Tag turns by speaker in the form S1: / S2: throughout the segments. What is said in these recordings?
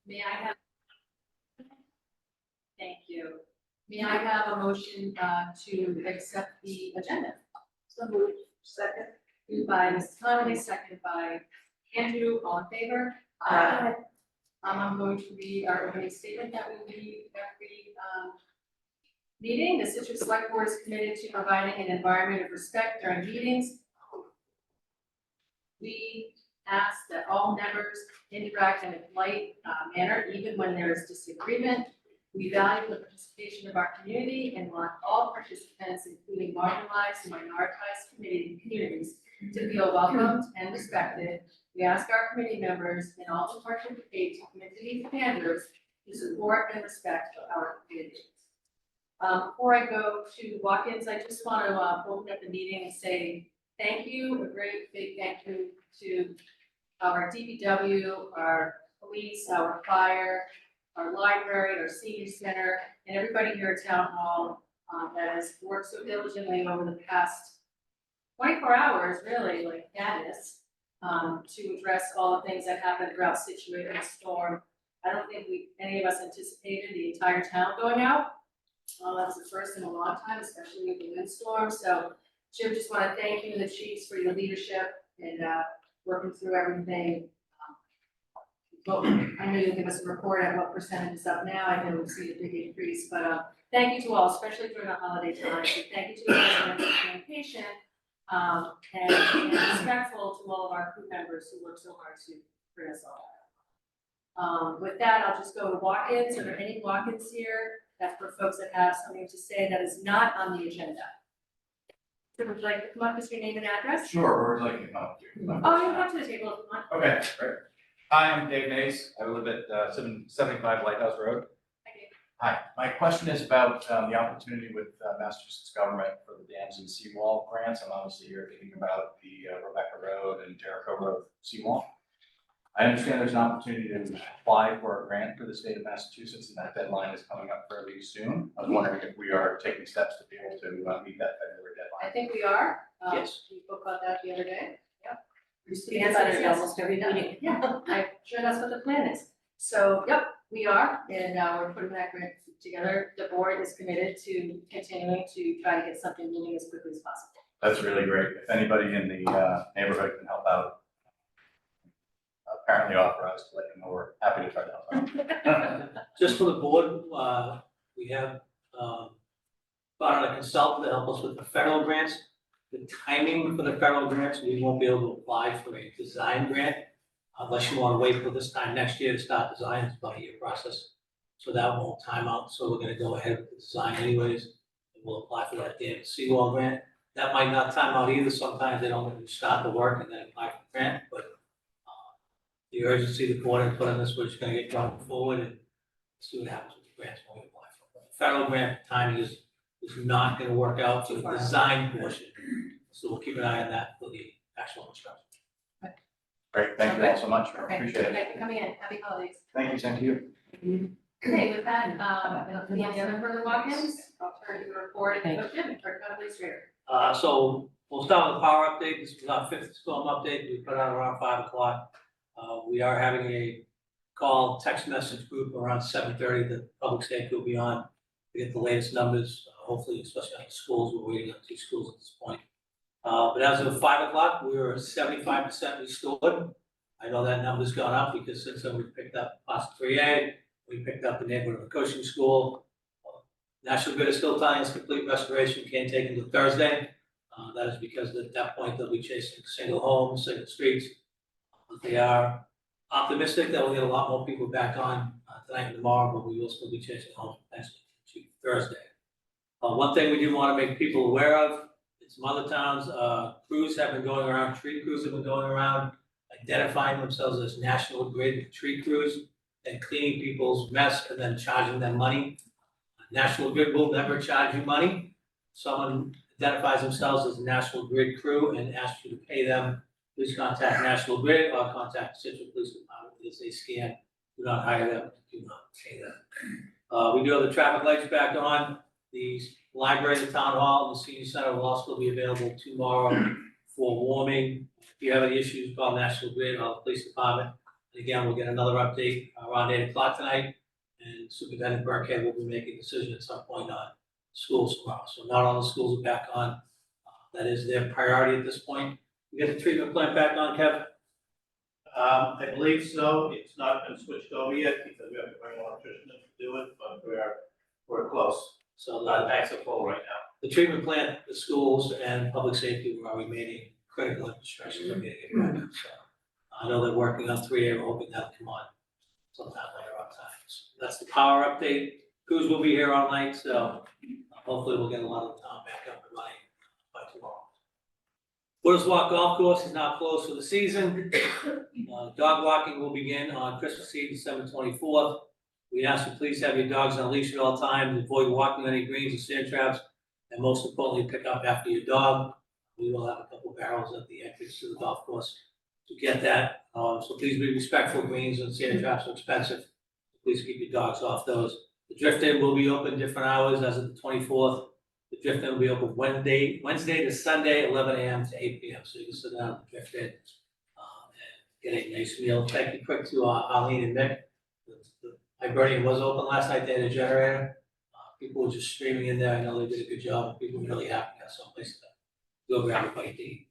S1: May I have? Thank you. May I have a motion to accept the agenda? So moved. Second. Moved by Mrs. Connolly, second by Andrew. All in favor?
S2: Aye.
S1: I'm going to read our opening statement that we read every meeting. The Scituate Select Board is committed to providing an environment of respect during meetings. We ask that all members interact in a polite manner, even when there is disagreement. We value the participation of our community and want all participants, including marginalized and minoritized communities, to feel welcomed and respected. We ask our committee members and all to participate to commit to these standards to support and respect our communities. Before I go to walk-ins, I just want to open up the meeting and say thank you, a great big thank you to our DPW, our police, our fire, our library, our senior center, and everybody here at Town Hall that has worked so diligently over the past 24 hours, really, like that is, to address all the things that happened throughout Scituate and the storm. I don't think any of us anticipated the entire town going out. That was the first in a long time, especially with the windstorm. So, Jim, just want to thank you and the chiefs for your leadership and working through everything. Well, I know you'll give us a report at what percentage is up now. I know we've seen a big increase, but thank you to all, especially during the holiday time. So thank you to the residents for being patient and respectful to all of our crew members who work so hard to bring us all back. With that, I'll just go to walk-ins. Are there any walk-ins here? That's for folks that have something to say that is not on the agenda. So would you like to come up with your name and address?
S3: Sure, or would you like to come up here?
S1: Oh, you can come to the table if you want.
S3: Okay, great. Hi, I'm Dave Mays. I live at 775 Lighthouse Road. Hi, my question is about the opportunity with Massachusetts government for the dams and seawall grants. I'm obviously here thinking about the Rebecca Road and Jericho Road seawall. I understand there's an opportunity to apply for a grant for the state of Massachusetts, and that deadline is coming up fairly soon. I was wondering if we are taking steps to be able to meet that February deadline.
S1: I think we are.
S3: Yes.
S1: We spoke about that the other day. Yep. We speak
S2: Yes,
S1: about
S2: it
S1: it
S2: is.
S1: almost every meeting. Yeah, I'm sure that's what the plan is. So, yep, we are, and we're putting that grant together. The board is committed to continuing to try to get something moving as quickly as possible.
S3: That's really great. If anybody in the neighborhood can help out, apparently authorized to let you know, we're happy to try to help out.
S4: Just for the board, we have brought on a consultant to help us with the federal grants. The timing for the federal grants, we won't be able to apply for a design grant unless you want to wait for this time next year to start design. It's about a year process. So that won't time out. So we're gonna go ahead with the design anyways. And we'll apply for that dam seawall grant. That might not time out either. Sometimes they don't let you start the work and then apply for the grant, but the urgency the board has put on this, we're just gonna get going forward and see what happens with the grants when we apply for it. The federal grant timing is not gonna work out for the design portion. So we'll keep an eye on that for the actual construction.
S3: Great, thank you all so much.
S1: Okay,
S3: Appreciate it.
S1: thank you for coming in. Happy holidays.
S3: Thank you, same to you.
S1: Okay, with that, any other further walk-ins? I'll turn to the report and go Jim, or please read.
S4: So we'll start with the power update. This was our 5th storm update. We put out around 5 o'clock. We are having a call text message group around 7:30. The public safety will be on to get the latest numbers, hopefully, especially on the schools. We're waiting on 2 schools at this point. But as of 5 o'clock, we were 75% restored. I know that number's gone up because since then we picked up Class 3A, we picked up the neighborhood of Coaching School. National Grid is still telling us complete restoration can't take until Thursday. That is because at that point they'll be chasing single homes, single streets. But they are optimistic that we'll get a lot more people back on tonight and tomorrow, but we will still be chasing homes next Thursday. One thing we do want to make people aware of, in some other towns, crews have been going around, tree crews have been going around, identifying themselves as National Grid tree crews and cleaning people's mess and then charging them money. National Grid will never charge you money. Someone identifies themselves as a National Grid crew and asks you to pay them, please contact National Grid or contact the Scituate Police Department. It's a scam. Do not hire them, do not pay them. We do have the traffic lights back on. The library, the town hall, and the senior center will also be available tomorrow for warming. If you have any issues, call National Grid or the police department. And again, we'll get another update around 8 o'clock tonight, and Superintendent Burkhead will be making a decision at some point on schools tomorrow. So not all the schools are back on. That is their priority at this point. We get the treatment plant back on, Kevin?
S2: I believe so. It's not been switched over yet because we have to bring an electrician in to do it, but we're close.
S4: So
S2: The tanks are full right now.
S4: the treatment plant, the schools, and public safety are remaining critical infrastructure for getting it back up. So I know they're working on 3A, we're hoping that'll come on sometime later on time. So that's the power update. Crews will be here all night, so hopefully we'll get a lot of the town back up and running by tomorrow. Forest Walk Golf Course is now closed for the season. Dog walking will begin on Christmas Eve, December 24th. We ask you please have your dogs on a leash at all times, avoid walking on any greens or sand traps, and most importantly, pick up after your dog. We will have a couple barrels at the entrance to the golf course to get that. So please be respectful. Greens and sand traps are expensive. Please keep your dogs off those. The drift in will be open different hours as of the 24th. The drift in will be open Wednesday to Sunday, 11 a.m. to 8 p.m. So you can sit down and drift in and get a nice meal. Thank you quick to Arlene and Nick. The Hibernian was open last night. They had a generator. People were just streaming in there. I know they did a good job. People were really happy to have someplace to go grab a bite to eat.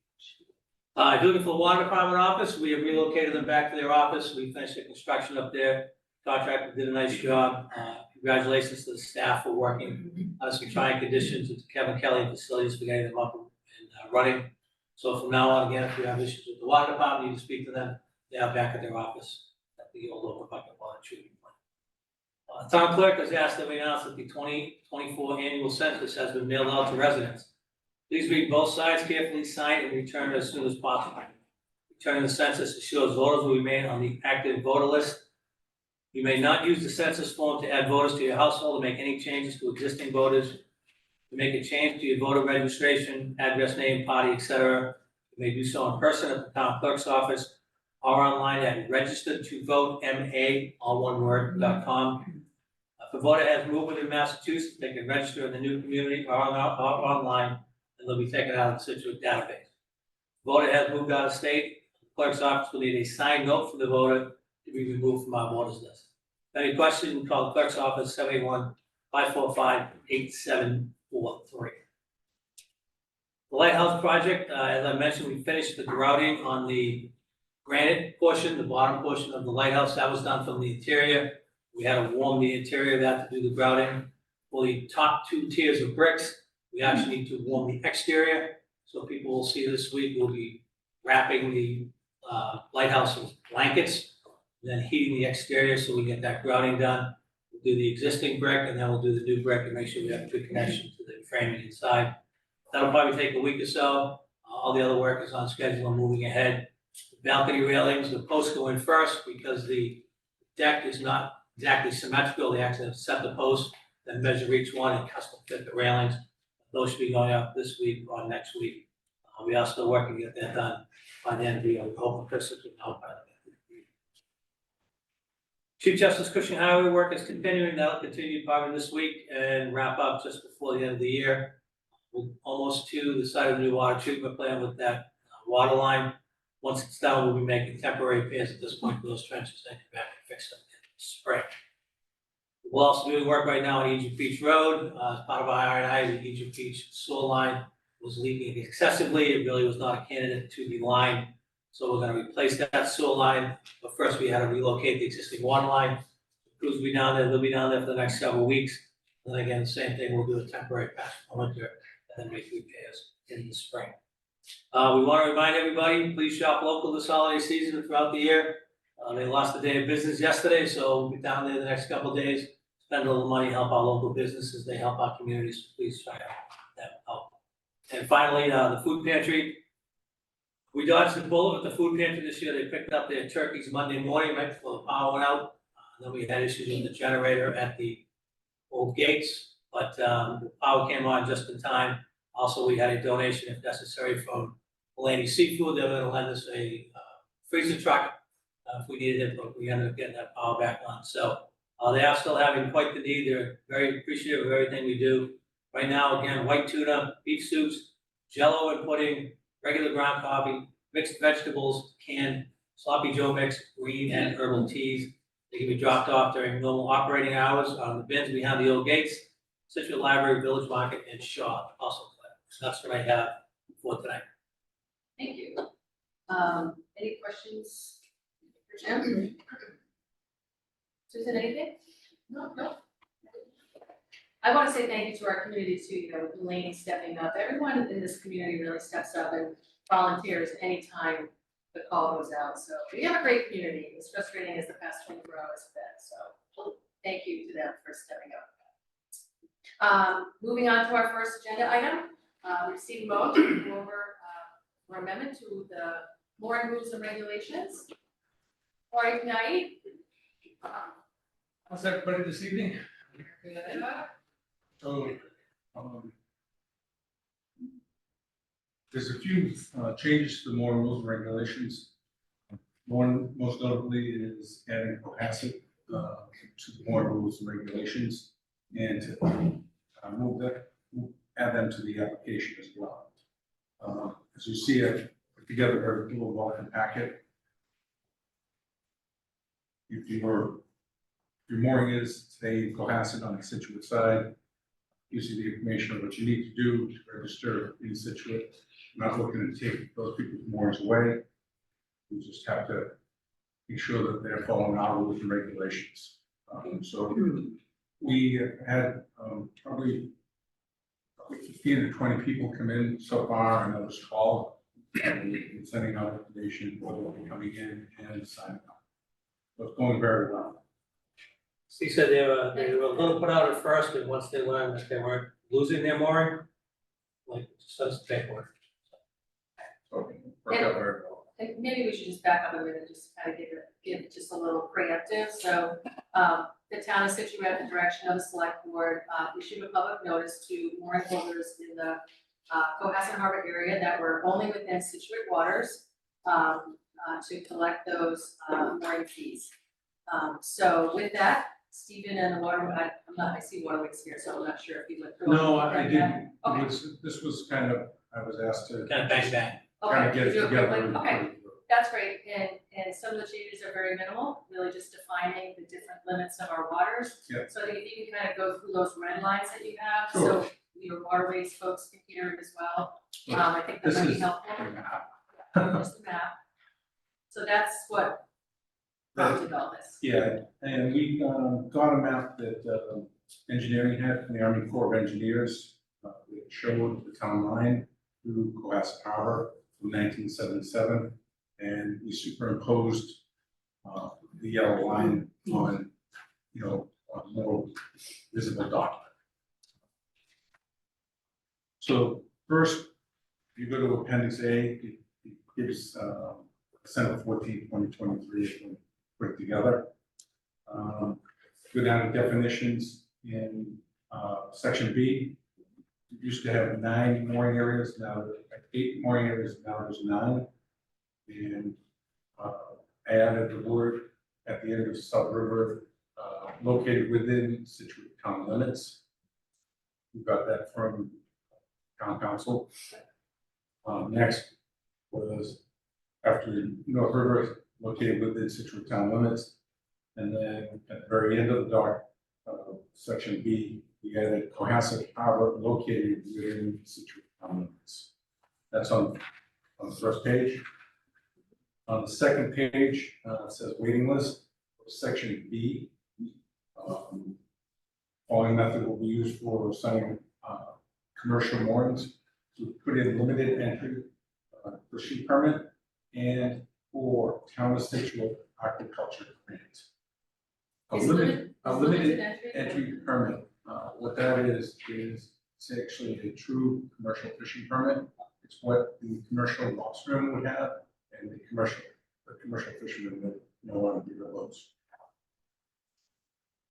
S4: If you're looking for the water department office, we have relocated them back to their office. We finished the construction up there. Contractor did a nice job. Congratulations to the staff for working on some trying conditions, and to Kevin Kelly and facilities for getting them up and running. So from now on, again, if you have issues with the water department, you need to speak to them. They are back at their office at the old Open Bucket Water Treatment Plant. Town clerk has asked that we announce that the 2024 annual census has been mailed out to residents. Please read both sides carefully, sign, and return as soon as possible. Returning the census ensures voters will remain on the active voter list. You may not use the census form to add voters to your household or make any changes to existing voters. To make a change to your voter registration, address, name, party, etc., you may do so in person at the town clerk's office or online at registeredtovotema, all one word, .com. If a voter has moved within Massachusetts, they can register in the new community or online, and they'll be taken out of the Scituate database. Voter has moved out of state, the clerk's office will need a signed note from the voter to be removed from our voters list. Any questions, call the clerk's office, 781-545-8743. The Lighthouse project, as I mentioned, we finished the grouting on the granite portion, the bottom portion of the lighthouse. That was done from the interior. We had to warm the interior of that to do the grouting. For the top 2 tiers of bricks, we actually need to warm the exterior. So people will see this week, we'll be wrapping the lighthouse with blankets, then heating the exterior so we get that grouting done. We'll do the existing brick, and then we'll do the new brick and make sure we have a good connection to the framing inside. That'll probably take a week or so. All the other work is on schedule and moving ahead. The balcony railings, the posts go in first because the deck is not exactly symmetrical. They actually have to set the posts, then measure each one and custom fit the railings. Those should be going up this week or next week. We are still working to get that done by the end of the year. We hope Christmas will help by the end. Chief Justice Cushing Highway work is continuing. That'll continue probably this week and wrap up just before the end of the year. We're almost to the site of the new water treatment plant with that water line. Once it's done, we'll be making temporary repairs at this point for those trenches and come back and fix them in the spring. We're also doing work right now on Egypt Beach Road. As part of our R&I, the Egypt Beach sewer line was leaking excessively. It really was not a candidate to be lined. So we're gonna replace that sewer line, but first we had to relocate the existing water line. Crews will be down there, they'll be down there for the next several weeks. And then again, the same thing, we'll do a temporary patch for winter and then make repairs in the spring. We wanna remind everybody, please shop local this holiday season and throughout the year. They lost a day of business yesterday, so we'll be down there the next couple of days. Spend a little money, help our local businesses, they help our communities, so please try to help them out. And finally, the food pantry. We dodged the bullet with the food pantry this year. They picked up their turkeys Monday morning, right before the power went out. Then we had issues with the generator at the old gates, but the power came on just in time. Also, we had a donation, if necessary, from Mulaney Seafood. They were gonna lend us a freezer truck if we needed it, but we ended up getting that power back on. So they are still having quite the need. They're very appreciative of everything we do. Right now, again, white tuna, beef soups, Jello and pudding, regular ground coffee, mixed vegetables, canned sloppy Joe mix, green and herbal teas. They can be dropped off during normal operating hours on the bins behind the old gates, Scituate Library, Village Market, and Shaw, also. So that's what I have for tonight.
S1: Thank you. Any questions for Jim? Susan, anything? No. I want to say thank you to our community too, you know, Elaine stepping up. Everyone in this community really steps up and volunteers anytime the call goes out. So we have a great community, as frustrating as the past 24 hours have been. So thank you to them for stepping up. Moving on to our first agenda item, receive vote over for amendment to the mooring rules and regulations. All right, tonight.
S5: How's everybody this evening?
S1: Good.
S5: So, there's a few changes to the mooring rules and regulations. One, most notably, is adding Cohasset to the mooring rules and regulations, and to add them to the application as well. As you see, I put together a little welcome packet. If your mooring is today in Cohasset on the Scituate side, gives you the information of what you need to do to register in Scituate. Not looking to take those people's moorings away. We just have to make sure that they're following our rules and regulations. So we had probably 15 to 20 people come in so far, and others call. And we've been sending out information for them coming in and signing up. So it's going very well.
S4: So you said they were a little put out at first, and once they learned that they weren't losing their mooring, like, just does the paperwork.
S5: So it worked out very well.
S1: I think maybe we should just back up a minute and just kind of give just a little preemptive. So the town of Scituate, at the direction of the select board, issued a public notice to mooring holders in the Cohasset Harbor area that were only within Scituate waters to collect those mooring fees. So with that, Stephen and the water, I see Waterways here, so I'm not sure if you went through.
S5: No, I didn't.
S1: Okay.
S5: This was kind of, I was asked to
S4: Kind of bang bang.
S5: kind of get it
S1: do
S5: together.
S1: quickly. Okay, that's great, and some of the changes are very minimal, really just defining the different limits of our waters.
S5: Yeah.
S1: So I think if you can kind of go through those red lines that you have,
S5: Sure.
S1: so your waterways folks can hear it as well.
S5: Sure.
S1: I think that
S5: This
S1: might be
S5: is-
S1: helpful, just the map. So that's what prompted all this.
S5: Yeah, and we got a map that engineering had from the Army Corps of Engineers. It showed the town line through Cohasset Harbor from 1977, and we superimposed the yellow line on, a more visible document. So first, if you go to Appendix A, it gives December 14, 2023, put it together. Go down to definitions in section B. We used to have 9 mooring areas, now there's 8 mooring areas, now there's 9. And I added the word at the end of Sub River, located within Scituate town limits. We got that from town council. Next was after North River, located within Scituate town limits. And then at the very end of the doc, section B, we added Cohasset Harbor located within Scituate town limits. That's on the first page. On the second page, it says waiting list, section B. Following method will be used for signing commercial moorings to put in limited entry fishing permit and for town of Scituate aquaculture grant. A limited entry permit, what that is it's actually a true commercial fishing permit. It's what the commercial lobsterman would have, and the commercial fishermen would no longer be boats.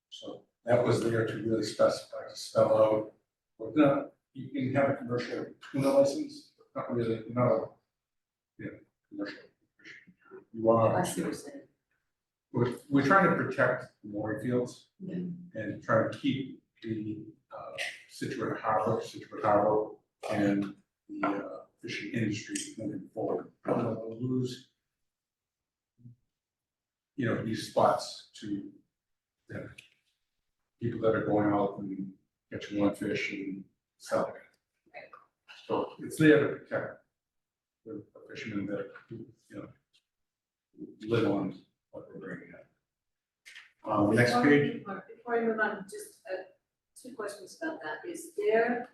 S5: So that was there to really specify, to spell out, well, no, you can have a commercial tuna license, but not really, commercial fishing. You
S1: I
S5: are.
S1: see what you're saying.
S5: We're trying to protect the mooring fields
S1: Yeah.
S5: and try to keep the Scituate Harbor, and the fishing industry moving forward. We don't want to lose these spots to, people that are going out and catching one fish and selling it. So it's there to protect the fishermen that, live on what we're bringing in. Next page.
S1: Before we move on, just two questions about that. Is there,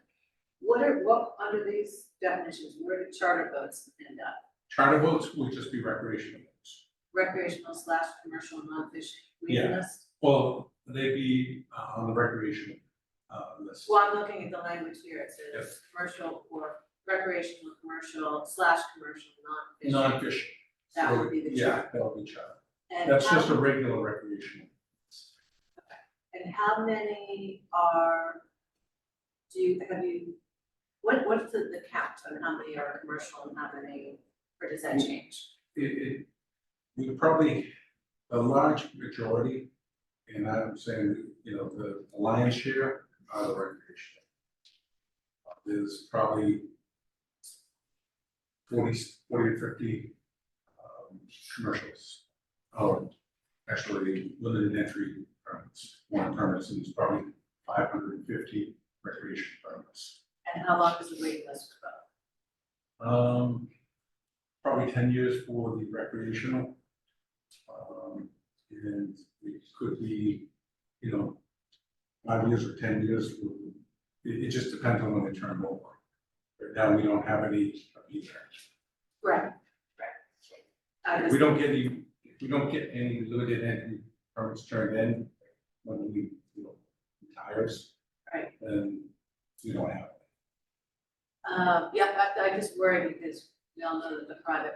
S1: what under these definitions, where do charter boats end up?
S5: Charter boats will just be recreational boats.
S1: Recreational / commercial non-fishing
S5: Yeah.
S1: waiting list?
S5: Well, they'd be on the recreational list.
S1: Well, I'm looking at the language here. It says commercial or recreational, commercial / commercial non-fishing.
S5: Non-fishing.
S1: That
S5: So,
S1: would be the
S5: yeah,
S1: charter.
S5: that would be charter.
S1: And
S5: That's
S1: how-
S5: just a regular recreational.
S1: And how many what's the count on how many are commercial and how many, or does that change?
S5: We probably, a large majority, and I'm saying, the lion's share are the recreational. There's probably 40 to 50 commercials. Actually, limited entry permits, one permits, and there's probably 550 recreation permits.
S1: And how long does the waiting list go?
S5: Probably 10 years for the recreational. And it could be, 5 years or 10 years. It just depends on when they turn over. Right now, we don't have any either.
S1: Right.
S5: If we don't get any limited entry permits turned in when we, retires.
S1: Right.
S5: Then we don't have it.
S1: I just worry because we all know that the private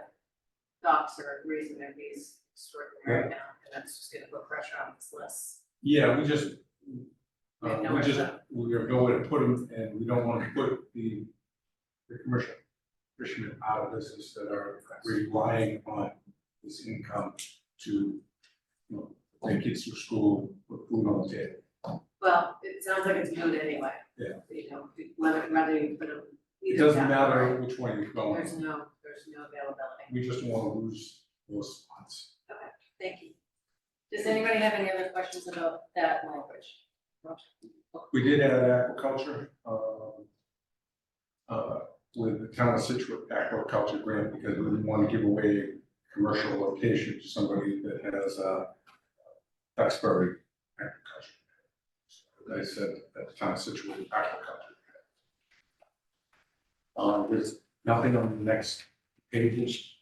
S1: docks are raising their fees extraordinary now, and that's just gonna put pressure on this list.
S5: Yeah, we just,
S1: We have nowhere to go.
S5: we have nowhere to put them, and we don't want to put the commercial fishermen out of business that are relying on this income to, take kids to school, put food on the table.
S1: Well, it sounds like it's moot anyway.
S5: Yeah.
S1: Whether you put them.
S5: It doesn't matter which way you're going,
S1: There's no availability.
S5: we just don't want to lose those spots.
S1: Thank you. Does anybody have any other questions about that language?
S5: We did add aquaculture, with the town of Scituate aquaculture grant, because we didn't want to give away a commercial location to somebody that has Duxbury agriculture. So I said at the town of Scituate aquaculture. There's nothing on the next pages.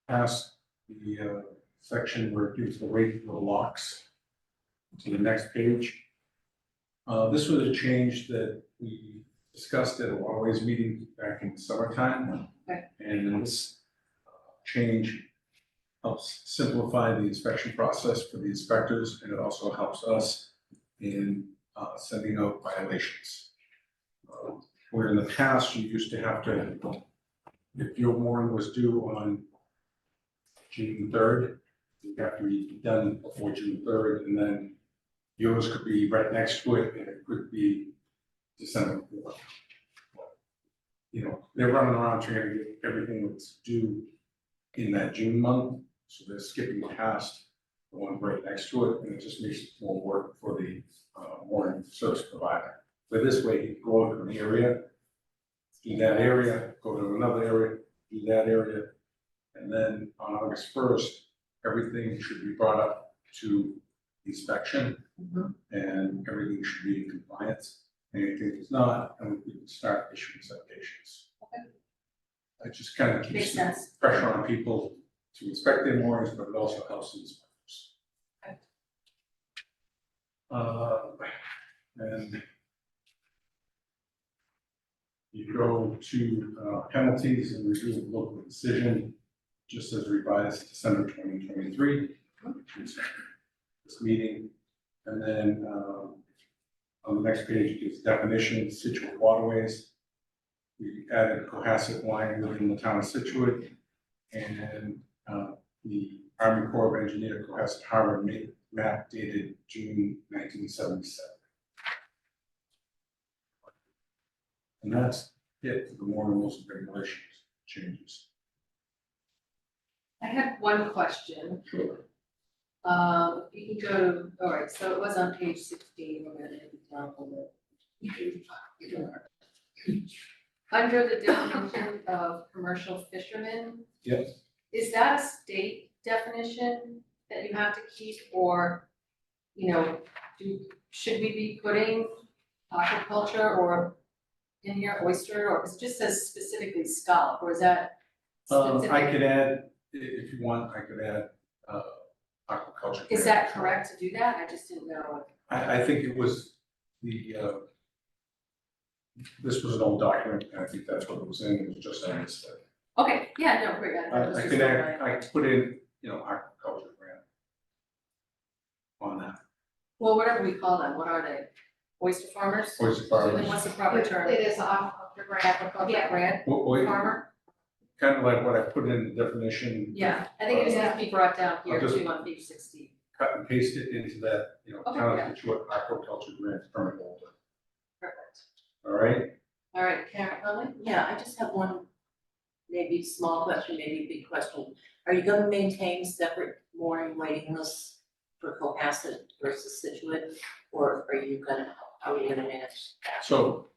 S5: Past the section where it gives the rate for the locks to the next page. This was a change that we discussed at a waterways meeting back in the summertime.
S1: Okay.
S5: And this change helps simplify the inspection process for the inspectors, and it also helps us in sending out violations. Where in the past, you used to have to, if your warrant was due on June 3rd, you have to be done before June 3rd, and then yours could be right next to it, and it could be December 4th. They're running around trying to get everything that's due in that June month, so they're skipping past the one right next to it, and it just makes more work for the warrant service provider. But this way, you go to an area, do that area, go to another area, do that area, and then on August 1st, everything should be brought up to inspection, and everything should be in compliance. Anything that's not, and we can start issuing citations. It just kind of
S1: Makes
S5: keeps the
S1: sense.
S5: pressure on people to inspect their moorings, but it also helps the inspectors. And you go to penalties and review of local decision, just as revised December 2023, which is this meeting. And then on the next page, it gives definitions, Scituate waterways. We added Cohasset line within the town of Scituate, and the Army Corps of Engineer Cohasset Harbor map dated June 1977. And that's it for the more rules and regulations changes.
S1: I had one question. You can go to, all right, so it was on page 16, we're gonna take it down a little bit. Under the definition of commercial fishermen,
S5: Yes.
S1: is that a state definition that you have to keep, or, you know, should we be putting aquaculture or in here oyster, or 'cause it just says specifically scallop, or is that
S5: I
S1: specific?
S5: could add, if you want, I could add, aquaculture.
S1: Is that correct to do that? I just didn't know.
S5: I think it was this was an old document, and I think that's what it was in, it was just a mistake.
S1: Okay, yeah, no, great. That was
S5: I
S1: just
S5: could
S1: what
S5: add, I could put in, aquaculture grant on that.
S1: Well, whatever we call them, what are they? Oyster farmers?
S5: Oyster
S1: So
S5: farmers.
S1: then what's the proper term?
S6: It is aquaculture grant.
S1: Aquaculture grant, farmer?
S5: Kind of like what I put in the definition.
S1: Yeah, I think it just has to be brought down here
S5: I'll just-
S1: too on page 16.
S5: Cut and paste it into that,
S1: Okay,
S5: town
S1: yeah.
S5: of Scituate aquaculture grant permit holder,
S1: Perfect.
S5: all right?
S1: All right, Karen Conley?
S7: Yeah, I just have one maybe small question, maybe a big question. Are you gonna maintain separate mooring waiting lists for Cohasset versus Scituate? Or are you gonna, how are you gonna manage that?
S5: So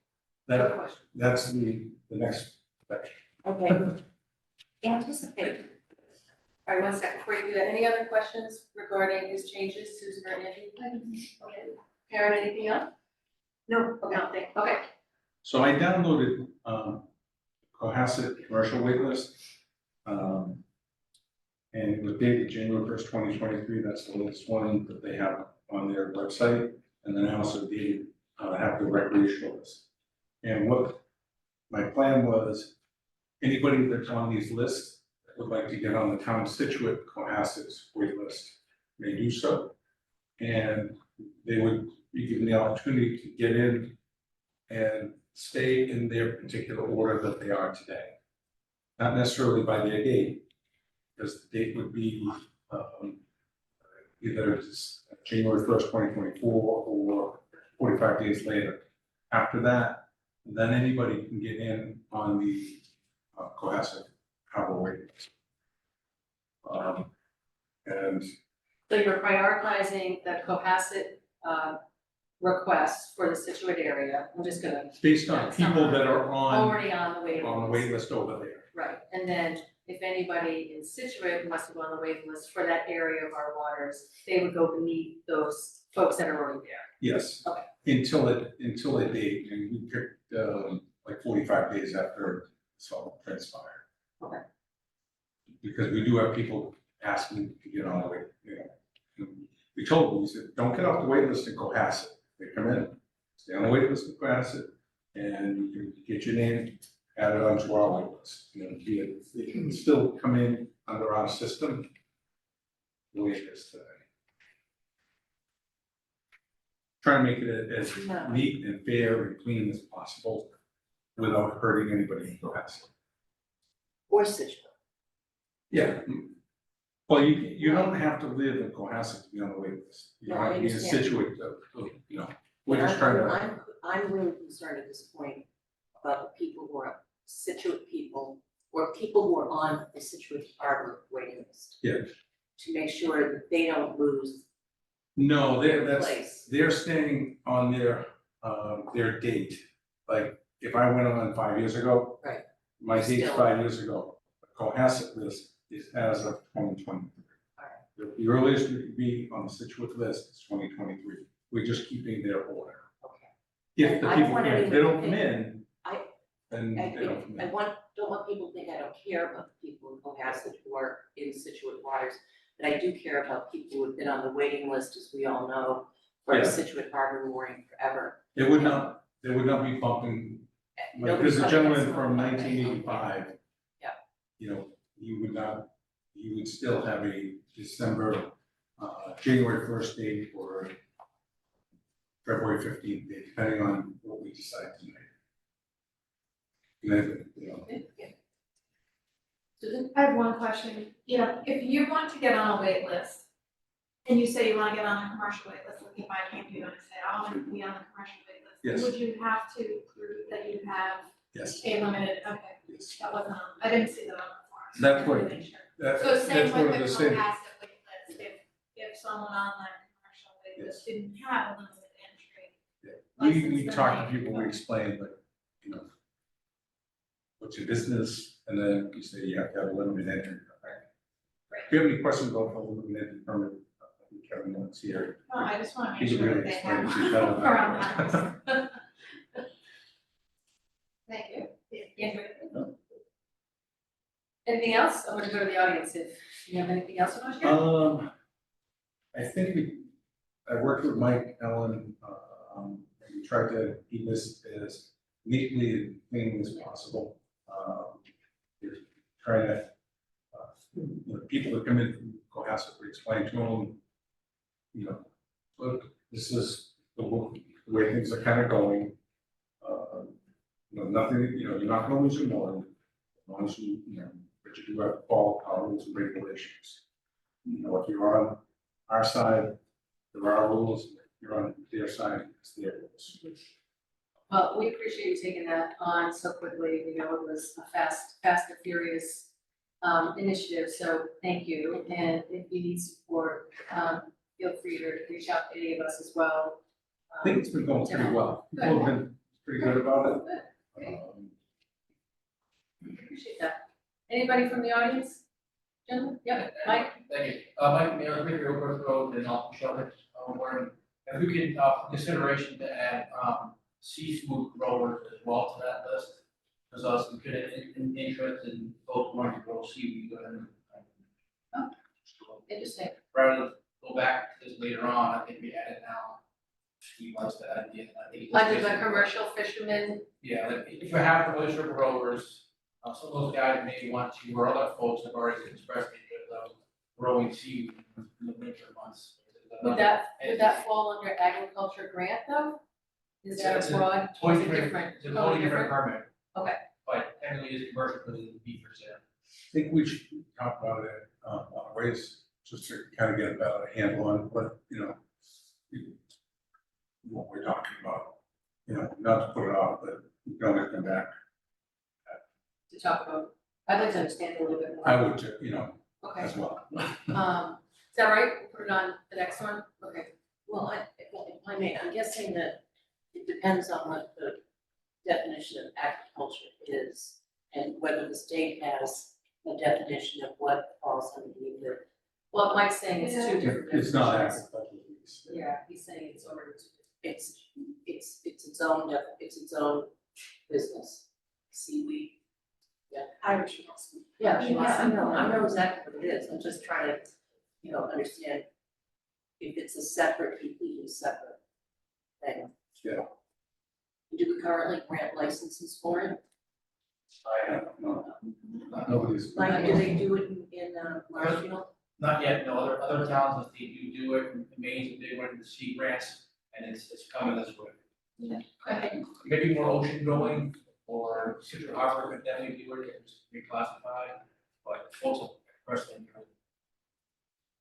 S1: Good question.
S5: that's the next section.
S7: Okay. Anticipate.
S1: All right, one second before you do that. Any other questions regarding his changes, Susan or Andy? Okay. Karen, anything else? No. Okay, okay.
S5: So I downloaded Cohasset commercial wait list. And it was dated January 1st, 2023. That's the latest one that they have on their website. And then I also did have the recreational list. And what my plan was, anybody that's on these lists that would like to get on the town of Scituate Cohasset's wait list may do so. And they would be given the opportunity to get in and stay in their particular order that they are today. Not necessarily by their date, because the date would be either it's January 1st, 2024, or 45 days later. After that, then anybody can get in on the Cohasset Harbor wait list. And
S1: So you're prioritizing the Cohasset requests for the Scituate area. I'm just gonna,
S5: based on people that are
S1: already on the waiting
S5: on the
S1: list.
S5: wait list over there.
S1: Right, and then if anybody in Scituate wants to go on the waiting list for that area of our waters, they would go beneath those folks that are already there.
S5: Yes.
S1: Okay.
S5: Until a date, and we picked like 45 days after it's all transpired.
S1: Okay.
S5: Because we do have people asking to get on the wait, We told them, we said, don't get off the wait list and Cohasset. They come in, stay on the wait list and Cohasset, and you can get your name added onto our wait list. They can still come in under our system the way it is today. Trying to make it as neat and fair and clean as possible without hurting anybody in Cohasset.
S7: Or Scituate.
S5: Yeah. Well, you don't have to live in Cohasset to be on the wait list. You
S7: No,
S5: don't
S7: I
S5: have to be in
S7: understand.
S5: Scituate, we're just trying to,
S7: I'm really concerned at this point about the people who are Scituate people, or people who are on the Scituate Harbor waiting list.
S5: Yeah.
S7: To make sure that they don't lose
S5: no,
S7: their
S5: that's,
S7: place.
S5: they're staying on their date. Like, if I went on 5 years ago.
S7: Right.
S5: My date's
S7: Still.
S5: 5 years ago. The Cohasset list is as of 2023.
S7: Alright.
S5: The earliest you could be on the Scituate list is 2023. We're just keeping their order.
S7: Okay.
S5: If the
S7: I don't
S5: people
S7: want
S5: come in, if they
S7: anyone
S5: don't
S7: to
S5: come
S7: think-
S5: in, then they don't come
S7: I
S5: in.
S7: don't want people to think I don't care about the people in Cohasset who are in Scituate waters, but I do care about people who have been on the waiting list, as we all know, for
S5: Yeah.
S7: the Scituate Harbor mooring forever.
S5: They would not be bumping, like,
S7: Nobody's
S5: there's a
S7: bumping
S5: gentleman
S7: us
S5: from
S7: on that.
S5: 1985.
S7: Yeah.
S5: You would still have a December, January 1st date or February 15th date, depending on what we decide tonight.
S1: Susan?
S6: I have one question, if you want to get on a wait list, and you say you wanna get on a commercial wait list, like if I came to you and I said, I wanna be on the commercial wait list.
S5: Yes.
S6: Would you have to prove that you have
S5: Yes,
S6: a limited, okay,
S5: yes.
S6: that wasn't on, I didn't see that on the
S5: That's what,
S6: Make sure.
S5: that's,
S6: So same
S5: that's one
S6: with
S5: of
S6: the
S5: the same.
S6: Cohasset wait list, if someone on that commercial wait list didn't have a limited entry.
S5: We
S6: license,
S5: talk
S6: then
S5: to
S6: they-
S5: people, we explain, but, you know, what's your business, and then you say you have to have a limited entry. If you have any questions about the limited entry permit, I think Kevin wants here.
S6: No, I just wanna
S5: He
S6: make
S5: can
S6: sure that
S5: really
S6: they
S5: explain
S6: have
S5: it to you better than I
S6: around
S5: can.
S6: that. Thank you.
S1: Andrew? Anything else? I'm gonna go to the audience if you have anything else you want to share.
S5: I think I worked with Mike, Ellen, and we tried to keep this as neatly and clean as possible. We're trying to, you know, people that come in from Cohasset, we explain to them, you know, look, this is the way things are kind of going. You know, nothing, you know, you're not gonna lose your mind, as long as you know, but you do have to follow our rules and regulations. You know, if you're on our side, there are rules, if you're on their side, it's their rules.
S1: Well, we appreciate you taking that on so quickly. We know it was a fast and furious initiative, so thank you. And if you need support, feel free to reach out to any of us as well.
S5: I think it's been going pretty well. People have been pretty good about it.
S1: Appreciate that. Anybody from the audience? Gentlemen? Yep, Mike?
S8: Thank you. Mike, Mayor, Rick Road Road and Alton Shelter, Warren. If we could, consideration to add, seafood growers as well to that list. Because us, we could have interest in both wanting to grow seaweed and.
S1: Interesting.
S8: Rather than go back to this later on, I think we add it now. He likes that idea, I think. it's
S1: Under the
S8: basically-
S1: commercial fishermen,
S8: Yeah, like, if you have relationship growers, some of those guys may want to, or other folks have already expressed interest of growing seaweed in the winter months.
S1: would that fall under agriculture grant though? Is that
S8: It's
S1: a
S8: a
S1: broad, or is
S8: Totally
S1: it different?
S8: It's a totally different permit.
S1: Okay.
S8: But technically it's commercial because it's beef for sale.
S5: I think we should talk about it, ways, just to kind of get a better handle on what, you know, what we're talking about. You know, not to put it off, but we can always come back.
S1: To talk about, I'd like to understand a little bit more.
S5: I would, you know,
S1: Okay,
S5: as well.
S1: is that right? We'll put it on the next one? Okay.
S7: Well, if I may, I'm guessing that it depends on what the definition of agriculture is and whether the state has a definition of what falls underneath it.
S1: Well, Mike's saying it's two different
S5: It's not
S1: definitions.
S5: agricultural use.
S1: Yeah, he's saying it's already two different.
S7: It's its own business. Seaweed. Yeah. Irish mussel.
S1: Yeah,
S7: I know exactly what it is, I'm just trying to, you know, understand if it's a separate, completely separate thing.
S5: Yeah.
S7: Do we currently grant licenses for it?
S5: I don't know. Nobody's.
S7: Like, do they do it in Marshfield?
S8: Not yet, no, other towns, if they do it, Maine's a big one, the sea grants, and it's coming this way.
S1: Okay.
S8: Maybe more ocean growing, or Scituate Harbor could definitely do it, it's reclassified, but also personally.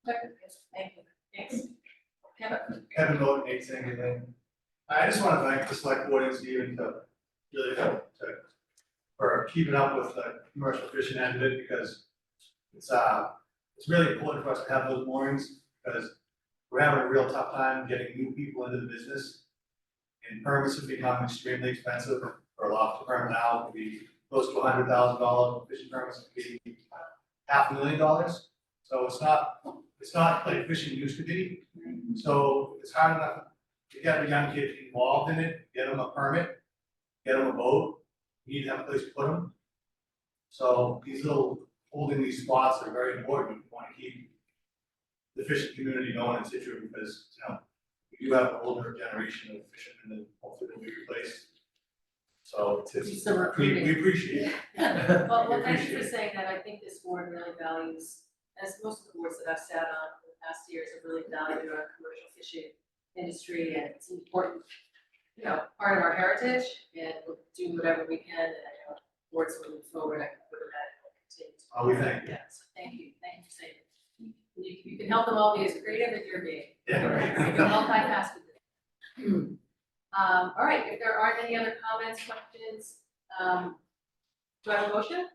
S1: Thank you. Thanks.
S9: Kevin Logan, 8 I just want to thank the select board and Stephen to really for keeping up with the commercial fishing end of it, because it's really important for us to have those moorings, because we're having a real tough time getting new people into the business. And permits have become extremely expensive for a lobster permit now, it could be close to $100,000, fishing permits could be $500,000. So it's not like fishing used to be. So it's hard enough to get a young kid involved in it, get them a permit, get them a boat, you need to have a place to put them. So these little, holding these spots are very important, we want to keep the fishing community going in Scituate, because, you know, we do have an older generation of fishermen that hopefully will be replaced. So
S1: It's the
S9: we
S1: recruiting.
S9: appreciate it.
S1: Well,
S9: We
S1: thank you for
S9: appreciate it.
S1: saying that. I think this board really values, as most of the boards that I've sat on in the past years have really valued our commercial fishing industry, and it's an important, you know, part of our heritage, and we'll do whatever we can, and I know boards moving forward, I can put that and we'll continue to.
S9: Oh, we thank you.
S1: Yeah, so thank you for saying it. You can help them all be as creative as you're being.
S9: Yeah,
S1: You
S9: right.
S1: can multitask with it. All right, if there aren't any other comments, questions, do I have a motion?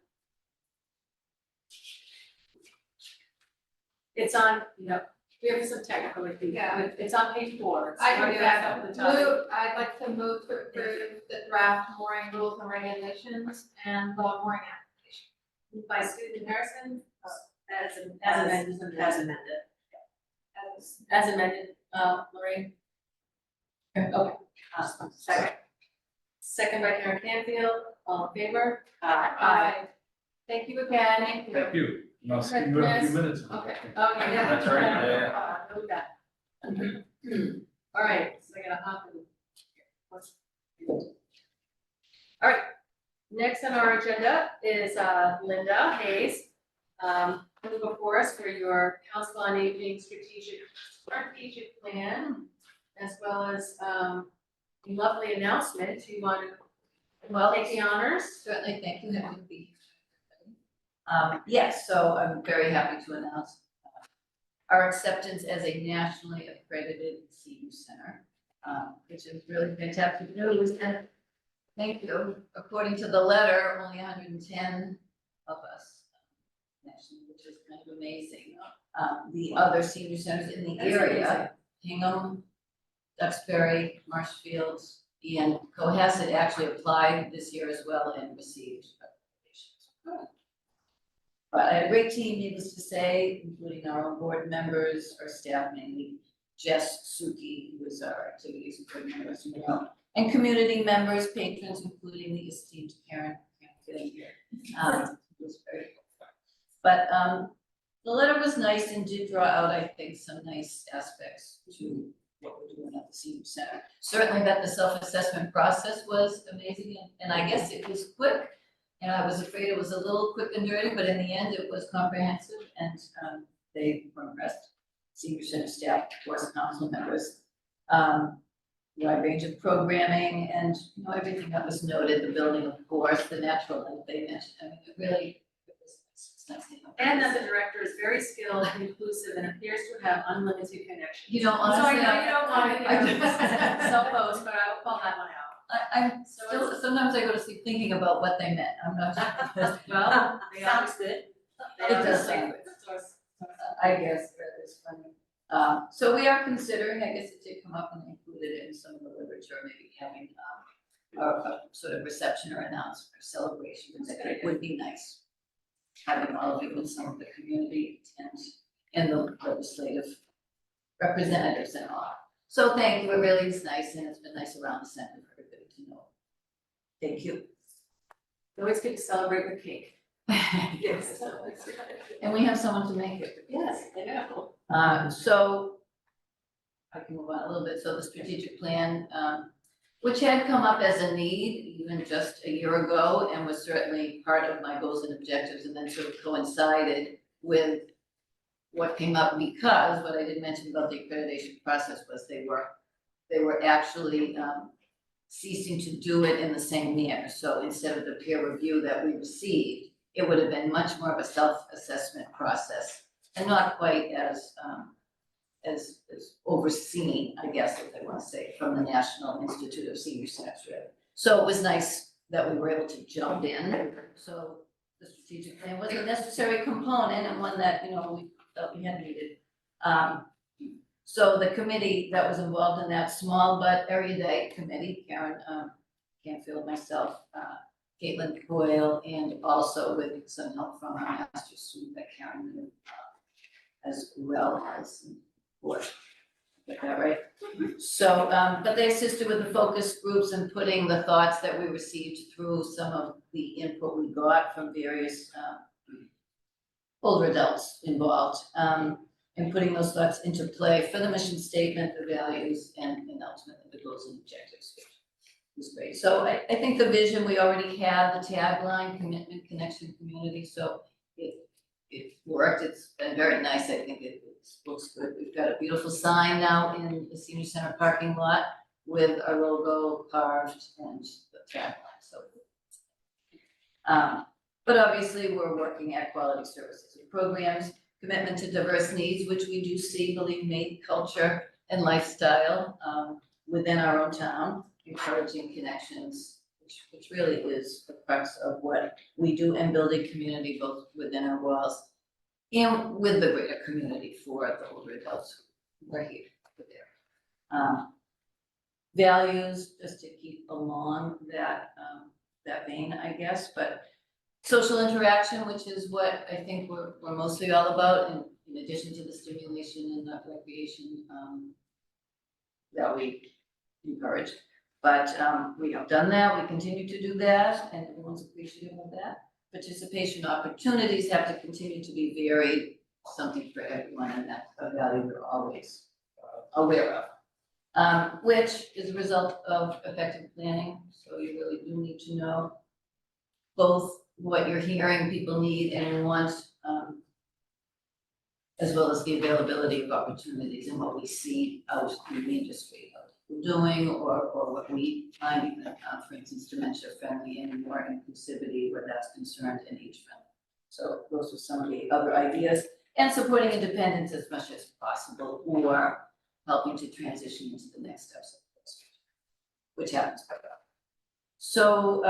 S1: It's on, we have some technical issues.
S6: Yeah.
S1: It's on page 4. It's
S6: I can
S1: right
S6: do
S1: back
S6: that.
S1: up at the top.
S6: I'd like to move to approve the draft mooring rules and regulations and the mooring application.
S1: Moved by Susan Harrison,
S7: As amended.
S1: as amended, Lorraine. Okay, second. Second by Karen Canfield, all in favor? Aye. Thank you again. Thank you.
S5: Thank you. And I'll see you in a few minutes.
S1: Okay, oh, yeah.
S3: That's right, yeah,
S1: Know that. All right, so I gotta hop in. All right, next on our agenda is Linda Hayes. Coming before us for your Council on Aging strategic plan, as well as a lovely announcement. You want to take the honors?
S10: Certainly, thank you, happy to be here. Yes, so I'm very happy to announce our acceptance as a nationally accredited senior center, which is really fantastic news. And thank you. According to the letter, only 110 of us nationally, which is kind of amazing. The other senior centers in the area, Hingham, Duxbury, Marshfield, and Cohasset actually applied this year as well and received recommendations. But I had a great team, needless to say, including our own board members, our staff, mainly Jess Suki, who is our activities coordinator, as you know, and community members, patrons, including the esteemed Karen Canfield here. It was very cool. But the letter was nice and did draw out, I think, some nice aspects to what we're doing at the senior center. Certainly that the self-assessment process was amazing, and I guess it was quick. And I was afraid it was a little quick and dirty, but in the end it was comprehensive, and they were impressed. Senior center staff, of course, council members, wide range of programming, and everything that was noted, the building, of course, the natural light they mentioned. I mean, it really was nice.
S1: And that the director is very skilled, inclusive, and appears to have unlimited connections.
S10: You know,
S1: So I
S10: honestly,
S1: know you don't want to,
S10: I-
S1: self-post, but I will call that one out.
S10: I'm still, sometimes I go to sleep thinking about what they meant. I'm not sure.
S1: Well, they are,
S7: Sounds good.
S1: they
S10: It
S1: are
S10: does
S1: just
S10: sound
S1: like source.
S10: I guess that is funny. So we are considering, I guess it did come up and included it in some of the literature, maybe having a sort of reception or announcement or celebration. It would be nice having all of you and some of the community and the legislative representatives and all. So thank you, it really is nice, and it's been nice around the center for everybody to know. Thank you.
S1: It's always good to celebrate with cake.
S10: Yes. And we have someone to make it.
S1: Yes, I know.
S10: So I can move on a little bit. So the strategic plan, which had come up as a need even just a year ago and was certainly part of my goals and objectives, and then sort of coincided with what came up, because what I did mention about the accreditation process was they were actually ceasing to do it in the same manner. So instead of the peer review that we received, it would have been much more of a self-assessment process, and not quite as overseen, I guess, if they want to say, from the National Institute of Senior Centers. So it was nice that we were able to jump in. So the strategic plan was a necessary component, and one that, we felt we had needed. So the committee that was involved in that small but erudite committee, Karen Canfield, myself, Caitlin Coyle, and also with some help from our master's student that Karen knew, as well as board. Get that right? So, but they assisted with the focus groups and putting the thoughts that we received through some of the input we got from various older adults involved, and putting those thoughts into play for the mission statement, the values, and ultimately the goals and objectives, which was great. So I think the vision, we already had the tagline, commitment, connection, community, so it worked. It's been very nice. I think it looks good. We've got a beautiful sign now in the senior center parking lot with our logo carved and the tagline, so. But obviously, we're working at quality services and programs, commitment to diverse needs, which we do see, believe me, culture and lifestyle within our own town, encouraging connections, which really is the crux of what we do, and building community both within our walls and with the greater community for the older adults who are here, for their values, just to keep along that vein, I guess, but social interaction, which is what I think we're mostly all about, in addition to the stimulation and the recreation, that we encourage. But, we have done that, we continue to do that, and everyone's appreciative of that. Participation opportunities have to continue to be varied, something for everyone, and that's a value we're always aware of. Which is a result of effective planning, so you really do need to know both what you're hearing people need and want, as well as the availability of opportunities and what we see out in the industry of people doing, or what we find, even, for instance, dementia friendly and more inclusivity where that's concerned and age friendly. So those are some of the other ideas, and supporting independence as much as possible, or helping to transition into the next steps of the district, which happens quite often. So,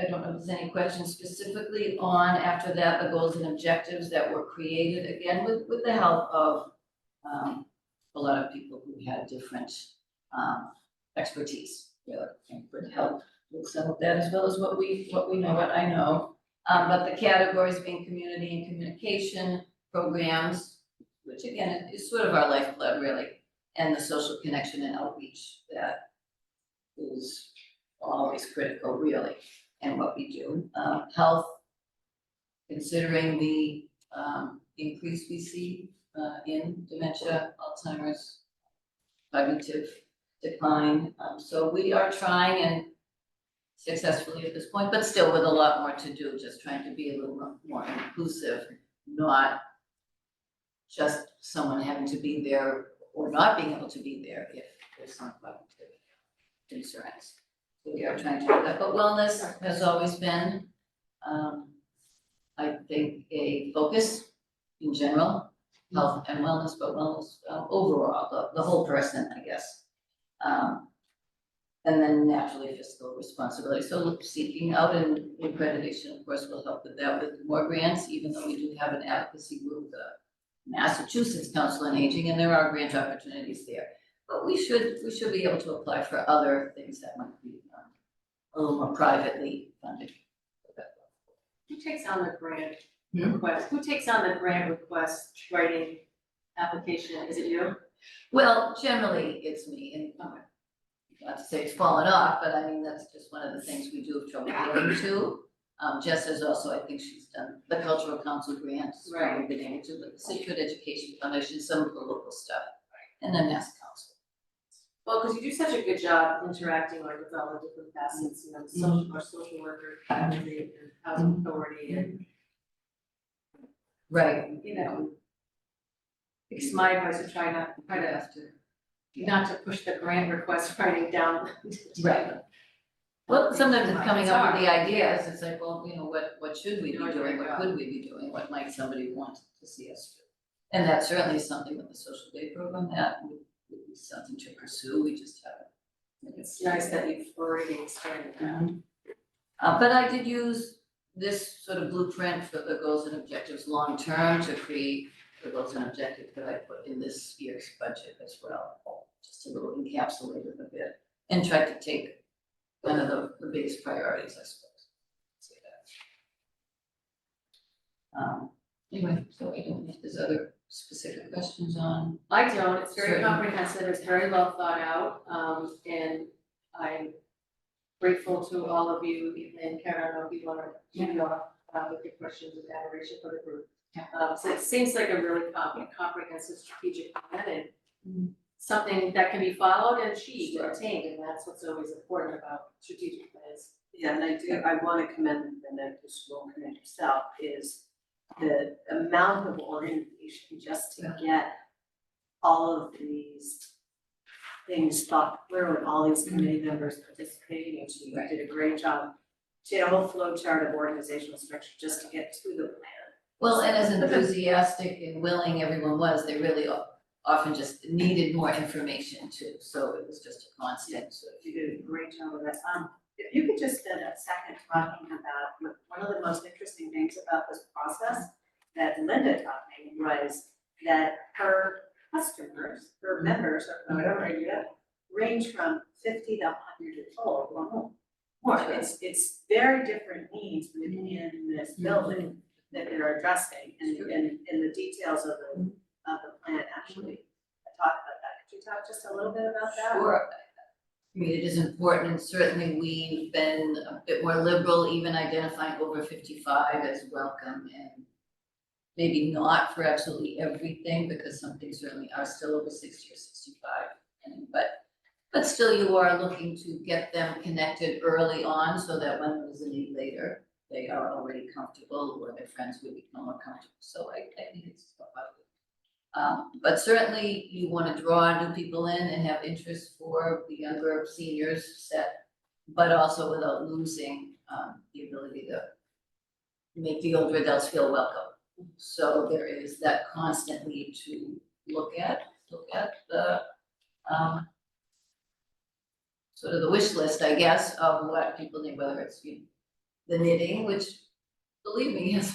S10: I don't know if there's any questions specifically on, after that, the goals and objectives that were created, again, with the help of a lot of people who had different expertise. Really, and would help with some of that, as well as what we know, what I know. But the categories being community and communication programs, which again is sort of our lifeblood, really, and the social connection and outreach that is always critical, really, and what we do. Health, considering the increase we see in dementia, Alzheimer's, cognitive decline. So we are trying, and successfully at this point, but still with a lot more to do, just trying to be a little more inclusive, not just someone having to be there or not being able to be there if there's some cognitive concerns. So we are trying to do that, but wellness has always been, I think, a focus in general, health and wellness, but wellness overall, the whole person, I guess. And then naturally fiscal responsibility, so seeking out an accreditation, of course, will help with that, with more grants, even though we do have an advocacy group, the Massachusetts Council on Aging, and there are grant opportunities there. But we should be able to apply for other things that might be a little more privately funded.
S1: Who takes on the grant request? Who takes on the grant request writing application? Is it you?
S10: Well, generally, it's me, and not to say it's fallen off, but I mean, that's just one of the things we do have trouble getting to. Jess has also, I think she's done the cultural council grants,
S1: Right.
S10: we've been able to, the Scituate Education Foundation, some of the local stuff, and then Mass Council.
S1: Well, because you do such a good job interacting like with all the different facets, you know, our social worker, and housing authority, and
S10: Right.
S1: you know, it's my advice to try not to push the grant request writing down.
S10: Right. Well, sometimes it's coming up with the ideas, it's like, well, you know, what should we be doing, what could we be doing, what might somebody want to see us do? And that's certainly something with the social day program that would be something to pursue, we just haven't.
S1: It's nice that you've already expanded that.
S10: But I did use this sort of blueprint for the goals and objectives long-term to create the goals and objectives that I put in this year's budget as well. Just a little encapsulated a bit, and tried to take kind of the biggest priorities, I suppose. Say that. Anyway, so I don't know if there's other specific questions on.
S1: I don't, it's very
S10: Certain.
S1: comprehensive, it's very well thought out, and I'm grateful to all of you, and Karen, I don't know if you wanna lead off with your questions of adoration for the group. So it seems like a really comprehensive strategic plan, and something that can be followed and achieved and attained, and that's what's always important about strategic plans.
S11: Yeah, and I want to commend the medical school and yourself, is the amount of organization just to get all of these things thought through, and all these committee members participating, and you did a great job. She had a whole flow chart of organizational structure just to get to the plan.
S10: Well, and as enthusiastic and willing everyone was, they really often just needed more information too, so it was just a constant. So
S11: You did a great job of that. If you could just spend a second talking about one of the most interesting things about this process that Linda taught me was that her customers, her members, or whatever, range from 50 to 100 years old or more. It's very different needs within this building that they're addressing, and the details of the plan actually talk about that. Could you talk just a little bit about that?
S10: Sure. I mean, it is important, and certainly we've been a bit more liberal, even identifying over 55 as welcome, and maybe not for absolutely everything, because some things certainly are still over 60 or 65. But still, you are looking to get them connected early on, so that when there's a need later, they are already comfortable, or their friends will become more comfortable. So I think it's a positive. But certainly you want to draw new people in and have interest for the younger seniors set, but also without losing the ability to make the older adults feel welcome. So there is that constant need to look at the sort of the wish list, I guess, of what people need, whether it's the knitting, which, believe me, has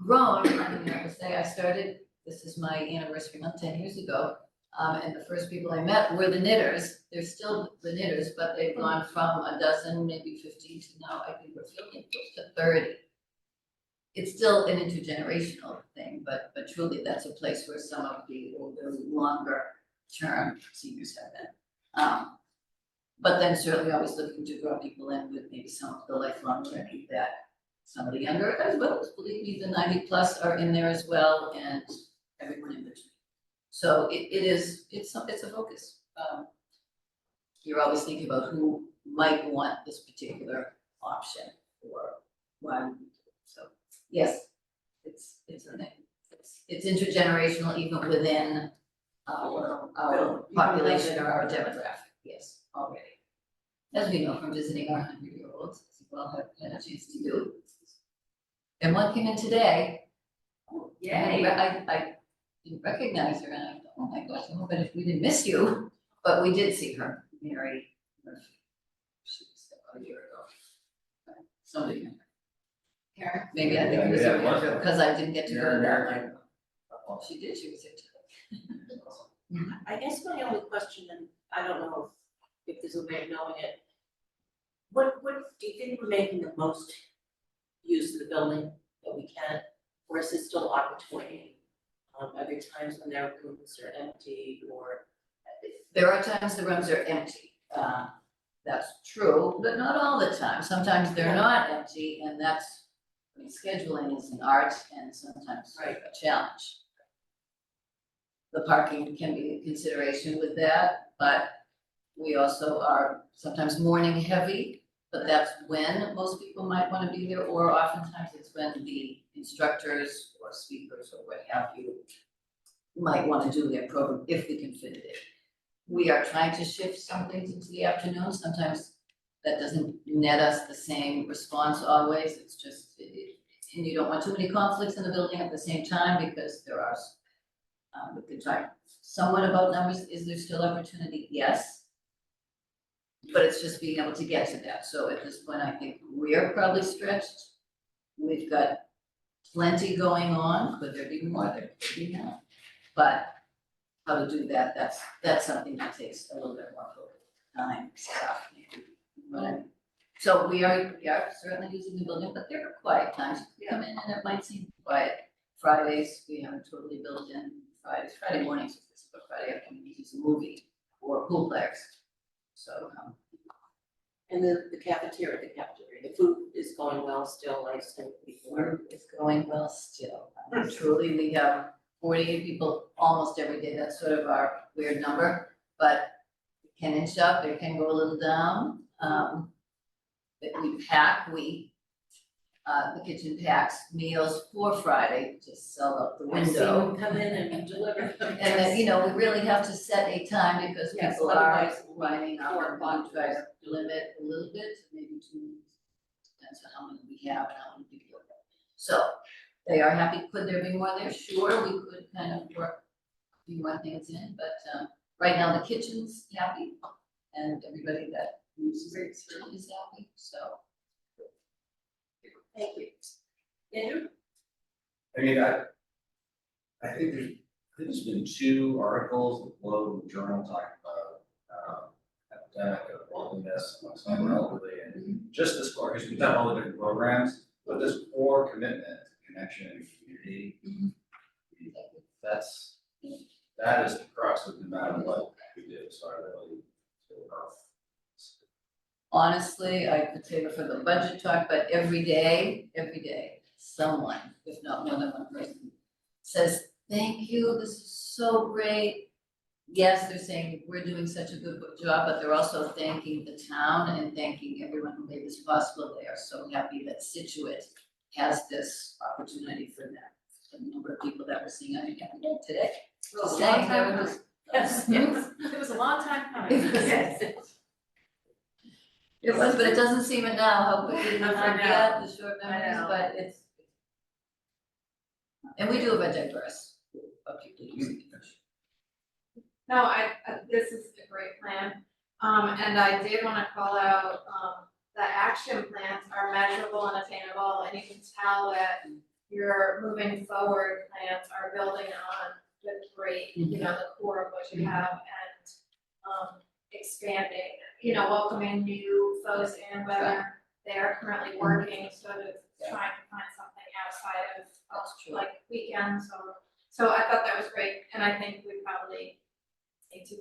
S10: grown. I mean, I have to say, I started, this is my anniversary month, 10 years ago, and the first people I met were the knitters. They're still the knitters, but they've gone from a dozen, maybe 15, to now I think we're feeling close to 30. It's still an intergenerational thing, but truly that's a place where some of the older, longer term seniors have been. But then certainly always looking to draw people in with maybe some of the lifelong learning that some of the younger as well as, believe me, the 90+ are in there as well, and everyone in between. So it's a focus. You're always thinking about who might want this particular option or why would we do it. So yes, it's a thing. It's intergenerational even within our population or our demographic. Yes, already. As we know from visiting our 100-year-olds, as you well have had a chance to do. And one came in today.
S1: Oh,
S10: And
S1: yay.
S10: I didn't recognize her, and I thought, oh my gosh, I hope if we didn't miss you. But we did see her, Mary Murphy. She was about a year ago. Somebody knew her. Karen, maybe I think it was
S3: Yeah,
S10: a
S3: yeah,
S10: year ago, because I didn't get to go to that
S3: Mary.
S10: one. Well, she did, she was there too.
S7: I guess my only question, and I don't know if there's a way of knowing it. What do you think we're making the most use of the building that we can, or is it still opportunity? Are there times when their rooms are empty, or?
S10: There are times the rooms are empty. That's true, but not all the time. Sometimes they're not empty, and that's, I mean, scheduling is an art and sometimes
S7: Right.
S10: a challenge. The parking can be a consideration with that, but we also are sometimes morning heavy, but that's when most people might want to be there, or oftentimes it's when the instructors or speakers or what have you might want to do their program if we can fit it in. We are trying to shift some things into the afternoon. Sometimes that doesn't net us the same response always. It's just, and you don't want too many conflicts in the building at the same time, because there are, we could talk somewhat about numbers. Is there still opportunity? Yes. But it's just being able to get to that. So at this point, I think we're probably stretched. We've got plenty going on. Could there be more? There could be more. But how to do that, that's something that takes a little bit more time, stuff, maybe. So we are certainly using the building, but there are quiet times. You come in and it might seem quiet. Fridays, we haven't totally built in Friday mornings, if this is a Friday afternoon, we use a movie or pool players. So,
S7: And the cafeteria, the food is going well still, I assume.
S10: food is going well still. Truly, we have 48 people almost every day. That's sort of our weird number, but it can inch up, it can go a little down. That we pack, the kitchen packs meals for Friday, just sell out the
S7: I see
S10: window.
S7: them come in and deliver them.
S10: And then, we really have to set a time because
S7: Yes,
S10: people are
S7: otherwise
S10: lining up,
S7: 4
S10: and
S7: o'clock.
S10: we try to limit a little bit, maybe 2 minutes. Depends on how many we have and how many people. So they are happy. Could there be more there? Sure, we could kind of work a few more things in, but right now the kitchen's happy and everybody that uses it is happy, so.
S7: Thank you. Andrew?
S3: I mean, I think there's been 2 articles in the Globe and Journal talking about, epidemic of loneliness amongst our elderly, and just this core, because we've done all the different programs, but this core commitment to connection and community, that is the crux of no matter what we do, so I really feel proud.
S10: Honestly, I could say for the budget talk, but every day, someone, if not more than one person, says, thank you, this is so great. Yes, they're saying we're doing such a good job, but they're also thanking the town and thanking everyone who made this possible. They are so happy that Scituate has this opportunity for them. The number of people that we're seeing, I think, today.
S1: It was a
S10: Saying
S1: long time
S10: there
S1: coming.
S10: was- Yes, yes.
S1: It was a long time coming.
S10: Yes. It was, but it doesn't seem it now, how quickly we
S1: I know.
S10: forget the short
S1: I
S10: memories,
S1: know.
S10: but it's. And we do have a diverse group of people using it.
S6: No, this is a great plan, and I did wanna call out, the action plans are measurable and attainable, and you can tell that your moving forward plans are building on the great, you know, the core of what you have, and, expanding, you know, welcoming new folks in, whether they are currently working, sort of trying to find something outside of,
S10: That's true.
S6: like, weekends, or, so I thought that was great, and I think we probably need to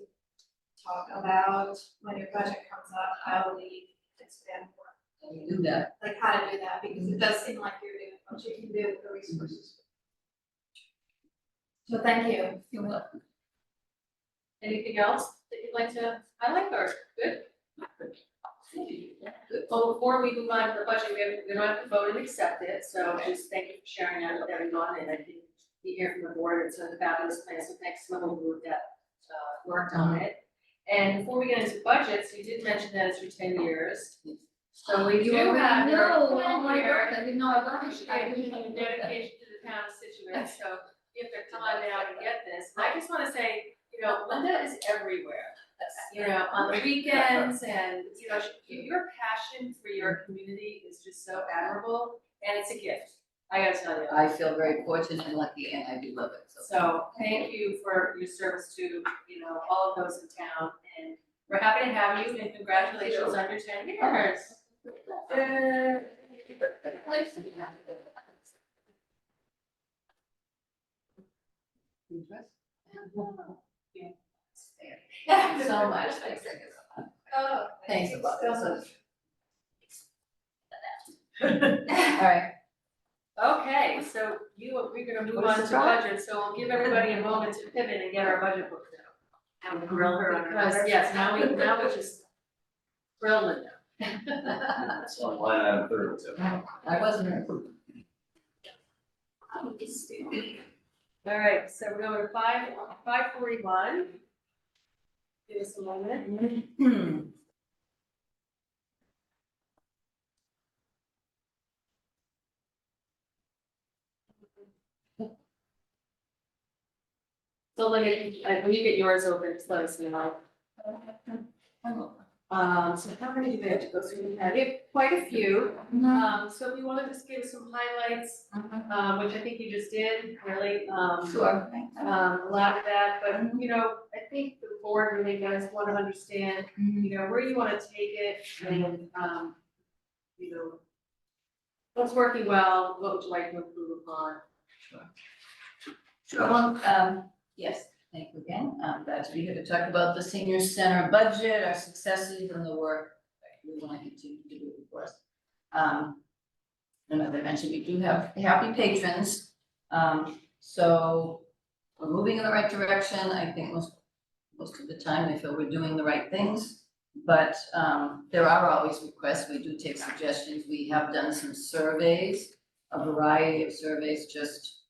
S6: talk about, when your budget comes up, how we expand more,
S10: And we do that.
S6: like how to do that, because it does seem like you're doing what you can do with the resources. So thank you.
S10: You're welcome.
S1: Anything else that you'd like to highlight or good? Good. Well, before we move on to the budget, we don't have to vote and accept it, so just thank you for sharing that with everyone, and I think you hear from the board, it's a fabulous plan, so thanks to the whole group that worked on it. And before we get into budgets, you did mention that it's for 10 years. So we do have your
S10: I didn't know I
S1: dedication to the town of Scituate, so if there's time now to get this, I just wanna say, you know, Linda is everywhere. You know, on the weekends and, you know, your passion for your community is just so admirable and it's a gift, I gotta tell you.
S10: I feel very fortunate and lucky, and I do love it, so.
S1: So thank you for your service to, you know, all of those in town, and we're happy to have you, and congratulations on your 10 years.
S10: Thank you so much, thanks,
S6: Oh,
S10: thanks a lot.
S6: so much.
S10: All right,
S1: Okay, so we're gonna move on to budget, so we'll give everybody a moment to pivot and get our budget books out.
S11: And grill her on her
S1: Because,
S11: numbers.
S1: yes, now we just grill it now.
S3: That's on line item 32.
S10: I wasn't.
S1: All right, so we're going to 541. Give us a moment. So when you get yours open, just let us know. So how many do we have to go through? We have quite a few. So if you want to just give some highlights, which I think you just did, really,
S10: Sure.
S1: a lot of that, but, you know, I think the board really does want to understand, you know, where you want to take it and, you know, what's working well, what would you like to improve upon?
S10: Sure, well, yes, thank you again. Glad to be here to talk about the senior center budget, our successes and the work that we want to continue to do, of course. And as I mentioned, we do have happy patrons. So we're moving in the right direction. I think most of the time they feel we're doing the right things. But there are always requests. We do take suggestions. We have done some surveys, a variety of surveys, just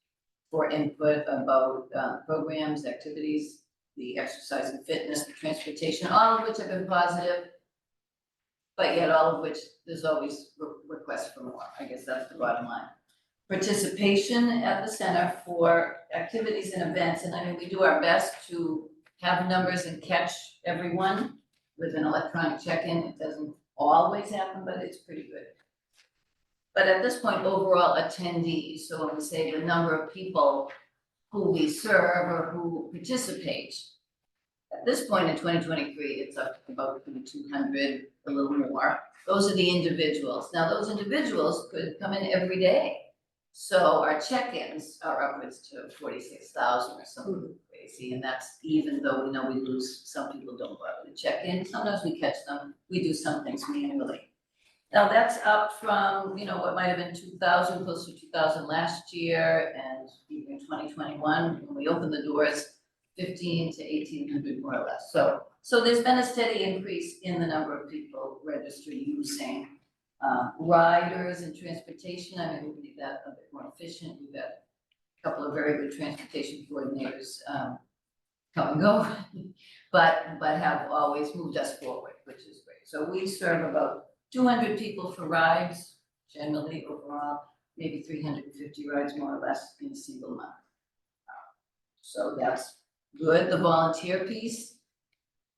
S10: for input about programs, activities, the exercise and fitness, the transportation, all of which have been positive. But yet all of which, there's always requests for more. I guess that's the bottom line. Participation at the center for activities and events, and I mean, we do our best to have numbers and catch everyone with an electronic check-in. It doesn't always happen, but it's pretty good. But at this point, overall attendees, so when we say the number of people who we serve or who participate, at this point in 2023, it's up to about 200, a little more. Those are the individuals. Now, those individuals could come in every day. So our check-ins are upwards to 46,000 or something crazy, and that's even though we know we lose, some people don't bother to check in. Sometimes we catch them, we do some things manually. Now, that's up from, what might have been 2,000, close to 2,000 last year, and even in 2021, when we opened the doors, 15 to 1,800 more or less. So there's been a steady increase in the number of people registered using riders and transportation. I mean, we need that a bit more efficient. We've got a couple of very good transportation coordinators come and go, but have always moved us forward, which is great. So we serve about 200 people for rides, generally overall, maybe 350 rides more or less in a single month. So that's good. The volunteer piece,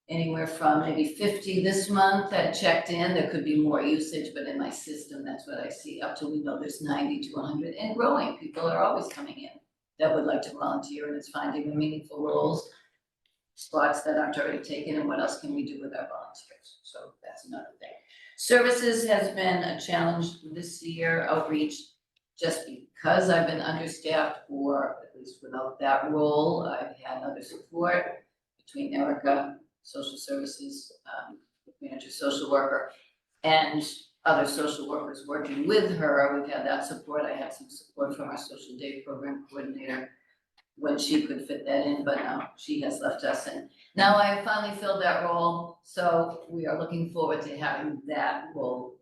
S10: anywhere from maybe 50 this month that checked in. There could be more usage, but in my system, that's what I see, up till we know there's 90 to 100 and growing. People are always coming in that would like to volunteer, and it's finding the meaningful roles, spots that aren't already taken, and what else can we do with our volunteers. So that's another thing. Services has been a challenge this year, outreach, just because I've been understaffed, or at least without that role. I've had other support between Erica, social services, manager, social worker, and other social workers working with her. We've had that support. I had some support from our social day program coordinator when she could fit that in, but now she has left us, and now I have finally filled that role. So we are looking forward to having that role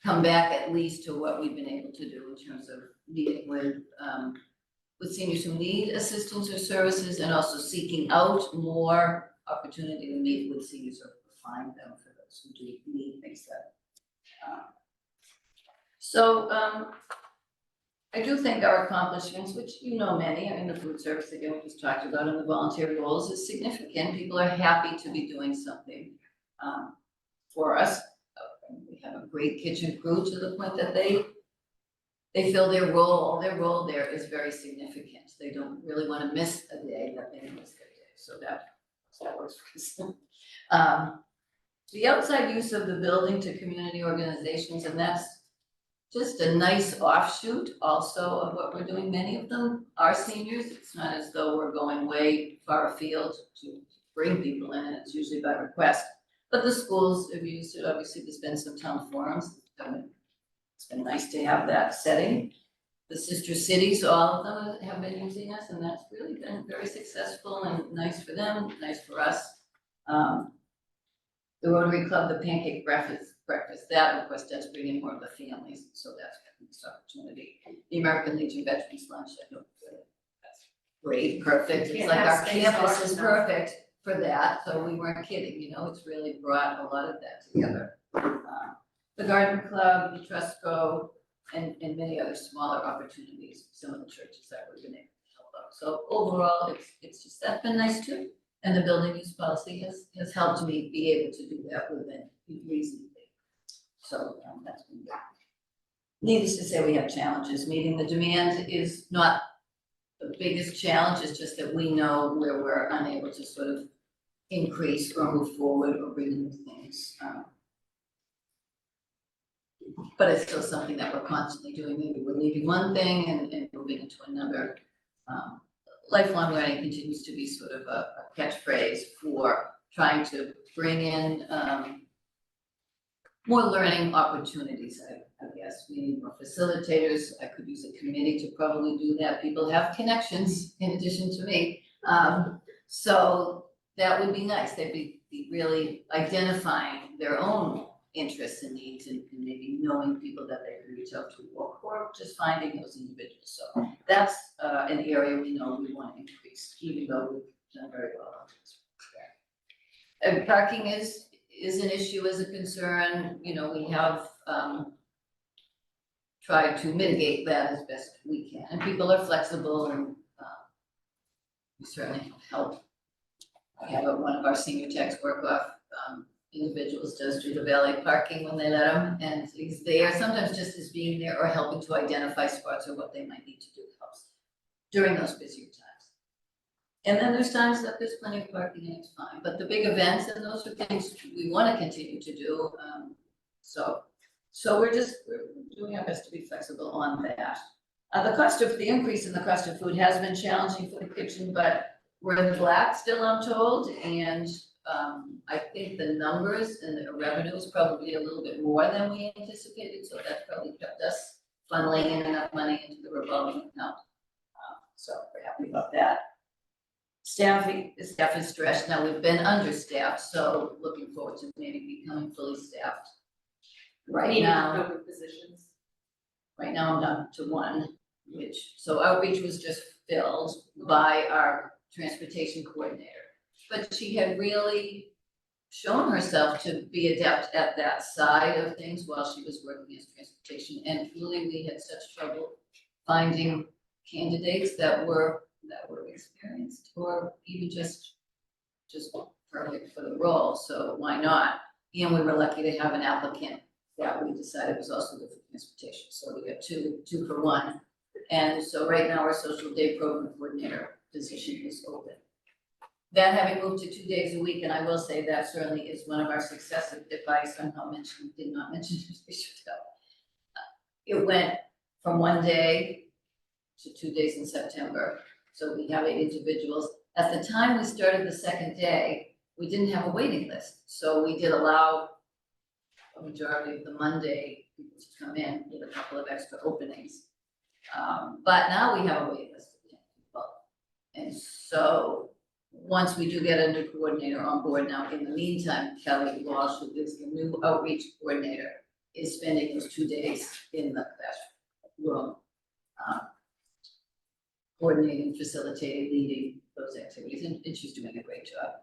S10: come back at least to what we've been able to do in terms of meeting with seniors who need assistance or services, and also seeking out more opportunity to meet with seniors or find them for those who do need things that. I do think our accomplishments, which many, I mean, the food service, again, we just talked about, and the volunteer roles is significant. People are happy to be doing something for us. We have a great kitchen crew to the point that they feel their role there is very significant. They don't really want to miss a day that they miss their day, so that works for us. The outside use of the building to community organizations, and that's just a nice offshoot also of what we're doing. Many of them are seniors. It's not as though we're going way far afield to bring people in, and it's usually by request. But the schools have used it. Obviously, there's been some town forums. It's been nice to have that setting. The sister cities, all of them have been using us, and that's really been very successful and nice for them, nice for us. The Rotary Club, the pancake breakfast, that of course does bring in more of the families, so that's a nice opportunity. The American Legion Veterans Lunch, I know that's great, perfect. It's like our campus is perfect for that, so we weren't kidding, it's really brought a lot of that together. The Garden Club, the Trustco, and many other smaller opportunities, some of the churches that we've been able to help out. So overall, it's just, that's been nice too. And the building use policy has helped me be able to do that within reason. So that's been good. Needless to say, we have challenges. Meeting the demand is not the biggest challenge. It's just that we know where we're unable to sort of increase or move forward or bring in new things. But it's still something that we're constantly doing. Maybe we're leaving one thing and moving into another. Lifelong learning continues to be sort of a catchphrase for trying to bring in more learning opportunities, I guess. We need more facilitators. I could use a committee to probably do that. People have connections in addition to me. So that would be nice. They'd be really identifying their own interests and needs, and maybe knowing people that they could reach out to, or just finding those individuals. So that's an area we know we want to increase, even though we've done very well on this. And parking is an issue, is a concern. We have tried to mitigate that as best we can, and people are flexible, and we certainly help. We have one of our senior techs work off individuals does do the valet parking when they let him, and he's there, sometimes just as being there or helping to identify spots or what they might need to do helps during those busier times. And then there's times that there's plenty of parking and it's fine, but the big events and those are things we wanna continue to do, so we're doing our best to be flexible on that. The increase in the cost of food has been challenging for the kitchen, but we're in the black still, I'm told, and I think the numbers and the revenue is probably a little bit more than we anticipated, so that's probably kept us funneling in enough money into the revolving account. So we're happy about that. Staff is stretched, now we've been understaffed, so looking forward to maybe becoming fully staffed. Right now.
S1: Open positions.
S10: Right now I'm down to one, so outreach was just filled by our transportation coordinator. But she had really shown herself to be adept at that side of things while she was working as transportation. And truly, we had such trouble finding candidates that were experienced or even just perfect for the role, so why not? And we were lucky to have an applicant that we decided was also good for transportation, so we got two for one. And so right now our social day program coordinator position is open. That having moved to 2 days a week, and I will say that certainly is one of our successes, if I somehow did not mention it, we should go. It went from 1 day to 2 days in September, so we have 8 individuals. At the time we started the second day, we didn't have a waiting list, so we did allow a majority of the Monday people to come in with a couple of extra openings. But now we have a waiting list of 10 people. And so once we do get a new coordinator on board now, in the meantime, Kelly Walsh, who is the new outreach coordinator, is spending those 2 days in the classroom, coordinating, facilitating, leading those activities, and she's doing a great job.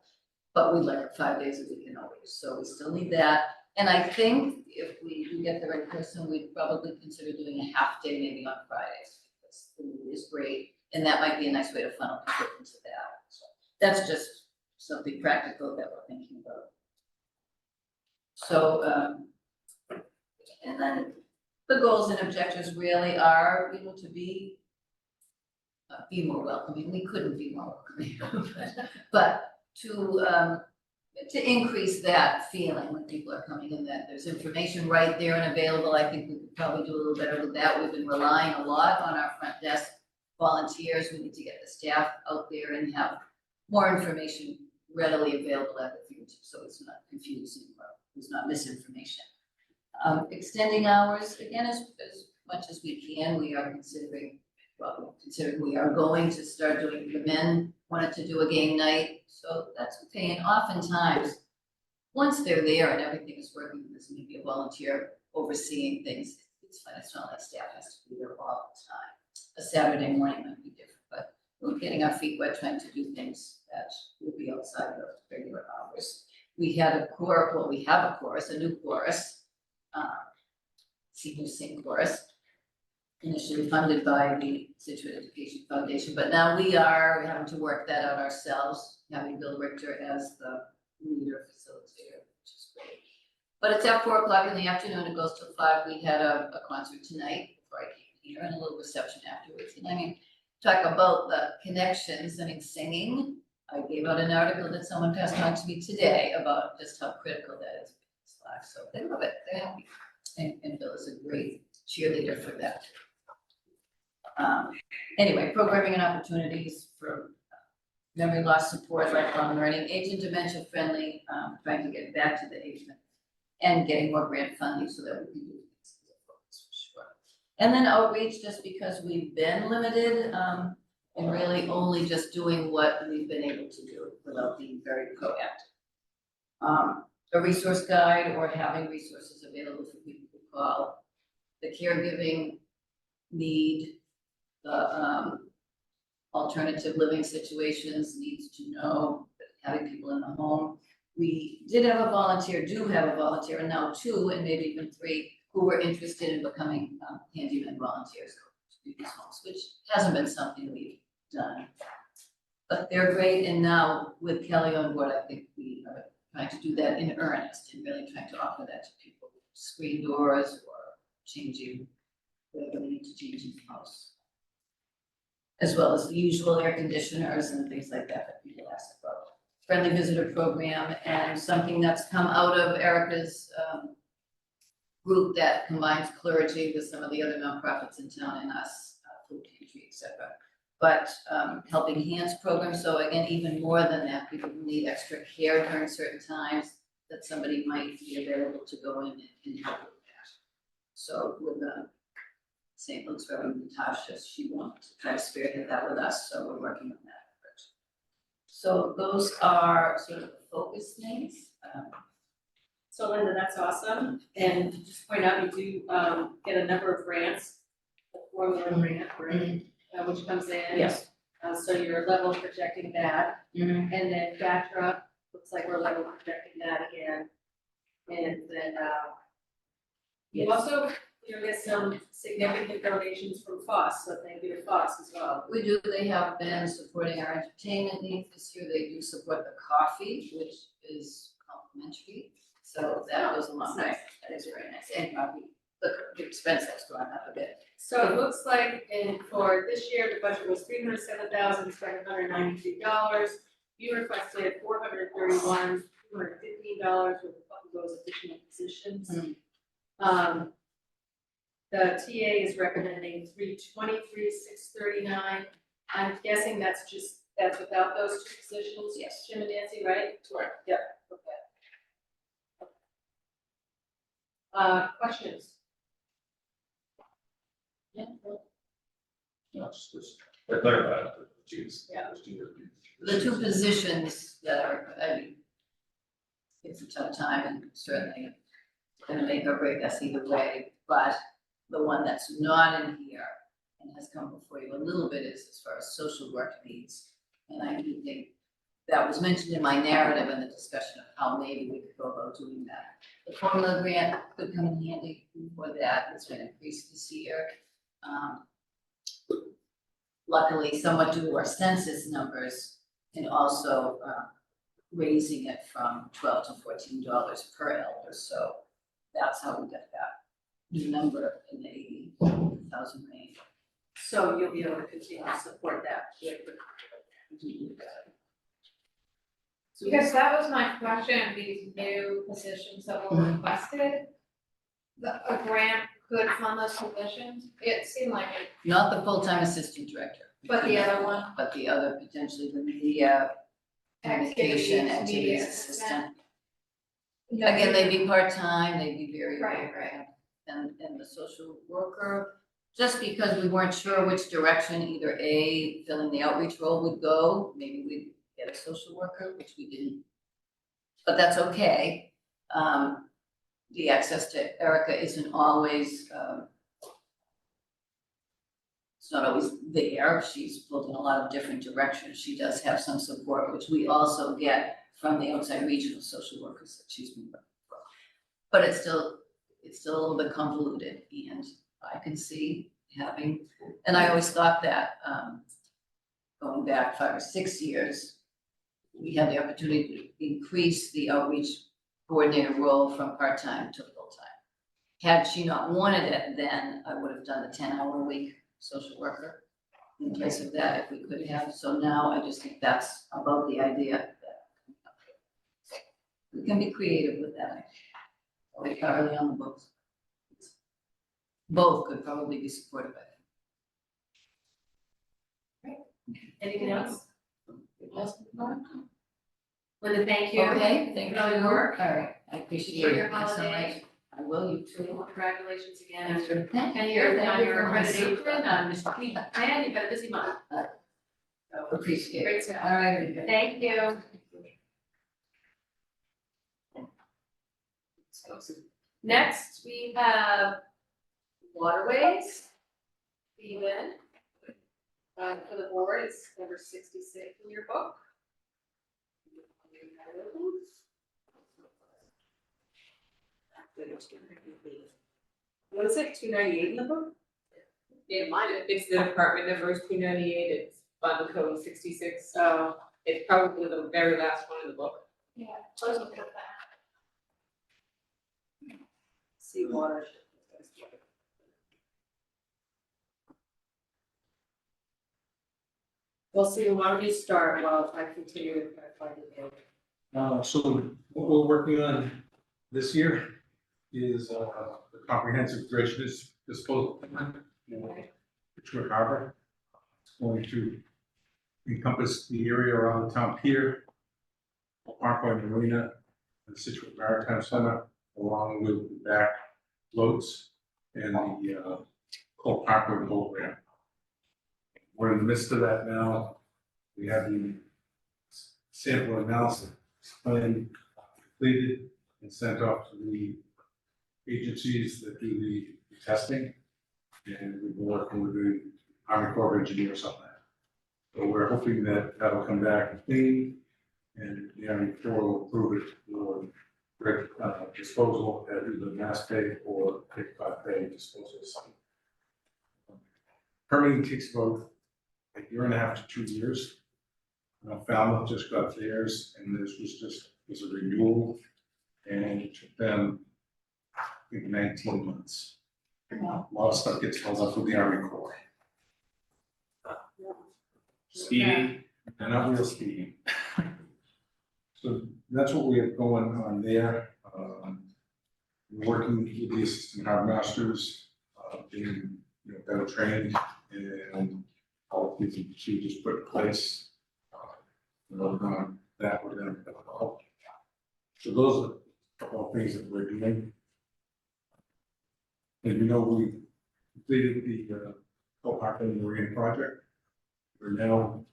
S10: But we'd like her 5 days a week in outreach, so we still need that. And I think if we do get the right person, we'd probably consider doing a half day maybe on Fridays, because the mood is great, and that might be a nice way to funnel people into that. So that's just something practical that we're thinking about. So, and then the goals and objectives really are, to be more welcoming. We couldn't be more welcoming, but to increase that feeling when people are coming in, that there's information right there and available. I think we could probably do a little better with that. We've been relying a lot on our front desk volunteers. We need to get the staff out there and have more information readily available at the fingertips, so it's not confusing or there's not misinformation. Extending hours, again, as much as we can. We are considering we are going to start doing, the men wanted to do a game night, so that's okay. And oftentimes, once they're there and everything is working, there's maybe a volunteer overseeing things. It's fine, it's not like staff has to be there all the time. A Saturday morning might be different, but we're getting our feet wet trying to do things that would be outside of regular hours. We had a chorus, a new chorus, senior sing chorus, initially funded by the Scituate Education Foundation, but now we are having to work that out ourselves, having Bill Richter as the leader facilitator, which is great. But it's at 4 o'clock in the afternoon, it goes till 5. We had a concert tonight before I came here and a little reception afterwards. And I mean, talk about the connections, singing. I gave out an article that someone passed on to me today about just how critical that is in this life. So they love it, they're happy. And Bill is a great cheerleader for that. Anyway, programming and opportunities for memory loss support, lifelong learning, age and dementia friendly, trying to get back to the age and getting more grant funding so that we can do things as a focus for sure. And then outreach, just because we've been limited and really only just doing what we've been able to do without being very proactive. A resource guide or having resources available for people to call. The caregiving need, the alternative living situations needs to know, having people in the home. We do have a volunteer, and now 2 and maybe even 3 who were interested in becoming handyman volunteers to these homes, which hasn't been something we've done. But they're great, and now with Kelly on board, I think we are trying to do that in earnest and really trying to offer that to people. Screen doors or changing whatever we need to change in the house. As well as the usual air conditioners and things like that that people ask about. Friendly visitor program and something that's come out of Erica's group that combines clergy with some of the other nonprofits in town and us, food pantry, et cetera. But helping hands program, so again, even more than that, people who need extra care during certain times, that somebody might be available to go in and help with that. So with St. Luke's Reverend Natasha, she wanted to try to spearhead that with us, so we're working on that effort. So those are sort of the focus things.
S1: So Linda, that's awesome, and to just point out, you do get a number of grants, the formula grant, right, which comes in.
S10: Yes.
S1: So you're level projecting that, and then GATRA, looks like we're level projecting that again. And then, you also, get some significant donations from FOSS, so thank you to FOSS as well.
S10: We do, they have been supporting our entertainment needs this year, they do support the coffee, which is complimentary, so that goes a long way, that is very nice, and coffee, the expense has gone up a bit.
S1: So it looks like for this year, the budget was $307,793. You requested $431,215 with those additional positions. The TA is recommending $323,639. I'm guessing that's without those two positions?
S10: Yes.
S1: Jim and Nancy, right? Correct. Yep, okay. Questions? Yeah.
S5: No, just clarify, geez.
S1: Yeah.
S10: The two positions that are, I mean, it's a tough time and certainly gonna make or break us either way, but the one that's not in here and has come before you a little bit is as far as social work needs. And I do think that was mentioned in my narrative in the discussion of how maybe we could go about doing that. The formula grant could come in handy for that, it's been increased this year. Luckily, somewhat due to our census numbers and also raising it from $12 to $14 per elder, so that's how we get that new number in the 80,000 range.
S1: So you'll be able to continue to support that.
S6: Because that was my question, these new positions that were requested. A grant could fund those positions, it seemed like it,
S10: Not the full-time assistant director.
S6: but the other one,
S10: But the other, potentially the media communication,
S6: activities,
S10: activities
S6: media
S10: assistant.
S6: assistant.
S10: Again, they'd be part-time, they'd be very,
S6: Right,
S10: very, and the social worker, just because we weren't sure which direction either A, filling the outreach role would go, maybe we'd get a social worker, which we didn't. But that's okay. The access to Erica isn't always, it's not always there, she's pulled in a lot of different directions, she does have some support, which we also get from the outside regional social workers that she's been working for. But it's still a little bit convoluted, and I can see having, and I always thought that, going back 5 or 6 years, we had the opportunity to increase the outreach coordinator role from part-time to full-time. Had she not wanted it, then I would have done the 10-hour-a-week social worker in place of that if we could have. So now I just think that's about the idea that we can be creative with that. We're currently on the books. Both could probably be supported by them.
S1: Anything else? Linda, thank you.
S10: Okay, thank you for
S1: Good
S10: your
S1: work.
S10: work. All right, I appreciate
S1: Enjoy
S10: it.
S1: your
S10: Thanks so
S1: holiday.
S10: much. I will, you too.
S1: Congratulations again.
S10: Thanks for.
S1: And you're on your
S10: Thank
S1: accreditation,
S10: you very much.
S1: Mr. Pete. And you've got a busy month. So,
S10: Appreciate it.
S1: great stuff.
S10: All right.
S1: Thank you. Next, we have waterways. Steven. For the board, it's number 66 in your book. What is it, 298 in the book?
S12: Yeah, mine, it's the department number is 298, it's fund code 66,
S1: So,
S12: it's probably the very last one in the book.
S6: Yeah, close and cut that.
S11: Seawater. Well, see, why don't you start while I continue to find it.
S5: So what we're working on this year is the comprehensive dredge disposal plan for Scituate Harbor. It's going to encompass the area around the town pier, Parkway Marina, and the Scituate Maritime Center, along with the back floats and the Cole Parkway boat ramp. We're in the midst of that now. We have the sample analysis plan completed and sent off to the agencies that do the testing. And we've been working with the Army Corps of Engineers on that. So we're hoping that that'll come back clean and the Army Corps will approve it for disposal at either mass pay or pick by pay disposal site. Permitting takes about a year and a half to 2 years. Falmouth just got theirs, and this was a renewal, and it took them, I think, 19 months. A lot of stuff gets held up with the Army Corps. Speeding, and not real speeding. So that's what we have going on there. We're working with the assistant harbor masters, being better trained, and all the procedures put in place. That we're going to help. So those are a couple of things that we're doing. And we completed the Parkway Marine project. We're now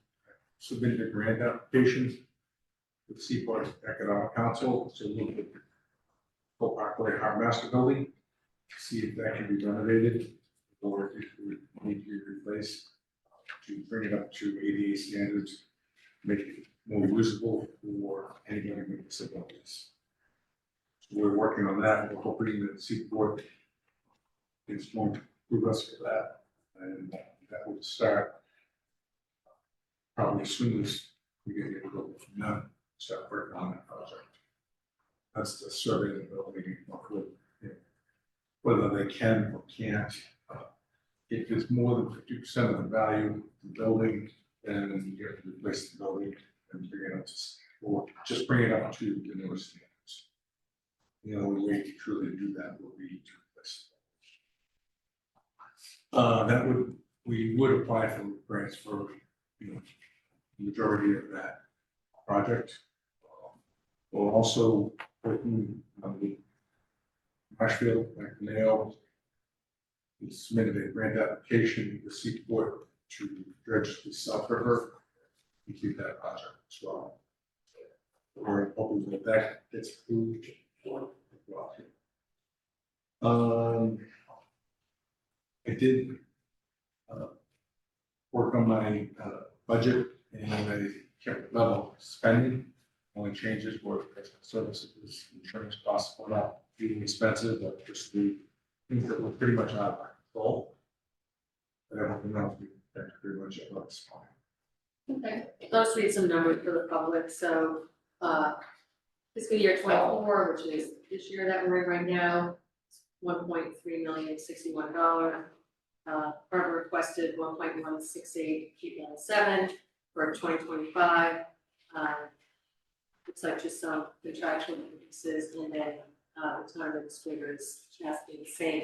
S5: submitting a grant application with Seaport Economic Council to look at the Parkway Harbor Master Building, see if that can be renovated or if it need to be replaced to bring it up to ADA standards, make it more usable for anybody with disabilities. So we're working on that. We're hoping that Seaport is going to approve us for that, and that will start probably as soon as we get the approval from them, start working on that project. That's the survey of the building, whether they can or can't. If it's more than 50% of the value of the building, then you have to replace the building and bring it up to, or just bring it up to the newest standards. The only way to truly do that will be to replace it. We would apply for grants for, the majority of that project. We're also working on the Marshfield, McNeil. We submitted a grant application to Seaport to dredge the South River and keep that project as well. We're hoping that that gets approved as well. I did work on my budget and I kept level spending. Only changes were services, insurance costs were not being expensive, but just the things that were pretty much out of our control. But everything else we kept pretty much at this point.
S11: Okay, I'll just read some numbers for the public. So fiscal year 24, which is this year that we're in right now, $1.361. Harbor requested 1.168 for 2025. Looks like just some contractual increases, and then retirement figures has to be the same.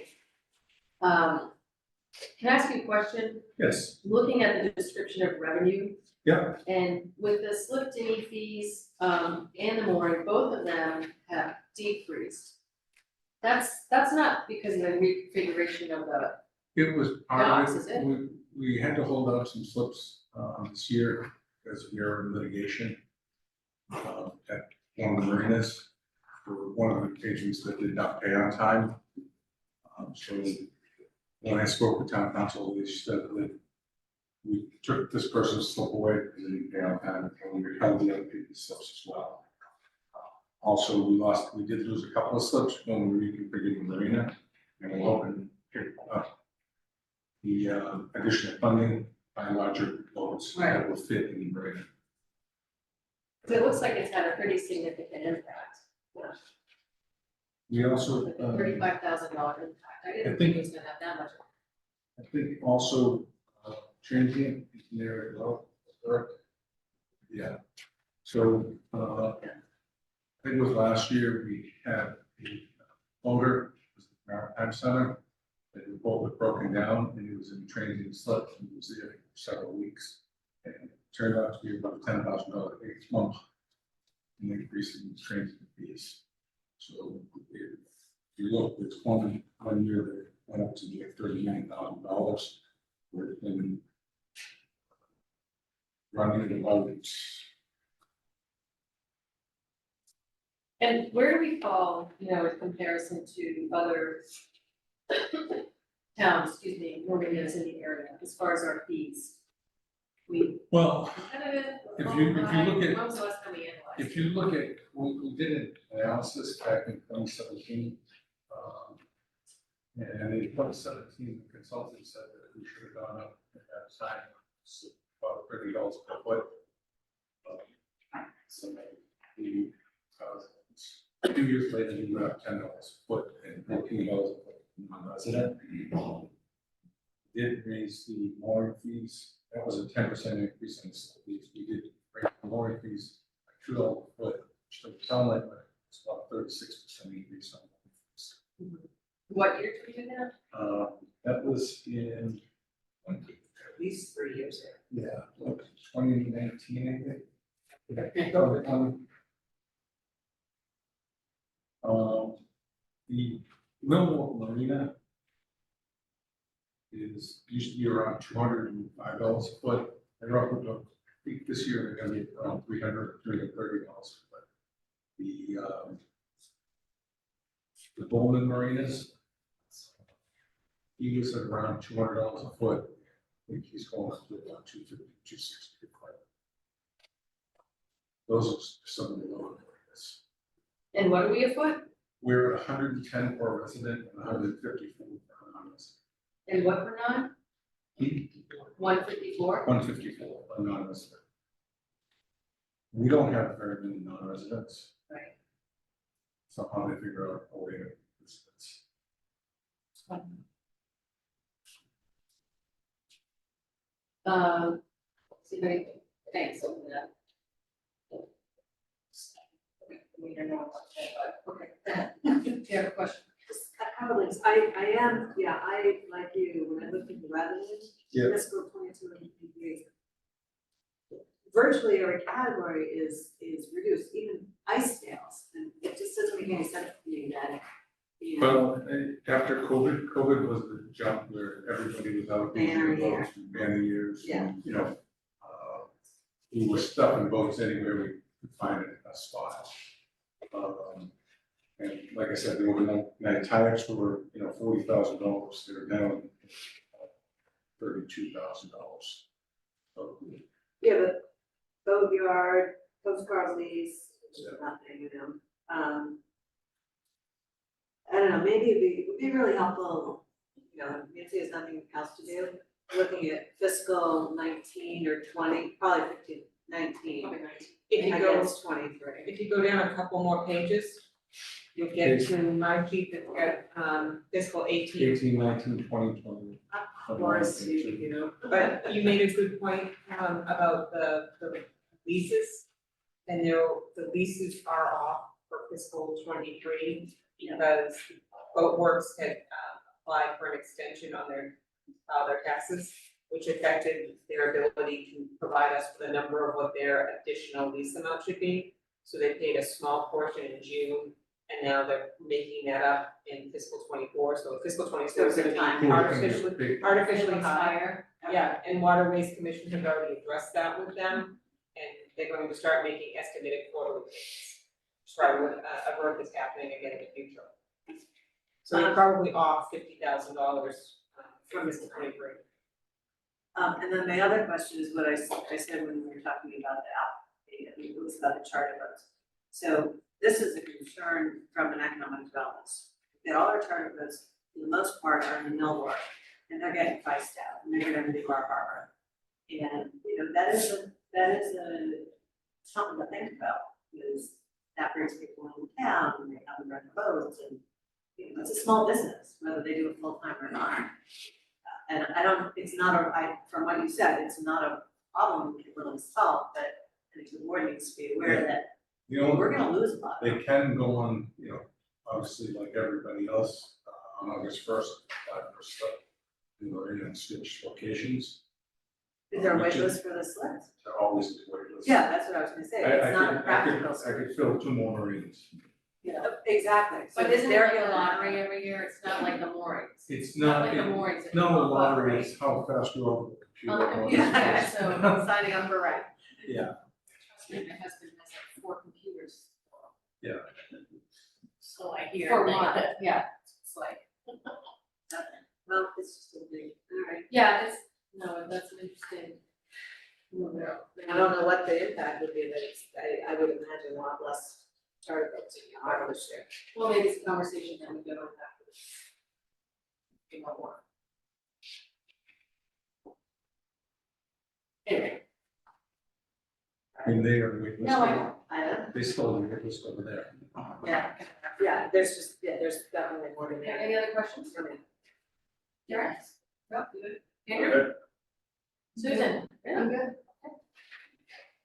S11: Can I ask you a question?
S5: Yes.
S11: Looking at the description of revenue.
S5: Yeah.
S11: And with the slip dinghy fees and the mooring, both of them have decreased. That's not because of the reconfiguration of the
S5: It was
S11: docks,
S5: part
S11: is
S5: of
S11: it?
S5: it. We had to hold out some slips this year because we are in litigation at one of the marinas for one of the patrons that did not pay on time. So when I spoke with town council, they said that we took this person's slip away because they didn't pay on time, and we held the other people's slips as well. Also, we did lose a couple of slips when we reconfigured the marina, and we're hoping to pick up the additional funding by larger boats that will fit in the marina.
S1: So it looks like it's had a pretty significant impact,
S5: We also,
S1: like a $35,000 impact. I didn't
S5: I
S1: think
S5: think-
S1: it was gonna have that much.
S5: I think also, transient is there as well, correct? Yeah, so, I think it was last year, we had a owner, it was the Maritime Center, that the boat was broken down, and he was in transient slip, and he was there for several weeks. And it turned out to be about $10,000 each month, an increase in transient fees. So if you look, it's one year that went up to like $39,000. We're in running about,
S1: And where do we fall, you know, in comparison to other towns, excuse me, marinas in the area, as far as our fees? We
S5: well,
S1: competitive,
S5: If you look at-
S1: when was the last time we analyzed?
S5: if you look at, we did an analysis back in 2017. And in 2017, the consultant said that we should have gone up at that time, about $30 per foot. So we, 2 years later, we went up $10 a foot and $14 a foot non-resident. Did raise the mooring fees, that was a 10% increase in the fees. We did raise the mooring fees by $2 a foot, which doesn't sound like, but it's about 36% increase on mooring fees.
S1: What year did we do that?
S5: That was in,
S7: At least 3 years ago.
S5: yeah, 2019, I think. The Millwall Marina used to be around $205 a foot. They're up to, I think this year they're gonna be around $330 a foot. The Bowman Marinas, he was at around $200 a foot. I think he's going up to about $250, $260 a foot. Those are some of the lower areas.
S1: And what are we a foot?
S5: We're 110 for a resident and 154 for a non-resident.
S1: And what for non? 154?
S5: 154 for a non-resident. We don't have very many non-residents.
S1: Right.
S5: Somehow they figure out a way to residents.
S1: See if I, thanks, open it up. We don't know what to say, but, okay. Do you have a question?
S11: A couple things, I am, yeah, I, like you, when I looked at the revenue,
S5: Yeah.
S11: fiscal 22 and 23, virtually every category is reduced, even ice nails, and it just doesn't make any sense to me that, you know.
S5: Well, after COVID was the jump where everybody was out using
S11: Banner
S5: the
S11: year.
S5: boats and banner years.
S11: Yeah.
S5: And, you know, we were stuffing boats anywhere we could find a spot. And like I said, there were no, tires were, $40,000, they were down $32,000. So,
S11: Yeah, but boat yard, postcard lease,
S5: Yeah.
S11: nothing, you know, I don't know, maybe it would be really helpful, you know, Nancy has nothing else to do, looking at fiscal 19 or 20, probably 15, 19.
S1: Probably 19.
S12: If you go,
S11: Against 23.
S12: if you go down a couple more pages, you'll get to my sheet that's got, fiscal 18.
S5: 18, 19, 20, 20.
S11: Of course, you know,
S12: But you made a good point, about the leases. And the leases are off for fiscal 23 because Boatworks had, applied for an extension on their taxes, which affected their ability to provide us with a number of what their additional lease amount should be. So they paid a small portion in June, and now they're making that up in fiscal 24, so fiscal 24 is gonna be artificially high. Yeah, and Waterways Commission has already addressed that with them, and they're going to start making estimated quarterly payments. Try to avert this happening again in the future. So you're probably off $50,000 from fiscal 23.
S11: And then my other question is what I said when we were talking about it was about the charter boats. So this is a concern from an economic development. That all our charter boats, for the most part, are in the Millward, and they're getting priced out, and they're gonna be Bar Harbor. And, that is a something to think about, because that brings people into town, and they have them rent boats, and you know, it's a small business, whether they do it full-time or not. And I don't, it's not from what you said, it's not a problem we can really solve, but I think the board needs to be aware that
S5: You know,
S11: we're gonna lose a lot.
S5: they can go on, you know, obviously like everybody else, on August first, apply for stuff. You know, in stitched locations,
S11: Is there a wait list for the slips?
S5: they're always a wait list.
S11: Yeah, that's what I was gonna say, it's not a practical.
S5: I could fill 2 more marinas.
S11: You know, exactly. So
S1: But isn't
S11: they're
S1: it like a
S11: gonna-
S1: lottery every year? It's not like the moorings.
S5: It's
S1: Not
S5: not,
S1: like the moorings. that
S5: no
S1: you pop up,
S5: lottery,
S1: right?
S5: it's how fast you're on the computer.
S1: On the computer, yeah, so
S11: Signing up for rent.
S5: Yeah,
S1: trust me, my husband has like 4 computers.
S5: yeah.
S7: So I hear.
S1: For
S7: like,
S1: one, yeah, it's like,
S11: Well, it's just a big, all right.
S1: yeah, it's, no, that's an interesting.
S11: I don't know what the impact would be, but it's, I would imagine a lot less charter boats in the harbor this year.
S1: Well, maybe it's a conversation that we go on after this. Be more. Anyway,
S5: I mean, they are wait list.
S1: no, I know.
S11: I know,
S5: They still have a wait list over there.
S11: yeah, there's definitely more than
S1: Okay,
S11: that.
S1: any other questions?
S11: For me.
S1: Darren? No, good. Andrew? Susan? I'm good.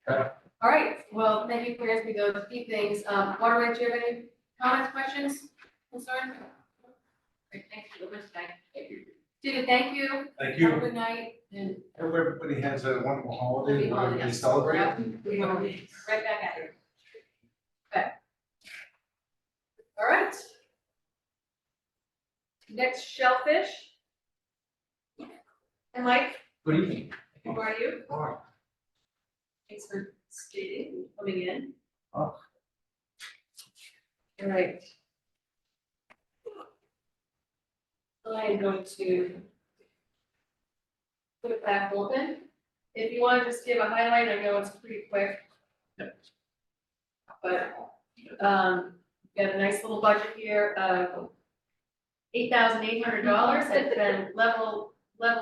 S3: Okay.
S1: All right, well, thank you for asking me those key things. Water Rich, do you have any comments, questions, concerns? Great, thank you, Elizabeth, thank you. David, thank you.
S5: Thank
S1: Have a good night, and
S5: Hope everybody has a wonderful holiday,
S1: happy
S5: whatever they
S1: holidays.
S5: celebrate.
S1: Yep, we will be right back at you. Okay. All right. Next, shellfish. And Mike,
S3: Good evening.
S1: how are you? Thanks for staying, and coming in.
S3: Oh.
S1: All right. I am going to put it back open. If you want to just give a highlight, I know it's pretty quick. But, got a nice little budget here of $8,800 that's been level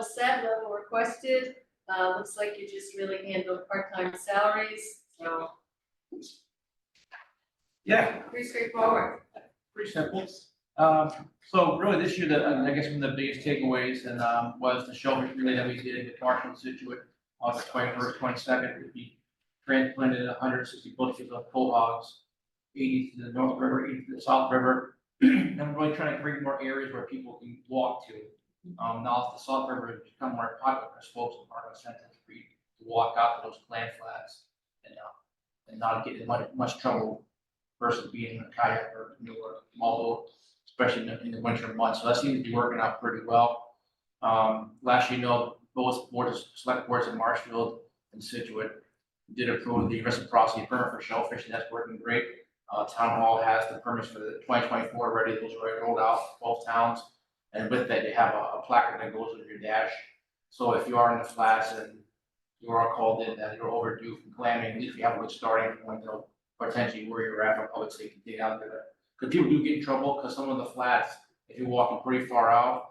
S1: set, level requested. Looks like you just really handled part-time salaries, so
S8: Yeah,
S1: pretty straightforward.
S8: pretty simple. So really this year, I guess one of the biggest takeaways and was the shellfish relay that we did with Marshall and Scituate, August 21st, 22nd, we transplanted 160 bushels of whole hogs, 80 to the North River, 80 to the South River. And we're really trying to create more areas where people can walk to. Now the South River has become more popular, folks in part of incentives for you to walk out to those clam flats and not get in much trouble versus being in a kayak or canoe or motorboat, especially in the winter months. So that seems to be working out pretty well. Last year, both boards, select boards in Marshfield and Scituate did approve the reciprocity permit for shellfish, and that's working great. Town Hall has the permits for the 2024 already, those are already rolled out, 12 towns. And with that, they have a placard that goes with your dash. So if you are in the flats and you are called in that you're overdue from clamming, at least you have a good starting point, they'll potentially where you're at for public safety day out there. Because people do get in trouble, because some of the flats, if you're walking pretty far out,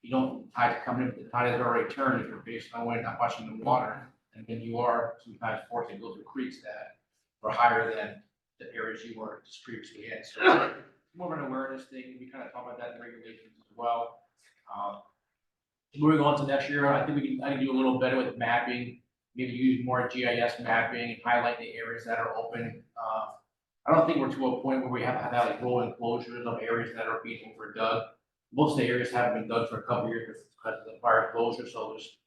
S8: you don't tide to come in, the tide has already turned if you're based on way not watching the water. And then you are sometimes forced to go through creeks that are higher than the areas you were just previously in. So it's more of an awareness thing. We kind of talk about that in regulations as well. Moving on to next year, I think I can do a little better with mapping, maybe use more GIS mapping and highlight the areas that are open. I don't think we're to a point where we have to have like rolling closures of areas that are being overdug. Most of the areas haven't been dug for a couple of years because of the fire closure, so there's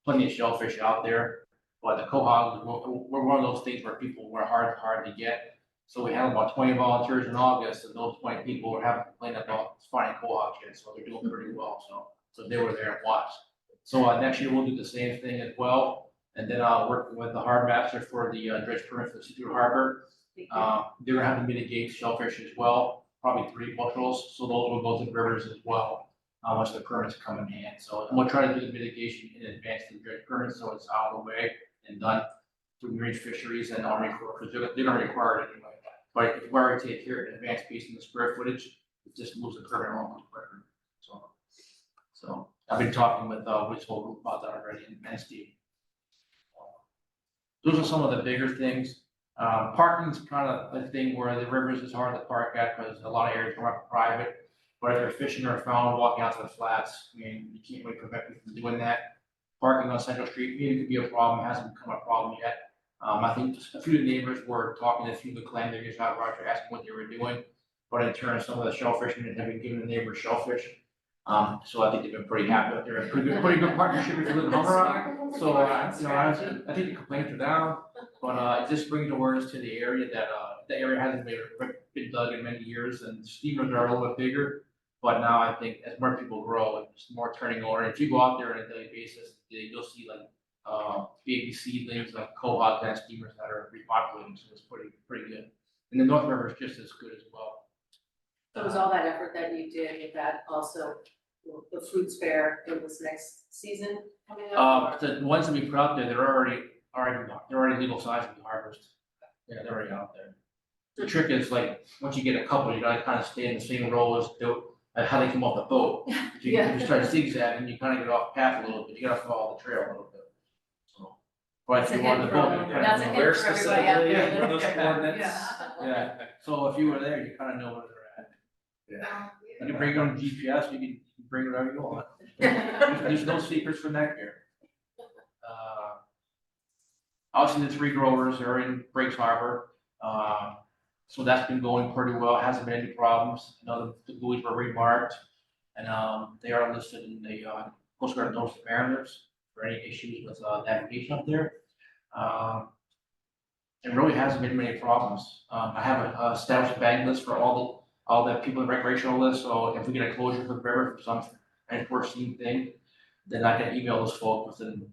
S8: plenty of shellfish out there. But the quahogs, we're one of those things where people were hard to get. So we had about 20 volunteers in August, and those 20 people haven't complained about finding quahogs yet, so they're doing pretty well. So they were there and watched. So next year we'll do the same thing as well, and then I'll work with the harbor master for the dredge permit for the Scituate Harbor. They're gonna have to mitigate shellfish as well, probably 3 bushels, so those will go to the rivers as well. Once the permits come in hand, so and we'll try to do the mitigation in advance of the dredge permit, so it's out of the way and done through marine fisheries and Army Corps, because they're gonna require it anyway. But if we already take care of an advanced piece in the square footage, it just moves the permit along quicker. So I've been talking with this whole group about that already and Steve. Those are some of the bigger things. Parking's kind of a thing where the rivers is hard to park at because a lot of areas are private. But if you're fishing or found walking out to the flats, I mean, you can't really prevent people from doing that. Parking on Central Street, maybe could be a problem, hasn't become a problem yet. I think a few of the neighbors were talking to a few of the clam-diggers out, Roger, asking what they were doing. But in turn, some of the shellfishermen have been giving the neighbors shellfish. So I think they've been pretty happy with their pretty good partnership if you live in Humrock. So, I think the complaints are down, but, it just brings awareness to the area that, the area hasn't been dug in many years and steamers are a little bit bigger. But now I think as more people grow, it's more turning over. And if you go out there on a daily basis, you'll see like, baby seedlings, like cohort gas steamers that are repopulating, so it's pretty good. And the North River is just as good as well.
S1: So was all that effort that you did with that also, the fruits fair for this next season coming up?
S8: The ones that we put out there, they're already legal size to be harvested. Yeah, they're already out there. The trick is like, once you get a couple, you gotta kind of stay in the same row as how they come off the boat. If you start zigzagging, you kind of get off path a little bit, you gotta follow the trail a little bit. So, but if
S1: That's a
S8: you want
S1: hint
S8: the
S1: for-
S8: boat, you kind
S1: that's
S8: of
S1: a
S8: know
S1: hint
S8: where
S1: for everybody out there.
S8: specifically, where those coordinates.
S1: Yeah.
S8: Yeah, so if you were there, you kind of know where they're at. Yeah. You can bring your own GPS, you can bring whatever you want. There's no secrets from that here. Obviously, the 3 growers are in Breaks Harbor. So that's been going pretty well, hasn't been any problems. You know, the buoys were remarked. And, they are listed in the, Coast Guard Notice of Mariners for any issues with, navigation up there. There really hasn't been many problems. I have a established bag list for all the people in the recreational list, so if we get a closure for the river for some unforeseen thing, then I can email those folks within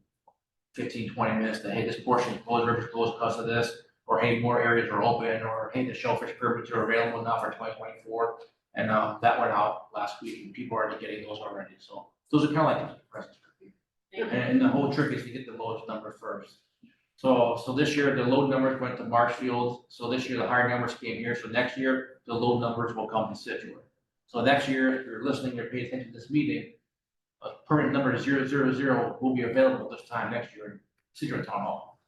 S8: 15-20 minutes that, hey, this portion of the river's closed because of this, or hey, more areas are open, or hey, the shellfish permits are available now for 2024. And that went out last week, and people are already getting those already, so those are kind of like presents for people. And the whole trick is to get the lowest number first. So this year, the load numbers went to Marshfield, so this year the higher numbers came here, so next year, the load numbers will come to Scituate. So next year, if you're listening or paying attention to this meeting, a permit number 000 will be available this time next year in Scituate Town Hall.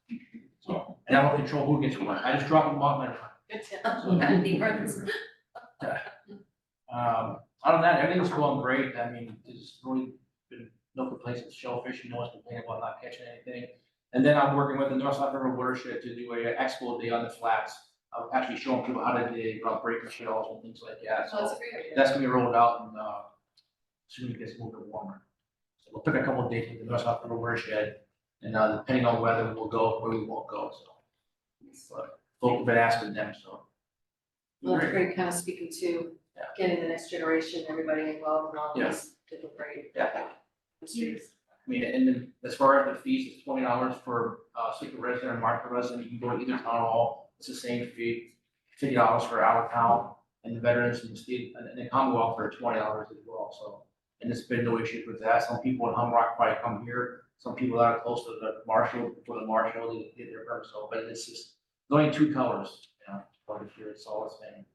S8: So, and I don't control who gets one, I just drop them off and other than that, everything's going great. I mean, there's really been no complaints with shellfish, no one's complaining about not catching anything. And then I'm working with the North South River Watershed to do a expo day on the flats. I'm actually showing people how to dig, breaking shells and things like that.
S1: So that's
S8: So
S1: a great idea.
S8: that's gonna be rolled out and, soon it gets a little bit warmer. So we'll pick a couple of dates with the North South River Watershed, and, depending on weather, we'll go or we won't go, so. But folks have been asking them, so.
S1: Well, it's great, kind of speaking to
S8: Yeah.
S1: getting the next generation, everybody involved in all
S8: Yeah.
S1: these different great
S8: Yeah.
S1: industries.
S8: I mean, and then as far as the fees, it's $20 for Scituate resident and Martha resident. You can go to either town hall. It's the same fee, $50 for our town, and the veterans and the state and the Commonwealth are $20 as well. So, and there's been no issues with that. Some people in Humrock probably come here. Some people that are close to the Marshall, they get their permit. So, but it's just there's only 2 colors, you know. But here it's all the same.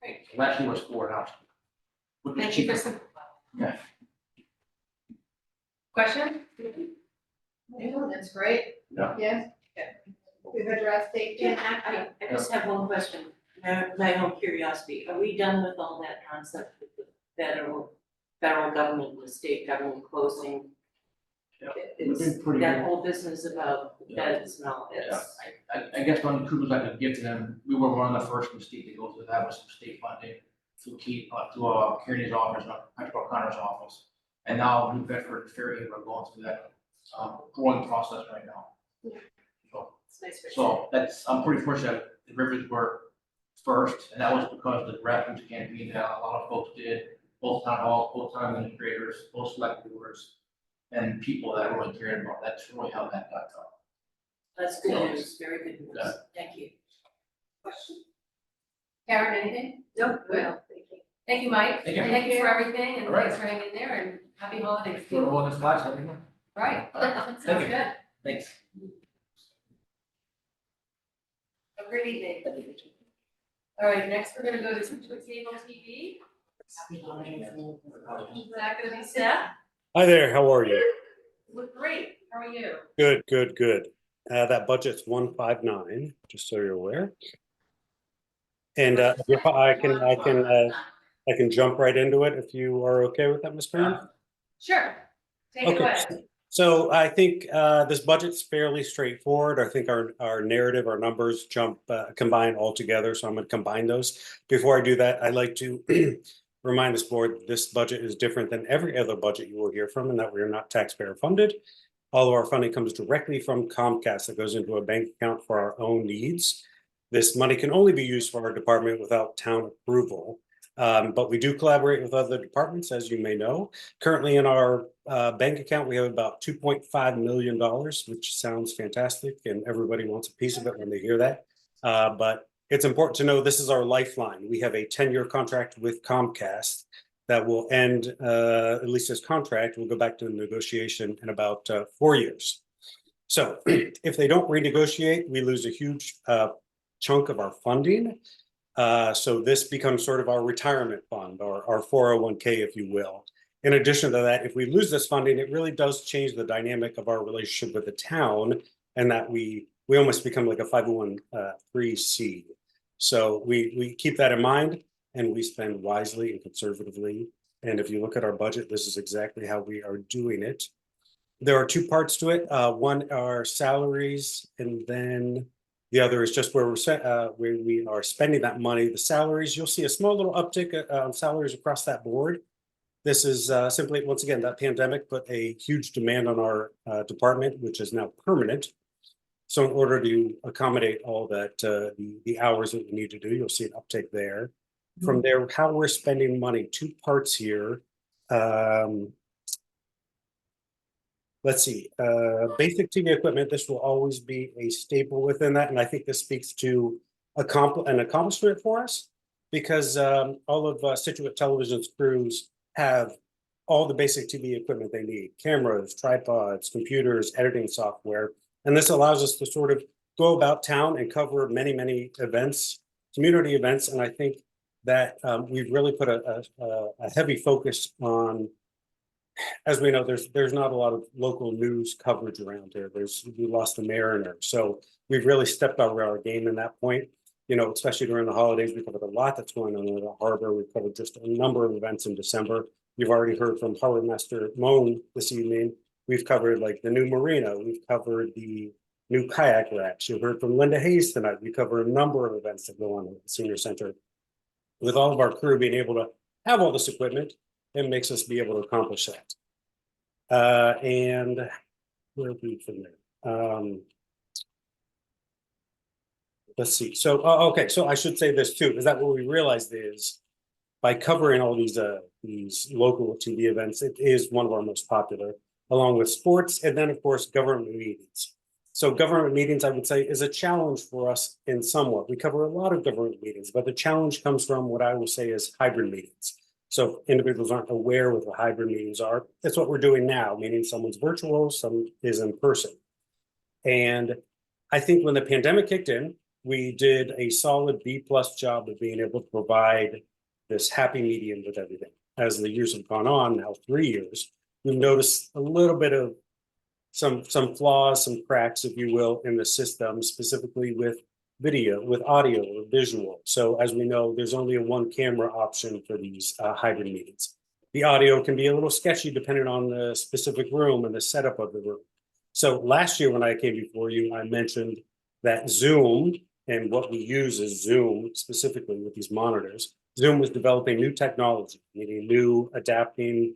S1: Great.
S8: Last year was 4 now.
S1: Thank you for some.
S8: Yeah.
S1: Question? No, that's great.
S8: Yeah.
S1: Yes?
S6: We've addressed safety.
S7: I just have one question, my own curiosity, are we done with all that concept with the federal government, and the state government closing?
S8: Yeah.
S7: It's
S8: We've been pretty
S7: that
S8: good.
S7: whole business about
S8: Yeah.
S7: beds and all this.
S8: I guess one of the kudos I could give to them, we were one of the first in the state to go through that with some state funding through Kearney's office, Patrick O'Connor's office. And now New Bedford and Fairhaven are going through that, growing process right now. So,
S1: It's nice. for you.
S8: so I'm pretty fortunate the rivers were first, and that was because the refuge campaign that a lot of folks did, both town halls, both town administrators, both select boards, and people that really cared about that. That's really how that got done.
S7: That's good news, very good news,
S8: Yeah.
S7: thank you.
S1: Question? Karen, anything? Nope. Well, thank you. Thank you, Mike.
S8: Thank you.
S1: Thank you for everything, and
S8: All right.
S1: thanks for hanging in there, and happy holidays.
S8: For all this class, everyone.
S1: Right, sounds
S8: Thank you.
S1: good.
S8: Thanks.
S1: Have a great evening. All right, next we're gonna go to Scituate Cable TV. Is that gonna be Steph?
S13: Hi there, how are you?
S1: Look great, how are you?
S13: Good, good, good. that budget's 159, just so you're aware. And if I can jump right into it if you are okay with that, Ms. Graham?
S6: Sure, take it
S13: Okay,
S6: away.
S13: so I think this budget's fairly straightforward. I think our narrative, our numbers combine all together, so I'm going to combine those. Before I do that, I'd like to remind this board this budget is different than every other budget you will hear from, and that we are not taxpayer funded. All of our funding comes directly from Comcast that goes into a bank account for our own needs. This money can only be used for our department without town approval. But we do collaborate with other departments, as you may know. Currently in our bank account, we have about $2.5 million, which sounds fantastic, and everybody wants a piece of it when they hear that. But it's important to know this is our lifeline. We have a 10-year contract with Comcast that will end, at least this contract, will go back to negotiation in about 4 years. So if they don't renegotiate, we lose a huge chunk of our funding. So this becomes sort of our retirement fund, or our 401k, if you will. In addition to that, if we lose this funding, it really does change the dynamic of our relationship with the town, and that we almost become like a 501(c). So we keep that in mind, and we spend wisely and conservatively. And if you look at our budget, this is exactly how we are doing it. There are two parts to it. One are salaries, and then the other is just where we are spending that money. The salaries, you'll see a small little uptick on salaries across that board. This is simply, once again, that pandemic put a huge demand on our department, which is now permanent. So in order to accommodate all that, the hours that we need to do, you'll see an uptick there. From there, how we're spending money, two parts here. Let's see, basic TV equipment, this will always be a staple within that. And I think this speaks to an accomplishment for us, because all of Scituate Television's crews have all the basic TV equipment they need: cameras, tripods, computers, editing software. And this allows us to sort of go about town and cover many, many events, community events. And I think that we've really put a heavy focus on, as we know, there's not a lot of local news coverage around here. We lost the Mariner, so we've really stepped up our game in that point. You know, especially during the holidays, we covered a lot that's going on in the harbor. We covered just a number of events in December. You've already heard from Harbor Master Moan this evening. We've covered like the new marina. We've covered the new kayak racks. You heard from Linda Hayes tonight. We cover a number of events that go on at the senior center. With all of our crew being able to have all this equipment, it makes us be able to accomplish that. And where are we from there? Let's see. So, okay. So I should say this too, is that what we realized is by covering all these local TV events, it is one of our most popular, along with sports, and then of course government meetings. So government meetings, I would say, is a challenge for us in somewhat. We cover a lot of government meetings, but the challenge comes from what I will say is hybrid meetings. So if individuals aren't aware what the hybrid meetings are, that's what we're doing now, meaning someone's virtual, some is in person. And I think when the pandemic kicked in, we did a solid B+ job of being able to provide this happy medium with everything. As the years have gone on, now 3 years, we've noticed a little bit of some flaws, some cracks, if you will, in the system, specifically with video, with audio or visual. So as we know, there's only a one camera option for these hybrid meetings. The audio can be a little sketchy depending on the specific room and the setup of the room. So last year when I came before you, I mentioned that Zoom, and what we use is Zoom specifically with these monitors. Zoom was developing new technology, meaning new adapting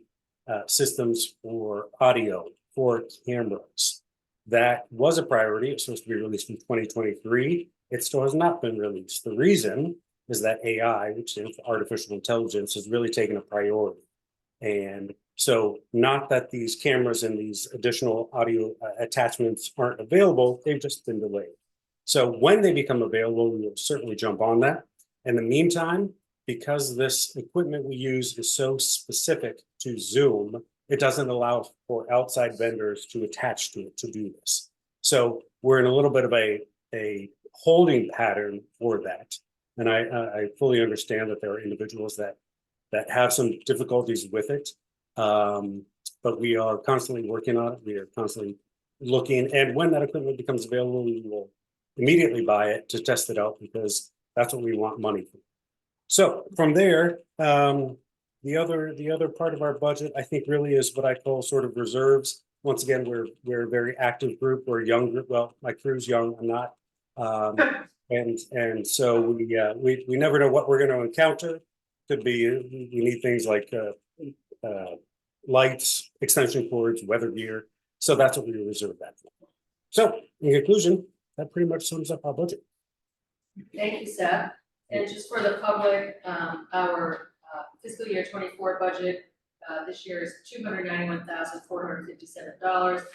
S13: systems for audio, for cameras. That was a priority. It's supposed to be released in 2023. It still has not been released. The reason is that AI, which stands for artificial intelligence, has really taken a priority. And so not that these cameras and these additional audio attachments aren't available, they've just been delayed. So when they become available, we will certainly jump on that. In the meantime, because this equipment we use is so specific to Zoom, it doesn't allow for outside vendors to attach to it to do this. So we're in a little bit of a holding pattern for that. And I fully understand that there are individuals that have some difficulties with it. But we are constantly working on it. We are constantly looking, and when that equipment becomes available, we will immediately buy it to test it out because that's what we want money for. So from there, the other part of our budget, I think, really is what I call sort of reserves. Once again, we're a very active group. We're a young group. Well, my crew's young. I'm not. And so we never know what we're going to encounter. Could be we need things like lights, extension cords, weather gear. So that's what we reserve that for. So in conclusion, that pretty much sums up our budget.
S1: Thank you, Seth. And just for the public, our fiscal year 24 budget this year is $291,457.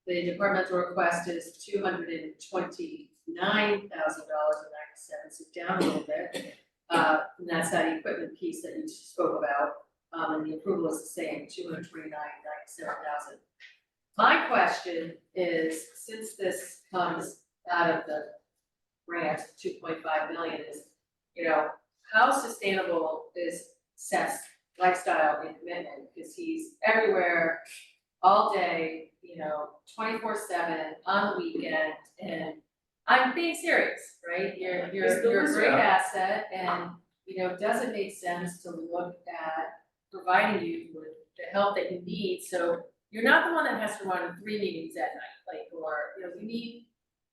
S1: The departmental request is $229,000.97, so down a little bit. And that's that equipment piece that you spoke about. And the approval is the same, $229,097. My question is, since this comes out of the grant, 2.5 million, is, how sustainable is Seth's lifestyle and commitment? Because he's everywhere, all day, 24/7, on the weekend, and I'm being serious, right? You're a great asset, and, does it make sense to look at providing you with the help that you need, so you're not the one that has to run 3 meetings at night,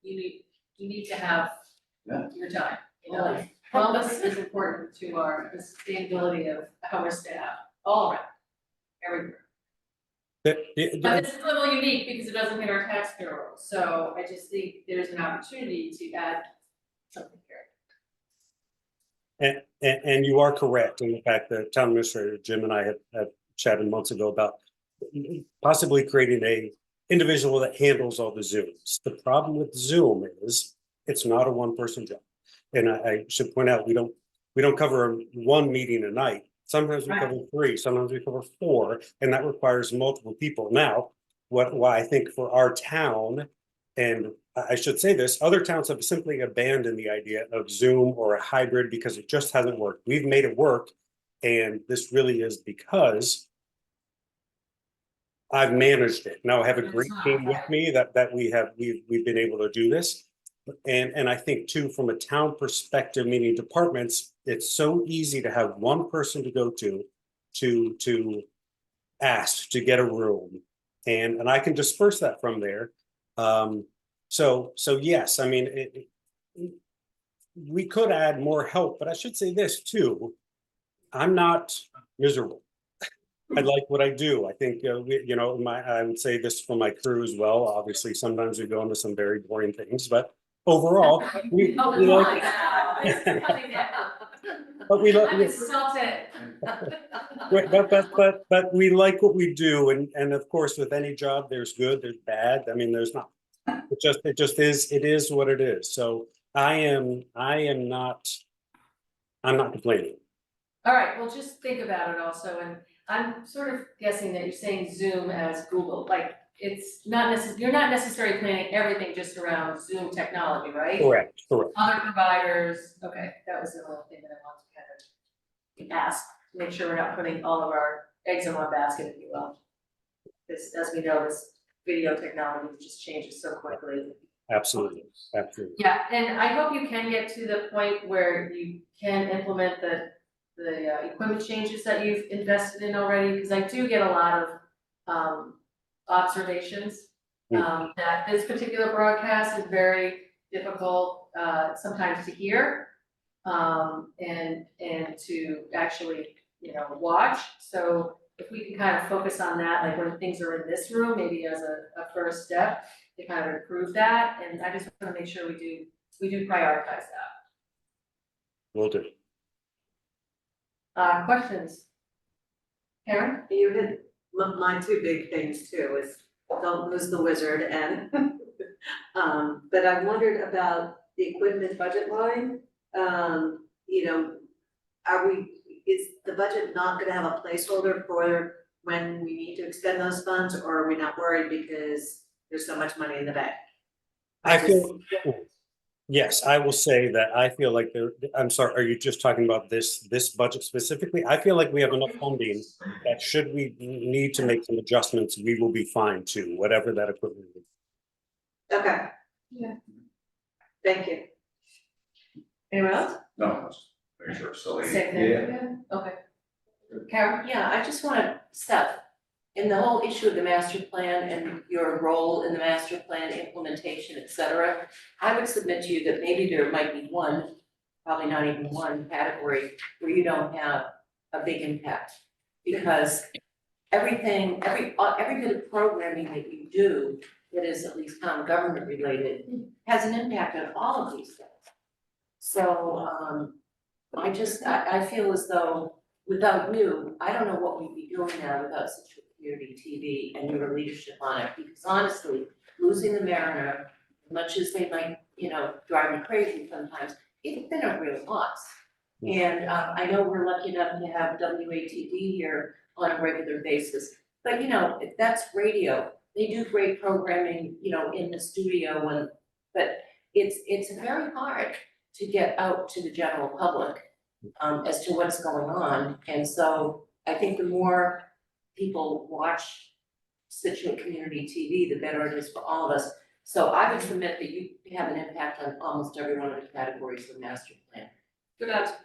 S1: you need to have your time, Wellness is important to the sustainability of our staff, all around, everywhere. But it's a little unique because it doesn't hit our tax payroll, so I just think there's an opportunity to add something here.
S13: And you are correct in the fact that Town Administrator Jim and I have chatted months ago about possibly creating a individual that handles all the Zooms. The problem with Zoom is it's not a one-person job. And I should point out, we don't cover 1 meeting a night. Sometimes we cover 3, sometimes we cover 4, and that requires multiple people. Now, why I think for our town, and I should say this, other towns have simply abandoned the idea of Zoom or a hybrid because it just hasn't worked. We've made it work, and this really is because I've managed it. Now I have a great team with me that we've been able to do this. And I think too, from a town perspective, meaning departments, it's so easy to have one person to go to ask to get a room, and I can disperse that from there. So yes, I mean, we could add more help, but I should say this too. I'm not miserable. I like what I do. I think, I would say this for my crew as well. Obviously, sometimes we go into some very boring things, but overall, we like. But we like.
S1: I'm insulted.
S13: But we like what we do, and of course, with any job, there's good, there's bad. I mean, there's not. It just is. It is what it is. So I'm not complaining.
S1: All right, well, just think about it also, and I'm sort of guessing that you're saying Zoom as Google, like, it's not you're not necessarily planning everything just around Zoom technology, right?
S13: Correct.
S1: Other providers, okay, that was the only thing that I wanted to kind of ask, make sure we're not putting all of our eggs in one basket, if you will. Because as we know, this video technology just changes so quickly.
S13: Absolutely.
S1: Yeah, and I hope you can get to the point where you can implement the equipment changes that you've invested in already, because I do get a lot of observations that this particular broadcast is very difficult sometimes to hear and to actually watch. So if we can kind of focus on that, like when things are in this room, maybe as a first step to kind of improve that, and I just want to make sure we do prioritize that.
S13: Will do.
S1: Questions? Karen?
S11: You hit my 2 big things too, is don't lose the wizard and, but I wondered about the equipment budget line. Is the budget not gonna have a placeholder for when we need to expend those funds, or are we not worried because there's so much money in the bank?
S13: Yes, I will say that I feel like I'm sorry, are you just talking about this budget specifically? I feel like we have enough funding that should we need to make some adjustments, we will be fine too, whatever that equipment is.
S11: Okay.
S6: Yeah.
S11: Thank you.
S1: Anyone else?
S5: No, make sure it's still
S1: Same thing, yeah, okay. Karen?
S7: Yeah, I just wanna, Steph, in the whole issue of the master plan and your role in the master plan implementation, et cetera, I would submit to you that maybe there might be one, probably not even one category where you don't have a big impact. Because every bit of programming that you do that is at least town government related has an impact on all of these things. So, I feel as though without you, I don't know what we'd be doing now without Scituate Community TV and your leadership on it, because honestly, losing the Mariner, much as they might, drive me crazy sometimes, it's been a real loss. And, I know we're lucky enough to have WATD here on a regular basis, but that's radio. They do great programming, in the studio but it's very hard to get out to the general public as to what's going on. And so I think the more people watch Scituate Community TV, the better it is for all of us. So I would submit that you have an impact on almost every one of the categories of the master plan.
S1: Good observation.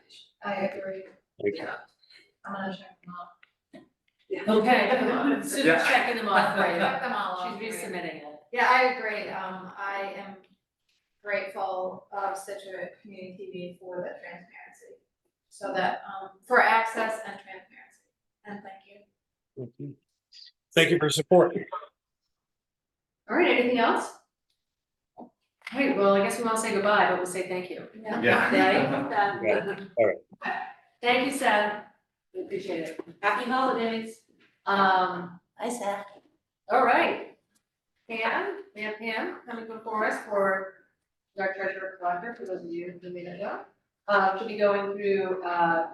S6: I agree.
S13: Thank you.
S6: I'm gonna check them off.
S1: Okay, Susan's
S5: Yeah.
S1: checking them off for you.
S6: Check them all off.
S1: She's resubmitting it.
S6: Yeah, I agree. I am grateful of Scituate Community TV for the transparency. So that, for access and transparency. And thank you.
S13: Thank you for your support.
S1: All right, anything else? All right, well, I guess we want to say goodbye, but we'll say thank you.
S5: Yeah.
S13: Yeah. All right.
S1: Thank you, Seth. We appreciate it. Happy holidays.
S7: Hi, Seth.
S1: All right. Pam, coming before us for our treasurer collector, for those of you who may not know. Should be going through,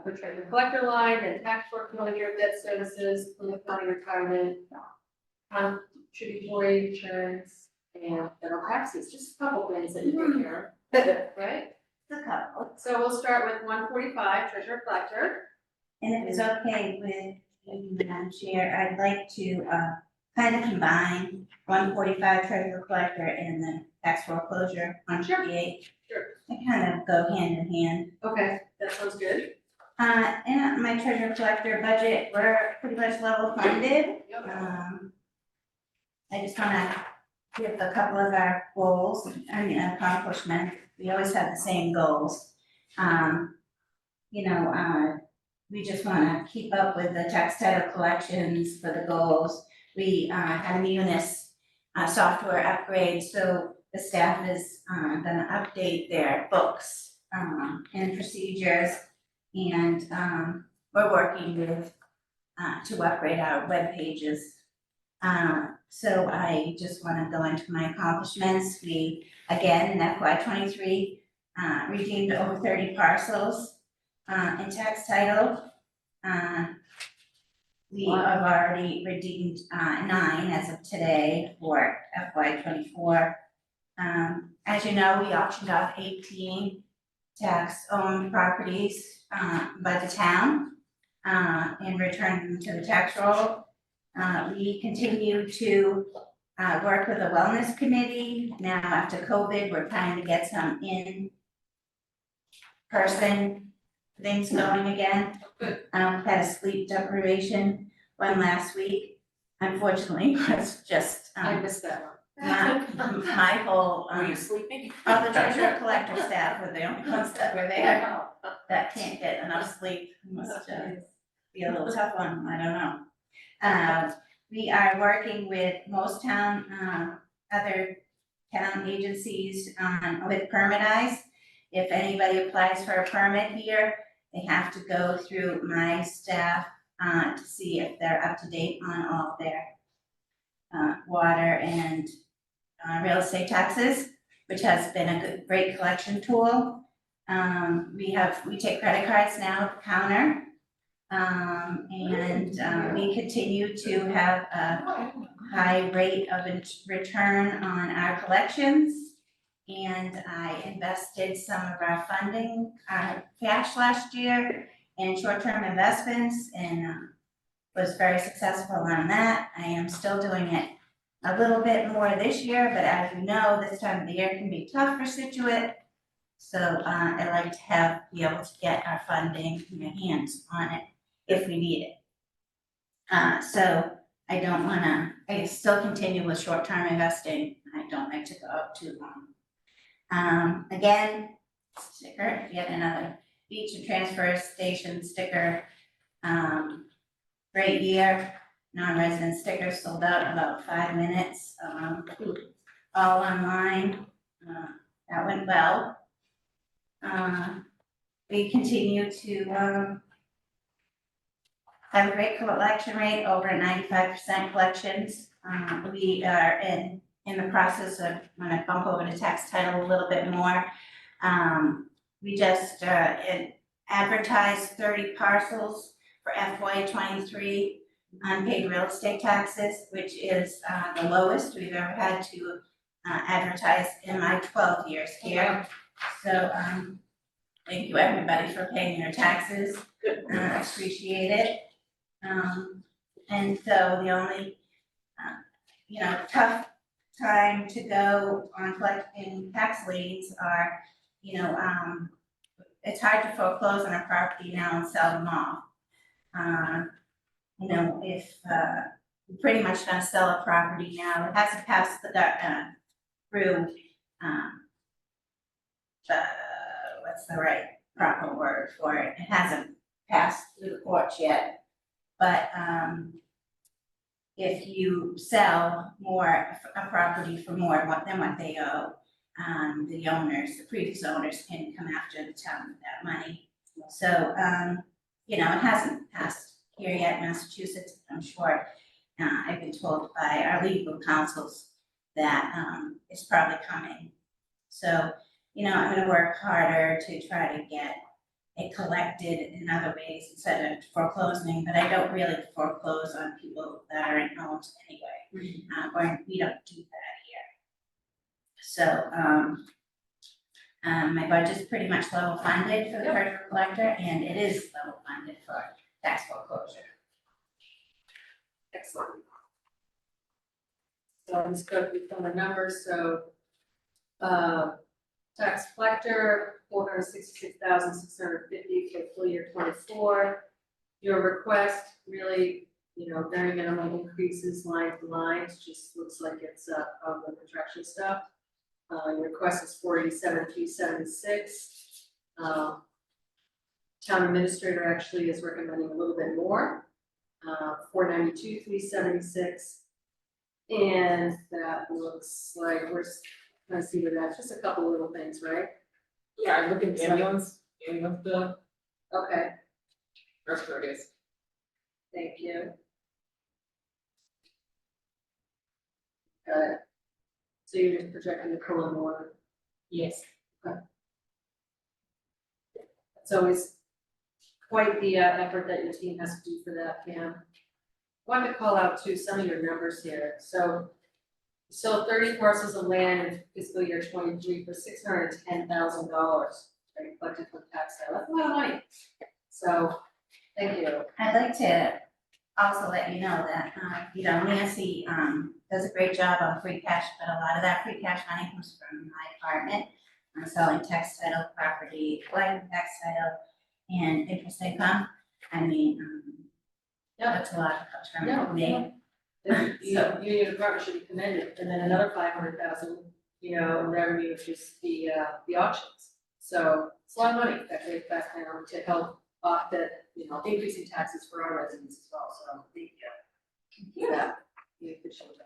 S1: the treasurer collector line and tax foreclosure, debt services, Plymouth County retirement, tributary insurance, and federal taxes, just a couple things that you take care of, right?
S14: A couple,
S1: So we'll start with 145, treasurer collector.
S14: and if it's okay with you, Madam Chair, I'd like to kind of combine 145 treasurer collector and the tax foreclosure on 38.
S1: Sure.
S14: They kind of go hand in hand.
S1: Okay, that sounds good.
S14: And my treasurer collector budget, we're pretty much level funded. I just wanna give a couple of our goals, accomplishments. We always have the same goals. We just wanna keep up with the tax title collections for the goals. We had a Munis software upgrade, so the staff is gonna update their books and procedures. And we're working with to upgrade our web pages. So I just wanna go into my accomplishments. We, again, in FY '23, redeemed over 30 parcels in tax title. We have already redeemed 9 as of today for FY '24. As you know, we auctioned off 18 tax-owned properties by the town and returned them to the tax roll. We continue to work with the wellness committee. Now, after COVID, we're trying to get some in-person things going again. Had a sleep deprivation one last week. Unfortunately, it's just
S1: I missed that one.
S14: my whole
S7: Were you sleeping?
S14: all the treasurer collector staff were the only ones that were there that can't get enough sleep. Must be a little tough one, I don't know. We are working with most other town agencies with Permitize. If anybody applies for a permit here, they have to go through my staff to see if they're up to date on all their water and real estate taxes, which has been a great collection tool. We take credit cards now at the counter. And we continue to have a high rate of return on our collections. And I invested some of our funding, cash last year in short-term investments and was very successful on that. I am still doing it a little bit more this year, but as you know, this time of the year can be tough for Scituate. So I'd like to be able to get our funding, hands on it if we need it. So I don't wanna, I still continue with short-term investing. I don't like to go out too long. Again, sticker, yet another beach and transfer station sticker. Great year, non-resident stickers sold out in about 5 minutes, all online, that went well. We continue to, have a great collection rate, over 95% collections. We are in the process of, I'm gonna bump over to tax title a little bit more. We just, advertised 30 parcels for FY '23 unpaid real estate taxes, which is, the lowest we've ever had to, advertise in my 12 years here. So, thank you everybody for paying your taxes, appreciate it. And so the only, tough time to go on collecting tax liens are, it's hard to foreclose on a property now and sell them off. If, we're pretty much gonna sell a property now, it hasn't passed through, what's the right proper word for it? It hasn't passed through the courts yet. But if you sell a property for more than what they owe, the previous owners can come after the town with that money. So, it hasn't passed here yet in Massachusetts, I'm sure. I've been told by our legal counsels that it's probably coming. So, I'm gonna work harder to try to get it collected in other ways instead of foreclosing, but I don't really foreclose on people that are in homes anyway. We don't do that here. So, my budget's pretty much level funded for the treasurer collector, and it is level funded for tax foreclosure.
S1: Excellent. So let's go through some of the numbers, so, tax collector, 466,650 for full year 24. Your request really, very minimal increases line to line, it just looks like it's of the contraction stuff. Your request is 487,376. Town administrator actually is recommending a little bit more, 492,376. And that looks like let's see what that's, just a couple little things, right?
S12: Yeah, I'm looking at ambulance bill,
S1: Okay,
S12: that's where it is.
S1: thank you. Got it. So you're just projecting the COLA more.
S12: Yes.
S1: It's always quite the effort that your team has to do for that, Pam. Wanted to call out too some of your numbers here. So 30 parcels of land in fiscal year 23 for $610,000, right, collected from tax sale. That's a lot of money. So, thank you.
S14: I'd like to also let you know that, Nancy, does a great job on free cash, but a lot of that free cash money comes from my department. I'm selling tax title property, collecting tax title, and interest income. That's a lot of
S1: No,
S14: for me.
S1: You and your department should be commended, and then another 500,000, in revenue, which is the auctions. So it's a lot of money that goes back down to help offset, increasing taxes for our residents as well, so thank you. Yeah, we appreciate that.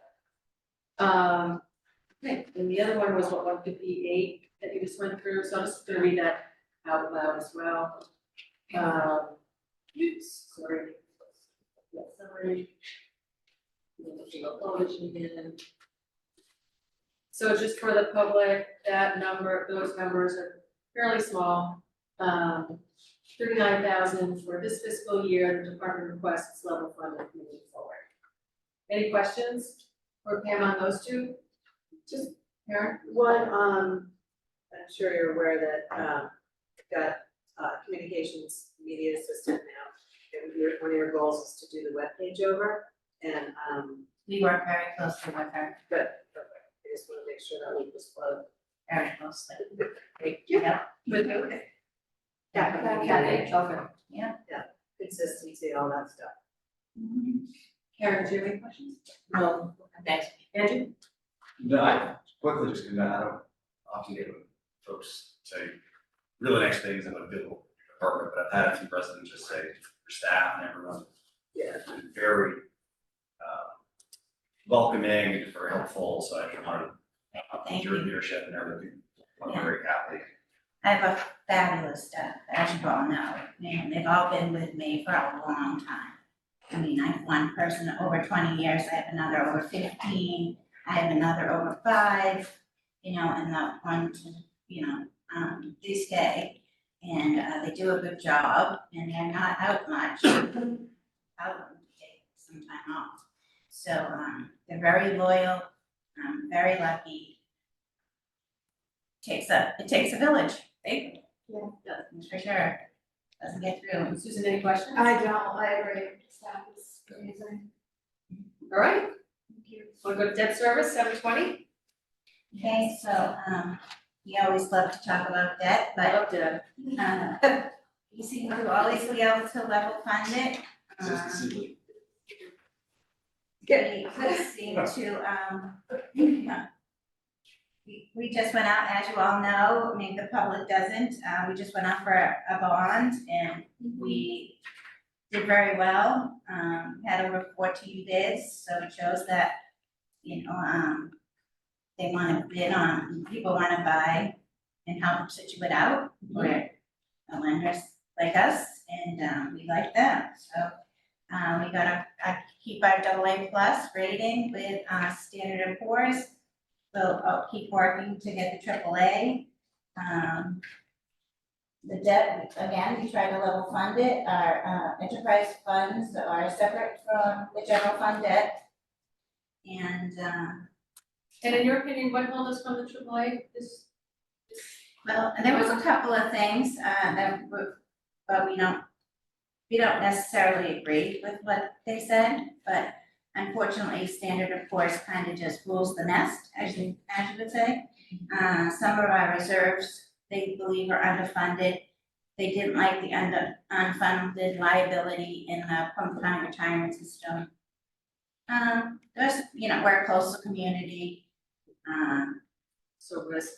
S1: Okay, and the other one was 158 that you just went through, so I'm just gonna read that out loud as well. Sorry. Yeah, summary. So just for the public, those numbers are fairly small. 39,000 for this fiscal year, the department requests level funded moving forward. Any questions for Pam on those two? Just Karen?
S11: One, I'm sure you're aware that, we've got, communications media assistant now. And one of your goals is to do the webpage over, and,
S14: we work very closely with her,
S11: Good, perfect. I just wanna make sure that loop was plugged.
S14: very closely.
S11: Thank you.
S14: Yep.
S11: Definitely.
S6: Okay.
S14: Yeah.
S11: Consistency, all that stuff.
S6: Karen, do you have any questions?
S11: No, thanks. Andrew?
S3: No, I quickly just gonna, I don't often get when folks say really nice things in a bill department, but I've had a few residents just say your staff and everyone.
S11: Yeah.
S3: has been very welcoming, very helpful, so I just wanted
S14: Thank
S3: your
S14: you.
S3: leadership and everything. I'm
S14: Yeah.
S3: very happy.
S14: I have a fabulous staff, as you all know, and they've all been with me for a long time. I mean, I have one person over 20 years, I have another over 15, I have another over 5, you know, and the one to, you know, they stay. And they do a good job, and they're not out much, out to take some time off. So, they're very loyal, very lucky. It takes a village, big, that's for sure, doesn't get through.
S1: Susan, any questions?
S6: I don't, I agree, staff is amazing.
S1: All right,
S6: Thank you.
S1: wanna go to debt service, 720?
S14: Okay, so, we always love to talk about debt, but,
S1: Love debt.
S14: you seem to always be able to level fund it.
S3: Consistency.
S14: We seem to, we just went out, as you all know, I mean, the public doesn't, we just went out for a bond and we did very well, had over 14 bids, so it shows that, you know, they wanna bid on, people wanna buy and help Scituate out, where the lenders like us, and we like them, so. We got keep our AA+ rating with Standard & Poor's. We'll keep working to get the AAA. The debt, again, we try to level fund it. Our enterprise funds are separate from the general fund debt. And
S1: And in your opinion, what held us from the AAA this?
S14: well, there was a couple of things but we don't necessarily agree with what they said, but unfortunately, Standard & Poor's kind of just rules the nest, as you would say. Some of our reserves, they believe are underfunded. They didn't like the unfunded liability in the Plum County retirement system. There's, you know, we're a coastal community.
S11: So risk.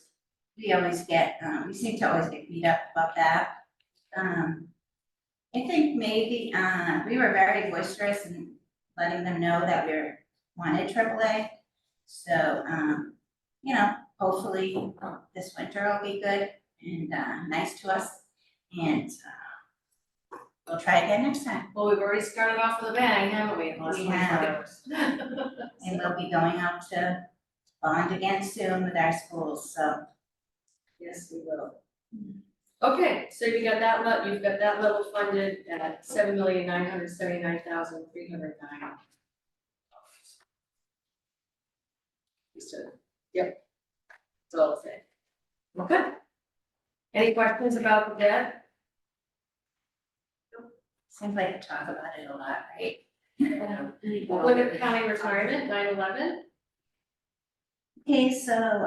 S14: We always get, we seem to always get beat up about that. I think maybe, we were very boisterous in letting them know that wanted AAA. So, you know, hopefully this winter will be good and, nice to us. And, we'll try again next time.
S1: Well, we've already started off with a bang, haven't we, in the last
S14: We
S1: 24
S14: have.
S1: hours?
S14: And we'll be going out to bond again soon with our schools, so.
S1: Yes, we will. Okay, so you've got that level funded at $7,979,309. Yep. That's all I'll say. Okay. Any questions about the debt?
S14: Seems like we talk about it a lot, right?
S1: Plymouth County retirement, 9/11.
S14: Okay, so,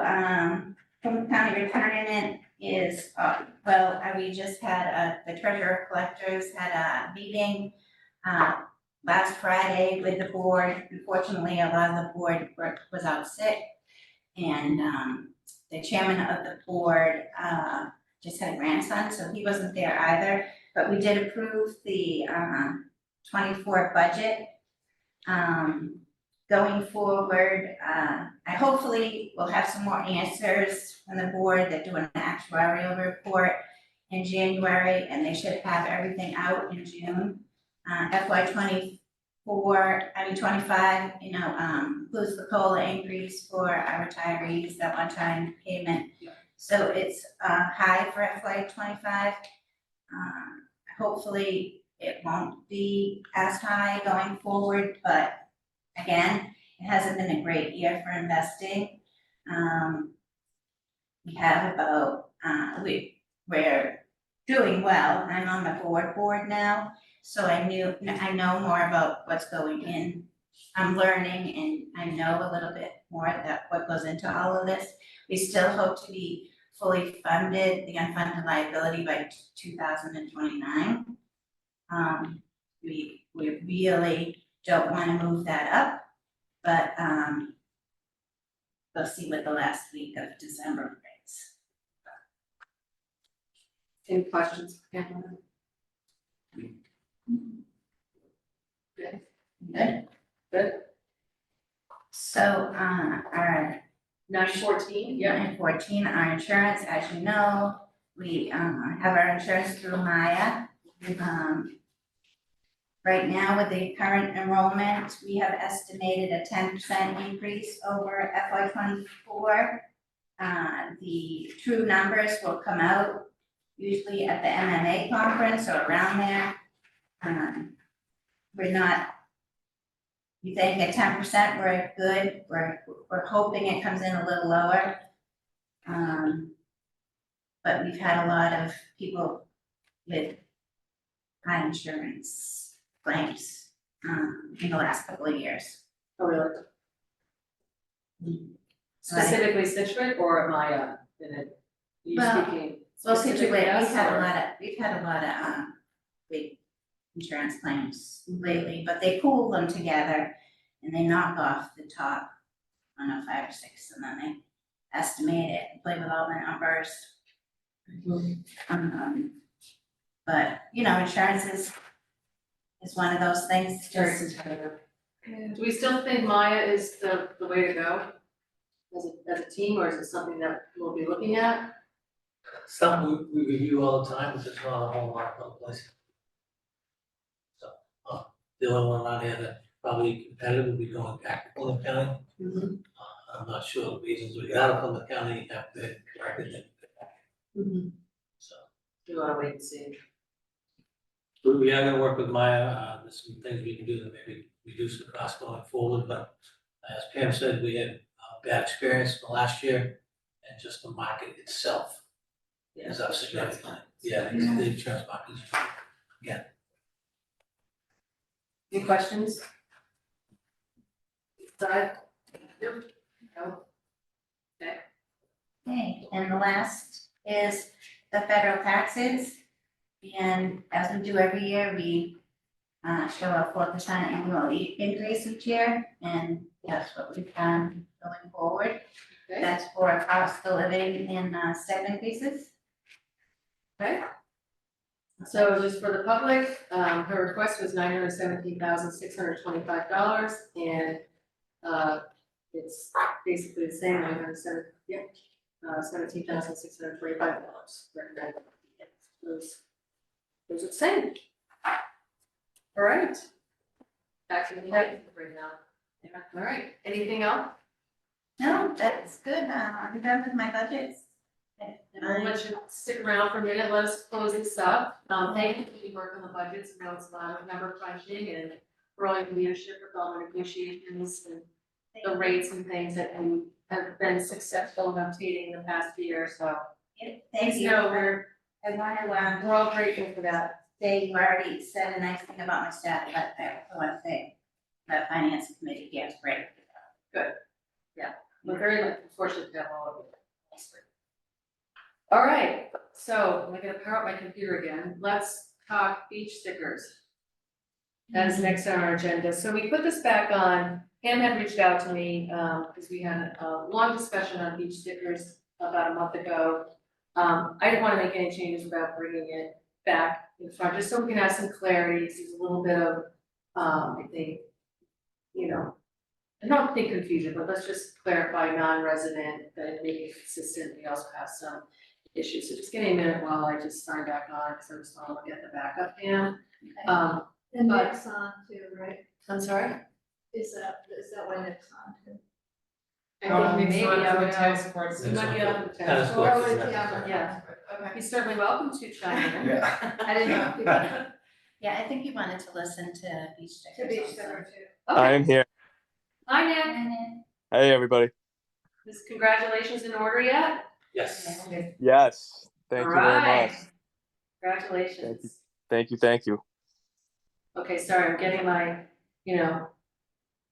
S14: Plymouth County retirement is, we just had, the treasurer collectors had a meeting, last Friday with the board. Unfortunately, a lot of the board was out sick. And, the chairman of the board, just had a grandson, so he wasn't there either. But we did approve the, 24 budget. Going forward, I hopefully will have some more answers from the board. They're doing an actuarial report in January, and they should have everything out in June. FY 25, you know, includes the COLA increase for our retirees, that one-time payment. So it's high for FY 25. Hopefully it won't be as high going forward, but again, it hasn't been a great year for investing. We have about, we're doing well. I'm on the board now, so I know more about what's going in I'm learning and I know a little bit more that what goes into all of this. We still hope to be fully funded, the unfunded liability by 2029. We really don't wanna move that up, but, we'll see what the last week of December brings.
S1: Any questions? Pamela? Good.
S14: Good.
S1: Good.
S14: So, our
S1: 914, yeah.
S14: 914, our insurance, as you know, we, have our insurance through Maya. Right now, with the current enrollment, we have estimated a 10% increase over FY '24. The true numbers will come out usually at the MMA conference or around there. We're not, we think at 10%, we're good, we're hoping it comes in a little lower. But we've had a lot of people with high insurance claims, in the last couple of years.
S1: Oh, really? Specifically Scituate or Maya in it? You
S14: Well,
S1: speaking
S14: Well,
S1: specifically
S14: Scituate,
S1: us
S14: we've
S1: or-
S14: had a lot of, big insurance claims lately, but they pool them together and they knock off the top, I don't know, 5 or 6, and then they estimate it, and play with all the numbers. But, you know, insurance is one of those things,
S1: Very
S14: just,
S1: competitive. Do we still think Maya is the way to go as a team, or is it something that we'll be looking at?
S4: Something we review all the time, but there's not a whole lot of place. So, the only one around here that probably competitive would be going back to Plymouth County. I'm not sure the reasons we got out of Plymouth County have been corrected. So,
S1: We wanna wait and see.
S4: we are gonna work with Maya, there's some things we can do to maybe reduce the cost going forward, but as Pam said, we had a bad experience from last year, and just the market itself is up significantly. Yeah, the insurance market is, again.
S1: Any questions? Side? Nope. No? Okay.
S14: okay, and the last is the federal taxes. And as we do every year, we show a 4% annual increase each year, and that's what we've done going forward.
S1: Okay.
S14: That's for cost of living and step increases.
S1: Okay. So just for the public, her request was $917,625, and it's basically the same, $17,625 recommended. Those are the same. All right. Back to the head right now. All right, anything else?
S14: No, that's good. I'm done with my budgets.
S1: I'll let you stick around for a minute, let us close this up. Thank you for your work on the budgets, I know it's a lot of number crunching and for all your leadership with all the negotiations and the rates and things that we have been successful in obtaining in the past year, so.
S14: Thank you.
S1: No,
S14: I want to,
S1: we're all grateful for that.
S14: say you already said a nice thing about my staff, but I want to say the finance committee gets great.
S1: We're very fortunate to have all of you. All right, so I'm gonna power up my computer again. Let's talk beach stickers. That is next on our agenda. So we put this back on. Pam had reached out to me, because we had a long discussion on beach stickers about a month ago. I didn't want to make any changes without bringing it back in front, just so we can have some clarity. There's a little bit of, I think, I don't think confusion, but let's just clarify non-resident, that it may be consistent. We also have some issues. So just give me a minute while I just sign back on, because I just want to look at the backup, Pam.
S6: And
S1: But-
S6: Nick's on too, right?
S1: I'm sorry?
S6: Is that when Nick's on too?
S1: I think maybe I would
S12: tennis courts.
S1: He might be on the
S4: Tennis
S1: tennis
S4: courts.
S1: court.
S6: Or was he on?
S1: Yeah.
S6: Okay.
S1: He's certainly welcome to chime in.
S5: Yeah.
S6: I didn't know if he was
S14: Yeah, I think you wanted to listen to beach stickers.
S6: to beach
S14: also.
S6: center too.
S1: Okay.
S15: I'm here.
S1: Hi, Nick.
S14: And then,
S15: Hey, everybody.
S1: Is congratulations in order yet?
S4: Yes.
S15: Yes, thank you very
S1: Alright.
S15: much.
S1: Congratulations.
S15: Thank you, thank you.
S1: Okay, sorry, I'm getting my,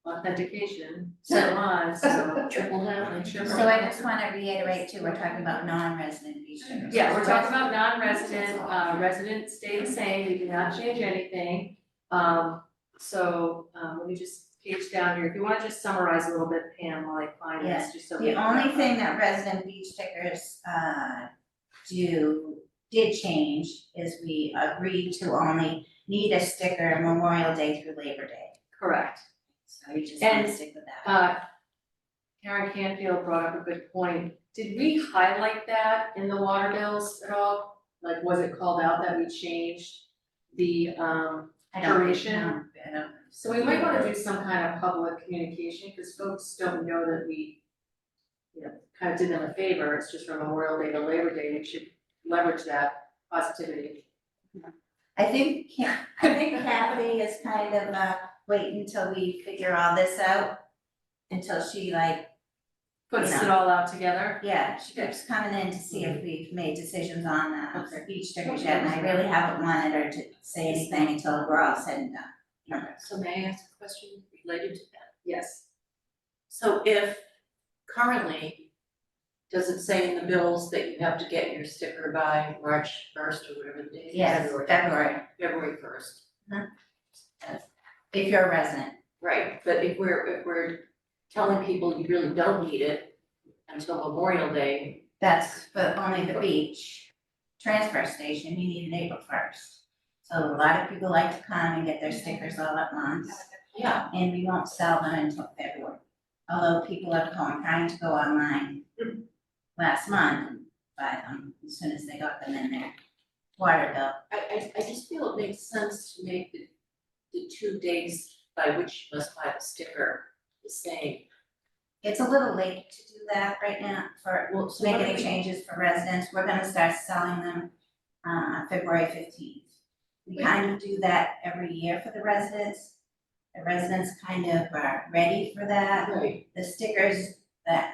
S1: authentication, so on, so.
S7: Triple down.
S14: So I just wanna reiterate too, we're talking about non-resident beach stickers.
S1: Yeah, we're talking about non-resident, residents stay the same, we do not change anything. Let me just page down here, if you wanna just summarize a little bit, Pam, while I find this, just so.
S14: The only thing that resident beach stickers did change is we agreed to only need a sticker Memorial Day through Labor Day.
S1: Correct.
S14: So we just want to stick with that.
S1: Karen Canfield brought up a good point. Did we highlight that in the water bills at all? Like, was it called out that we changed the
S14: I don't think-
S1: duration?
S14: no, I don't.
S1: So we might wanna do some kind of public communication, because folks don't know that we, kind of did them a favor, it's just from Memorial Day to Labor Day, we should leverage that positivity.
S14: I think Kathy is kind of waiting until we figure all this out, until she
S1: Puts it all out together.
S14: yeah, she keeps coming in to see if we've made decisions on
S1: Okay.
S14: beach stickers yet, and I really haven't wanted her to say anything until we're all said and done.
S7: So may I ask a question related to that?
S1: Yes.
S7: So if currently, does it say in the bills that you have to get your sticker by March first or whatever the date is?
S14: Yes, February,
S7: February first.
S14: if you're a resident.
S7: Right, but if we're telling people you really don't need it until Memorial Day,
S14: That's for only the beach transfer station, you need it April first. So a lot of people like to come and get their stickers all at once,
S7: yeah,
S14: and we won't sell them until February. Although people are trying to go online last month and buy them as soon as they got them in their water bill.
S7: I just feel it makes sense to make the 2 days by which you must buy the sticker the same.
S14: It's a little late to do that right now for,
S7: Well,
S14: to
S7: so
S14: make
S7: what
S14: any
S7: if we-
S14: changes for residents. We're gonna start selling them February 15th. We kind of do that every year for the residents. The residents kind of are ready for that.
S7: Right,
S14: The stickers, that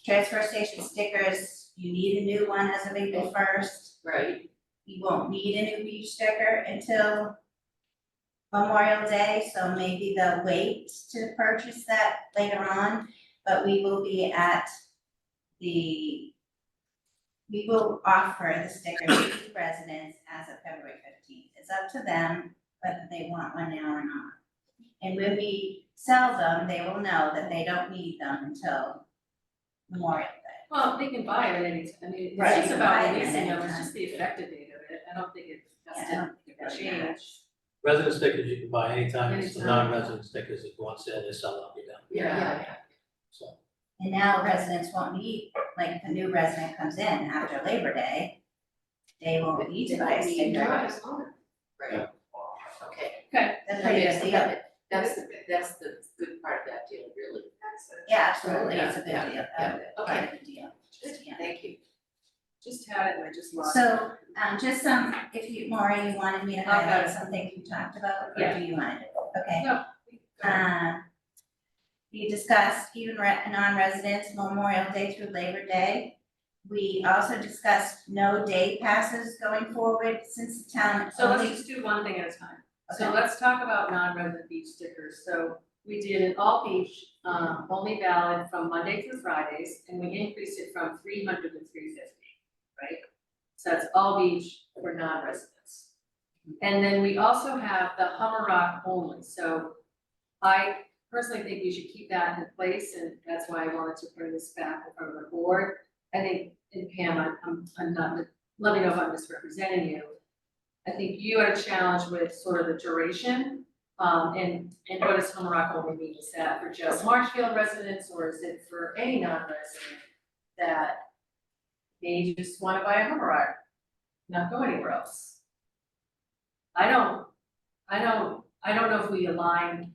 S14: transfer station stickers, you need a new one as of April 1st.
S7: right,
S14: You won't need a new beach sticker until Memorial Day, so maybe they'll wait to purchase that later on. But we will be we will offer the stickers to residents as of February 15th. It's up to them whether they want one now or not. And when we sell them, they will know that they don't need them until Memorial Day.
S1: Well, they can buy it at any time, I mean,
S14: Right,
S1: it's just
S14: they can
S1: about
S14: buy it at
S1: releasing
S14: any
S1: them, it's
S14: time.
S1: just the effective date of it, I don't think it
S14: Yeah, I
S1: has
S14: don't think it
S1: to
S14: really
S1: change.
S14: matters.
S4: Resident stickers you can buy anytime, it's the
S1: Anytime.
S4: non-resident stickers, if you want to sell, they sell, I'll be down.
S7: yeah.
S4: So,
S14: And now residents won't need, like, if a new resident comes in after Labor Day, they won't need to buy a sticker.
S7: Right, okay.
S1: Okay.
S14: That's pretty good deal.
S7: That's the good part of that deal, really.
S14: Yeah, absolutely, it's a good
S7: Yeah,
S14: deal,
S7: yeah,
S14: part of the deal. Yeah.
S7: Thank you.
S1: Just had it and I just lost it.
S14: So, just some, if you, Maura, you wanted me to
S1: got
S14: highlight
S1: it.
S14: something you talked about, or
S1: Yeah.
S14: do you want it? Okay.
S1: No.
S14: You discussed even non-residents Memorial Day through Labor Day. We also discussed no day passes going forward since the town
S1: So let's
S14: only.
S1: just do one thing at a time. So
S14: Okay.
S1: let's talk about non-resident beach stickers. So we did an all beach, only valid from Monday through Fridays, and we increased it from 300 to 350, right? So that's all beach for non-residents. And then we also have the Hummer Rock only, so I personally think we should keep that in place, and that's why I wanted to bring this back in front of the board. I think, and Pam, I'm not, let me know if I'm misrepresenting you. I think you had a challenge with sort of the duration, and what does Hummer Rock only mean? Is that for just Marshfield residents, or is it for any non-resident that they just wanna buy a Hummer Rock, not go anywhere else? I don't know if we align,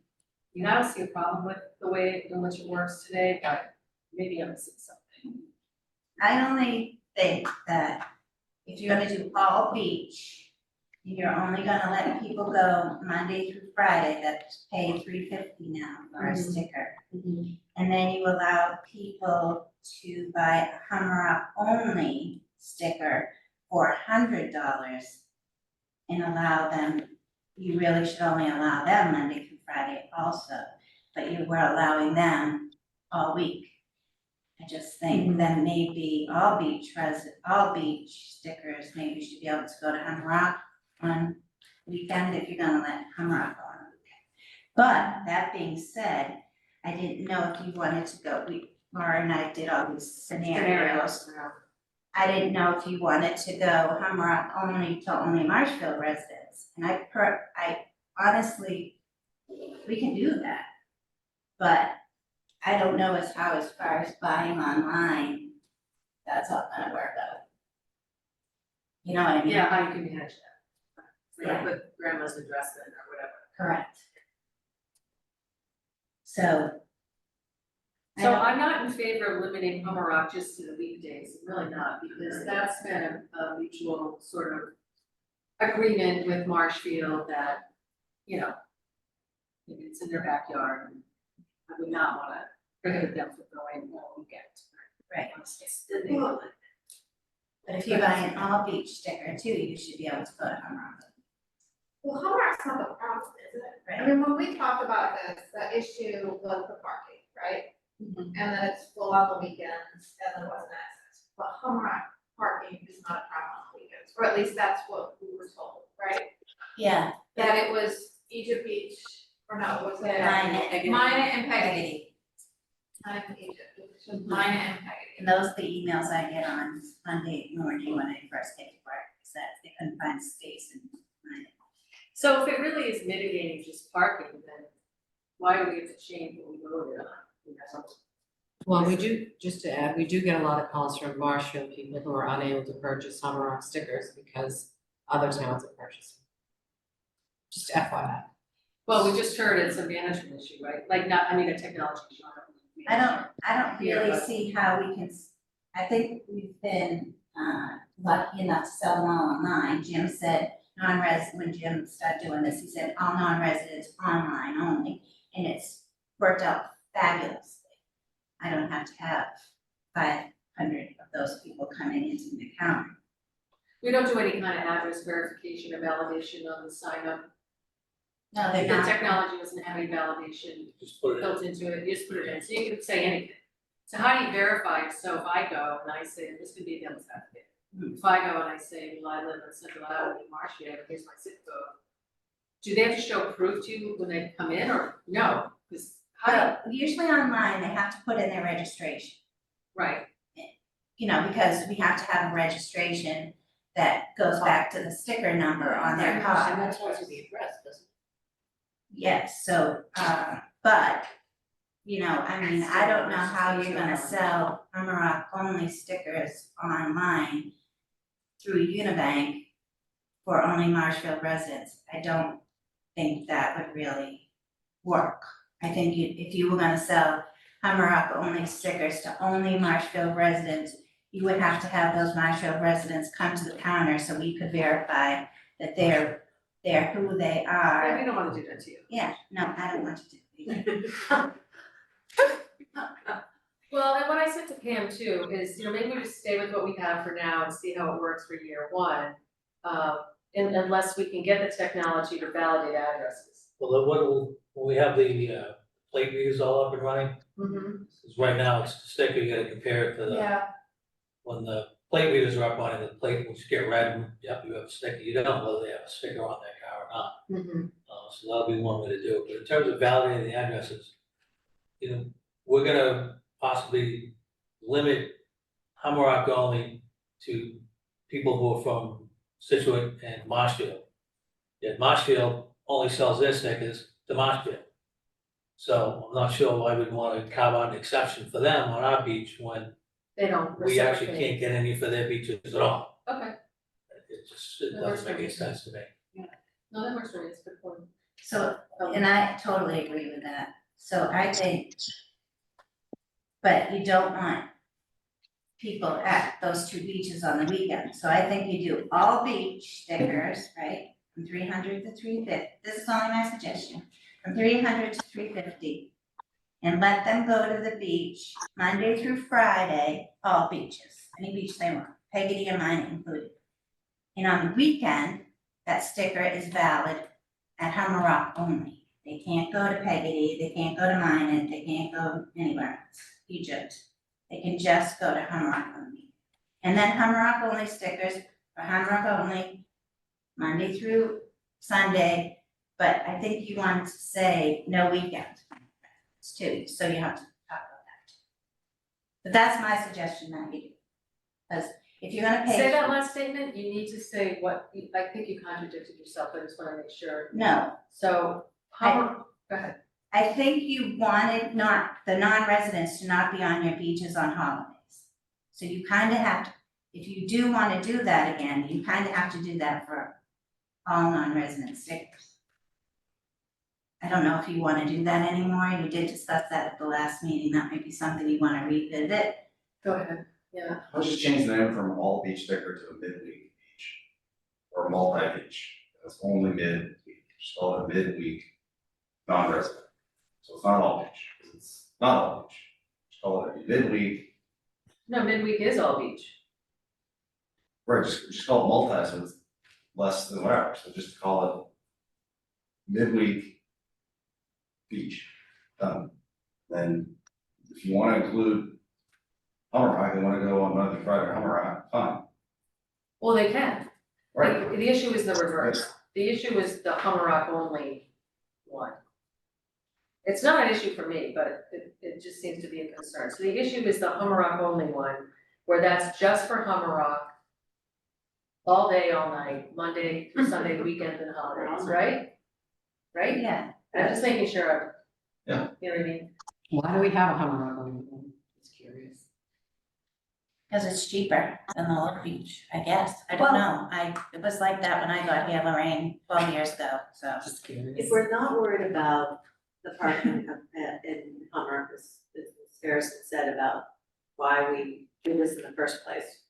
S1: I don't see a problem with the way in which it works today, but maybe I'm missing something.
S14: I only think that if you're gonna do all beach, and you're only gonna let people go Monday through Friday that pay $350 now for a
S1: Mhm.
S14: sticker. And then you allow people to buy a Hummer Up only sticker for $100 and allow them, you really should only allow them Monday through Friday also. but you were allowing them all week. I just think then maybe all beach stickers, maybe should be able to go to Hamrock on weekend if you're gonna let Hamrock go on a weekend. But that being said, I didn't know if you wanted to go, Laura and I did all these scenarios. I didn't know if you wanted to go Hamrock only to only Marshfield residents, and I honestly, we can do that. But I don't know as far as buying online, that's all gonna work out. You know what I mean?
S1: Yeah, how you can manage that.
S14: Yeah.
S1: Like put grandma's address in or whatever.
S14: Correct. So.
S1: So I'm not in favor of limiting Hummerock just to the weekdays, really not, because that's been a mutual sort of agreement with Marshfield that, you know, maybe it's in their backyard, and I would not wanna prohibit them from going all weekend.
S14: Right.
S1: Well,
S14: But if you buy an all beach sticker too, you should be able to go to Hamrock.
S6: Well, Hallmark's not the problem, is it? I mean, when we talked about this, the issue was the parking, right? And then it's full on the weekends, and there wasn't access. But Hallmark parking is not a problem on the weekends, or at least that's what we were told, right?
S14: Yeah.
S6: That it was Egypt Beach, or no, it was
S14: Minot.
S6: Minot and Peggy. Not even Egypt, it was just Minot and Peggy.
S14: And those are the emails I get on Monday morning when I first get to work, is that they couldn't find space in Minot.
S1: So if it really is mitigating just parking, then why do we have to change what we voted on? You know?
S16: Well, we do, just to add, we do get a lot of calls from Marshfield people who are unable to purchase Hummerock stickers because other towns are purchasing. Just FYI.
S1: Well, we just heard it's a management issue, right? Like not, I mean, a technology issue.
S14: I don't
S1: Yeah,
S14: really
S1: but-
S14: see how we can, I think we've been, lucky enough to sell them all online. Jim said when Jim started doing this, he said all non-residents online only, and it's worked out fabulously. I don't have to have 500 of those people coming into the counter.
S1: We don't do any kind of address verification or validation on the sign up.
S14: No, they're
S1: The
S14: not.
S1: technology doesn't have any validation
S4: Just put it in.
S1: built into it, you just put it in, so you can say anything. So how do you verify? So if I go and I say, this could be a devil's advocate. If I go and I say, well, I live in Central Iowa in Marshfield, here's my zip code. Do they have to show proof to you when they come in or no? Because how do
S14: Usually online, they have to put in their registration.
S1: right,
S14: You know, because we have to have a registration that goes back to the sticker number on their car.
S7: And that tells you the address, doesn't it?
S14: Yes, so, but, you know, I mean, I don't know how you're gonna sell Hummerock only stickers online through Unibank for only Marshfield residents. I don't think that would really work. I think if you were gonna sell Hummerock only stickers to only Marshfield residents, you would have to have those Marshfield residents come to the counter so we could verify that they're who they are.
S1: yeah, we don't wanna do that to you.
S14: Yeah, no, I don't want to do it.
S1: Well, and what I said to Pam too is, you know, maybe we just stay with what we have for now and see how it works for year one. Unless we can get the technology to validate addresses.
S4: Well, then when we have the plate readers all up and running, because right now it's the sticker, you gotta compare it to the, when the plate readers are up running, the plate will get red, yep, you have a sticker, you don't know whether they have a sticker on their car or not. So that'll be one way to do it, but in terms of validating the addresses, you know, we're gonna possibly limit Hummerock only to people who are from Scituate and Marshfield. Yet Marshfield only sells their stickers to Marshfield. So I'm not sure why we'd wanna carve out an exception for them on our beach when
S1: They don't
S4: we actually
S1: reciprocate.
S4: can't get any for their beaches at all.
S1: Okay,
S4: It
S1: That works
S4: doesn't make
S1: for
S4: any
S1: me.
S4: sense to me.
S1: no, that works for me, it's a good point.
S14: So, and I totally agree with that. So I think, but you don't want people at those two beaches on the weekend. So I think you do all beach stickers, right? From 300 to 350. This is only my suggestion. From 300 to 350. And let them go to the beach Monday through Friday, all beaches, any beach they want, Peggy and mine included. And on the weekend, that sticker is valid at Hummerock only. They can't go to Peggotty, they can't go to Minot, they can't go anywhere, Egypt. They can just go to Humrock on the weekend. And then Humrock only stickers for Humrock only, Monday through Sunday. But I think you wanted to say no weekend too, so you have to talk about that too. But that's my suggestion that you do. Because if you're gonna pay.
S1: Say that last statement, you need to say what, I think you contradicted yourself, I just wanna make sure.
S14: No,
S1: So, go ahead.
S14: I think you wanted the non-residents to not be on your beaches on holidays. So you kind of have to, if you do want to do that again, you kind of have to do that for all non-resident stickers. I don't know if you want to do that anymore. You did discuss that at the last meeting. That might be something you want to revisit.
S1: Go ahead, yeah.
S3: I'll just change the name from all beach sticker to a midweek beach. Or multi-beach, it's only midweek, just call it midweek, non-resident. So it's not all beach, 'cause it's not all beach, just call it midweek,
S1: No, midweek is all beach.
S3: right, just call it multi, so it's less than whatever, so just call it midweek beach. Then if you wanna include Hummerock, they wanna go on Monday, Friday, Hummerock, fine.
S1: Well, they can.
S3: Right.
S1: The issue is the reverse. The issue is the Hummerock only one. It's not an issue for me, but it just seems to be a concern. So the issue is the Hummerock only one, where that's just for Hummerock. All day, all night, Monday through Sunday, weekends and holidays, right? Right?
S14: Yeah.
S1: I'm just making sure.
S3: Yeah.
S1: You know what I mean?
S16: Why do we have a Hummerock on it? Just curious.
S14: Because it's cheaper than the Lake Beach, I guess. I don't know. It was like that when I got here, Lorraine, 12 years ago, so.
S16: Just curious.
S11: If we're not worried about the parking in Hummer, as Harrison said about why we do this in the first place.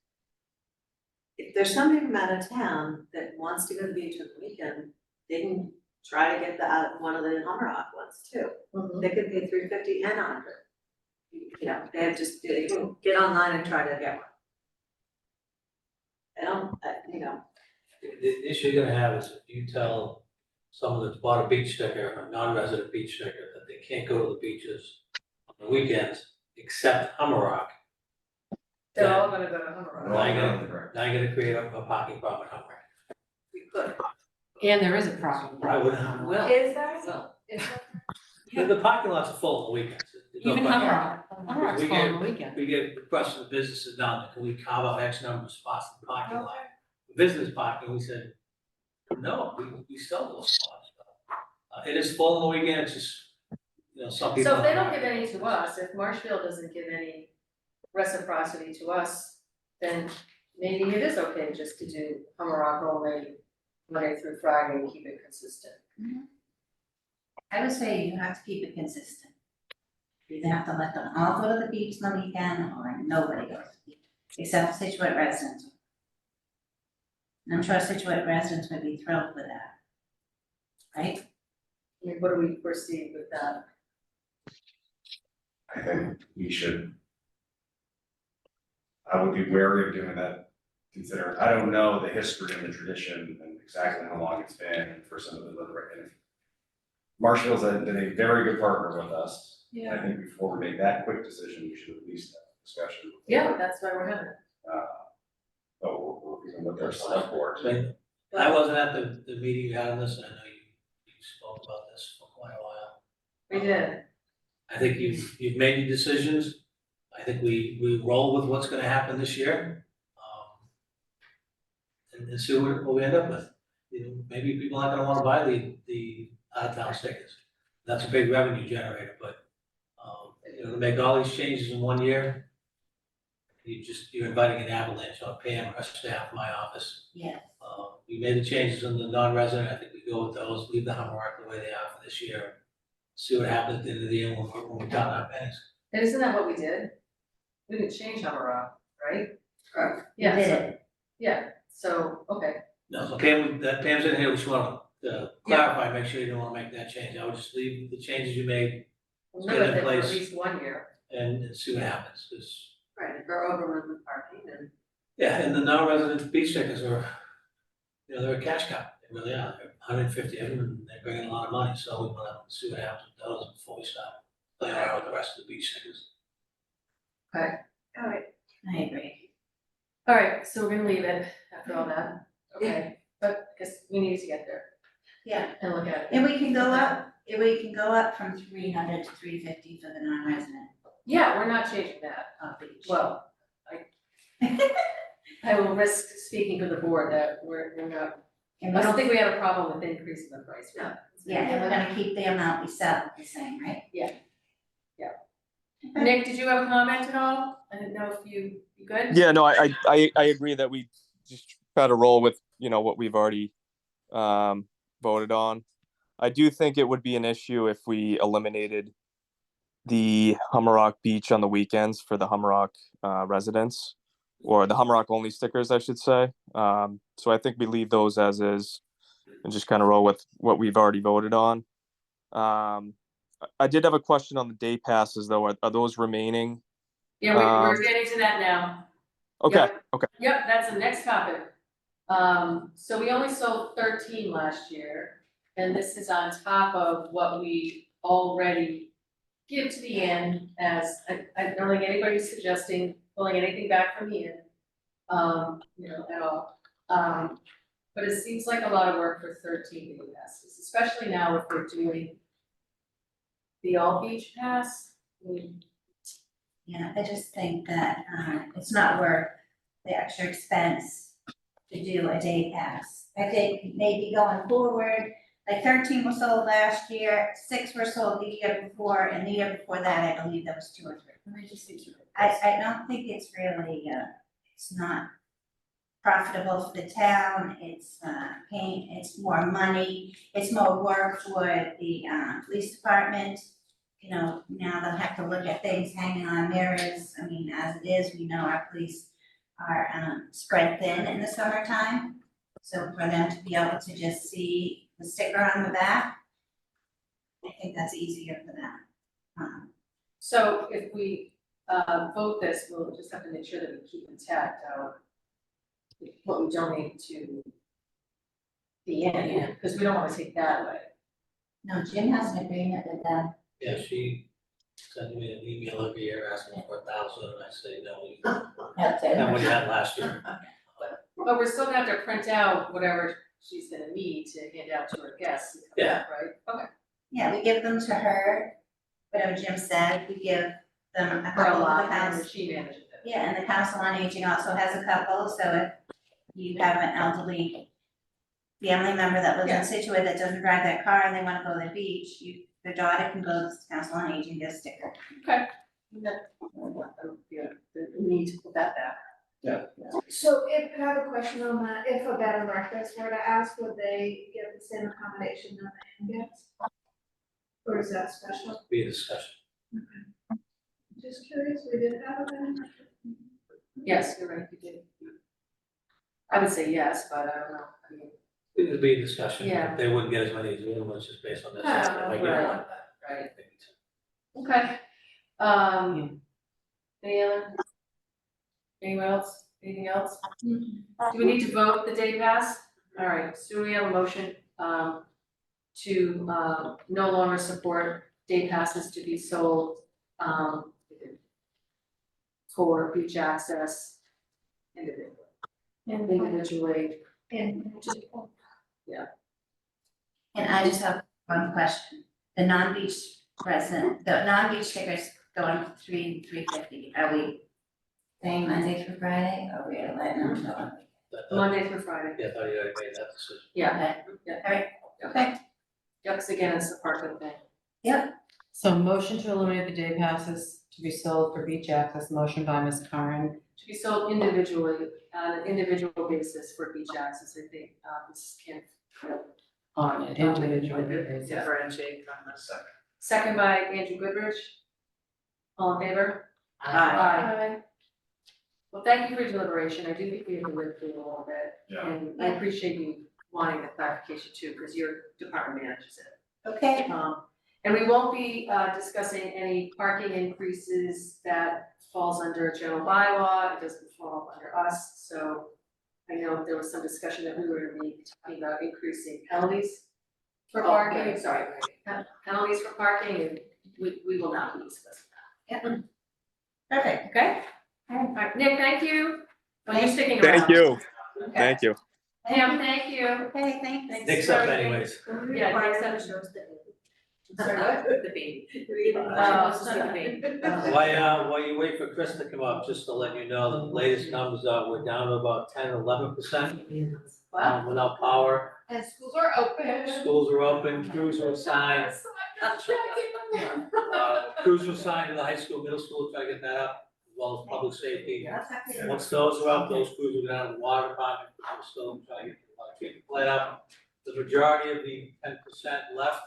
S11: If there's somebody from out of town that wants to go to the beach on the weekend, they can try to get one of the Hummerock ones too. They could pay $350 and $100. You know, they can get online and try to get one. I don't, you know.
S4: The issue you're gonna have is if you tell someone that's bought a beach sticker, a non-resident beach sticker, that they can't go to the beaches on the weekends except Hummerock.
S1: They're all gonna go to Hummerock.
S4: Now you're gonna create a parking problem at Hummerock.
S11: We could.
S16: And there is a problem.
S4: I would,
S11: Will.
S1: Is there?
S4: well,
S1: Is there?
S4: the parking lots are full on the weekends. There's no
S16: Even
S4: question.
S16: Hummerock, Hummerock's
S4: We
S16: full on
S4: get-
S16: the weekend.
S4: We get requests from the businesses down there, can we carve out X number of spots in the parking lot? Business parking, we said, no, we sell those spots. It is full on the weekend, it's just, you know, some people.
S1: So if they don't give any to us, if Marshfield doesn't give any reciprocity to us, then maybe it is okay just to do Hummerock only Monday through Friday and keep it consistent.
S14: I would say you have to keep it consistent. You either have to let them all go to the beach on the weekend or nobody goes to the beach, except Scituate residents. And I'm sure Scituate residents would be thrilled with that. Right?
S1: I mean, what do we foresee with that?
S3: I think we should. I would be wary of doing that, considering, I don't know the history and the tradition and exactly how long it's been for some of the and Marshfield's been a very good partner with us. I think before we make that quick decision, we should at least have a discussion.
S1: Yeah, that's why we're having it.
S3: But we can look at our select board.
S4: I wasn't at the meeting you had on this, and I know you spoke about this for quite a while.
S1: We did.
S4: I think you've made your decisions. I think we roll with what's gonna happen this year. And see what we end up with. You know, maybe people aren't gonna wanna buy the out of town stickers. That's a big revenue generator, but, you know, to make all these changes in 1 year, you're inviting an avalanche on Pam, her staff, my office.
S14: Yes.
S4: We made the changes in the non-resident, I think we go with those, leave the Hummerock the way they are for this year. See what happens at the end of the year when we count our pennies.
S1: And isn't that what we did? We didn't change Hummerock, right?
S11: Correct.
S1: Yeah,
S14: We did
S1: so,
S14: it.
S1: yeah, so, okay.
S4: No, so Pam's in here, we just wanna clarify, make sure you don't wanna make that change, I would just leave the changes you made
S1: We'll
S4: Get
S1: live
S4: in
S1: with it for at
S4: place.
S1: least 1 year.
S4: and see what happens, 'cause
S11: Right, if we're overrun with parking and.
S4: yeah, and the non-resident beach stickers are, you know, they're a cash cow. They really are, 150 of them, and they're bringing a lot of money, so we wanna see what happens with those before we start playing around with the rest of the beach stickers.
S6: Alright,
S14: I agree.
S1: All right, so we're gonna leave it after all that, okay, but I guess we need to get there
S14: Yeah,
S1: and look at it.
S14: and we can go up from 300 to 350 for the non-resident.
S1: Yeah, we're not changing that, well, I will risk speaking for the board that we're not,
S14: And
S1: I
S14: we'll-
S1: don't think we have a problem with increasing the price, no.
S14: Yeah, and we're gonna keep the amount we sell the same, right?
S1: Nick, did you have a comment at all? I didn't know if you good?
S15: Yeah, no, I agree that we just try to roll with, what we've already voted on. I do think it would be an issue if we eliminated the Hummerock Beach on the weekends for the Hummerock residents, or the Hummerock only stickers, I should say. So I think we leave those as is and just kind of roll with what we've already voted on. I did have a question on the day passes, though. Are those remaining?
S1: Yeah, we're getting to that now.
S15: Okay,
S1: Yep.
S15: okay.
S1: Yep, that's the next topic. So we only sold 13 last year, and this is on top of what we already give to the inn as, I don't think anybody's suggesting pulling anything back from the inn, at all. But it seems like a lot of work for 13 day passes, especially now if we're doing the all beach pass.
S14: Yeah, I just think that, it's not worth the extra expense to do a day pass. I think maybe going forward, like 13 were sold last year, 6 were sold the year before, and the year before that, I believe there was 2 or 3. I don't think it's really, it's not profitable for the town, it's, it's more money, it's more work for the, police department. Now they'll have to look at things hanging on mirrors. I mean, as it is, we know our police are spread thin in the summertime. So for them to be able to just see the sticker on the back, I think that's easier for them.
S1: So if we vote this, we'll just have to make sure that we keep intact what we donate to the inn, because we don't want to take that away.
S14: No, Jim has an agreement with them.
S4: Yeah, she sent me an email every year asking for 1,000, and I say, no,
S14: That's
S4: and what you had last year.
S1: But we're still gonna have to print out whatever she's gonna need to hand out to her guests,
S4: Yeah.
S1: right? Okay.
S14: Yeah, we give them to her, whatever Jim said, we give them a
S1: For a
S14: couple of
S1: lot,
S14: the
S1: and
S14: house.
S1: she manages it.
S14: Yeah, and the Council on Aging also has a couple, so if you have an elderly family member that lives
S1: Yeah.
S14: in Scituate that doesn't drive that car and they wanna go to the beach, their daughter can go to the Council on Aging, get a sticker.
S1: Okay. We need to put that back.
S6: so if, I have a question on that, if a bed and breakfast were to ask, would they get the same accommodation that the inn gets? Or is that special?
S4: Be a discussion.
S6: Just curious, we did have a bed and breakfast.
S1: Yes, you're right, you did. I would say yes, but I don't know, I mean.
S4: It would be a discussion.
S1: Yeah.
S4: They wouldn't get as many as the other ones just based on this.
S1: Oh,
S4: Like, you
S1: right.
S4: want that.
S1: Right.
S4: Maybe two.
S1: Okay. Any other? Anyone else? Anything else? Do we need to vote the day pass? All right, so we have a motion, to, no longer support day passes to be sold, for beach access individually.
S14: And I just have one question, the non-beach stickers going from 3 to 350, are we saying Monday through Friday, or we are letting them go?
S1: Monday through Friday.
S4: Yeah, I thought you already made that decision.
S1: Yeah,
S14: Alright, okay,
S1: yep, 'cause again, it's the parking thing.
S14: yep,
S16: So motion to eliminate the day passes to be sold for beach access, motion by Ms. Curran.
S1: To be sold individually, on an individual basis for beach access, I think, Mrs. Kim.
S16: On an individual basis.
S1: Differentiate from the second. Second by Andrew Goodrich. All in favor?
S6: Aye.
S1: Well, thank you for your deliberation, I do think we have to live through it a little bit.
S5: Yeah.
S1: And I appreciate you wanting the clarification too, because your department manages it.
S14: okay,
S1: And we won't be discussing any parking increases that falls under general bylaw, it doesn't fall under us, so I know there was some discussion that we were gonna be talking about increasing penalties for
S6: Oh,
S1: parking,
S6: right.
S1: sorry, penalties for parking, and we will not be discussing that.
S14: Perfect.
S1: Okay? All right, Nick, thank you. Oh, you're sticking around.
S15: Thank you.
S1: Okay.
S15: Thank you.
S1: Pam, thank you.
S14: Okay, thanks.
S4: Next up anyways.
S1: Yeah, next up shows the. Sorry, what?
S11: The baby.
S4: While you wait for Chris to come up, just to let you know, the latest numbers are, we're down to about 10-11%
S1: Wow.
S4: without power.
S6: And schools are open.
S4: Schools are open, crews are assigned, crews are assigned to the high school, middle school, try to get that up, as well as public safety. Once those are up, those crews will go down to the water department, we're still trying to get the water treatment plant up. The majority of the 10% left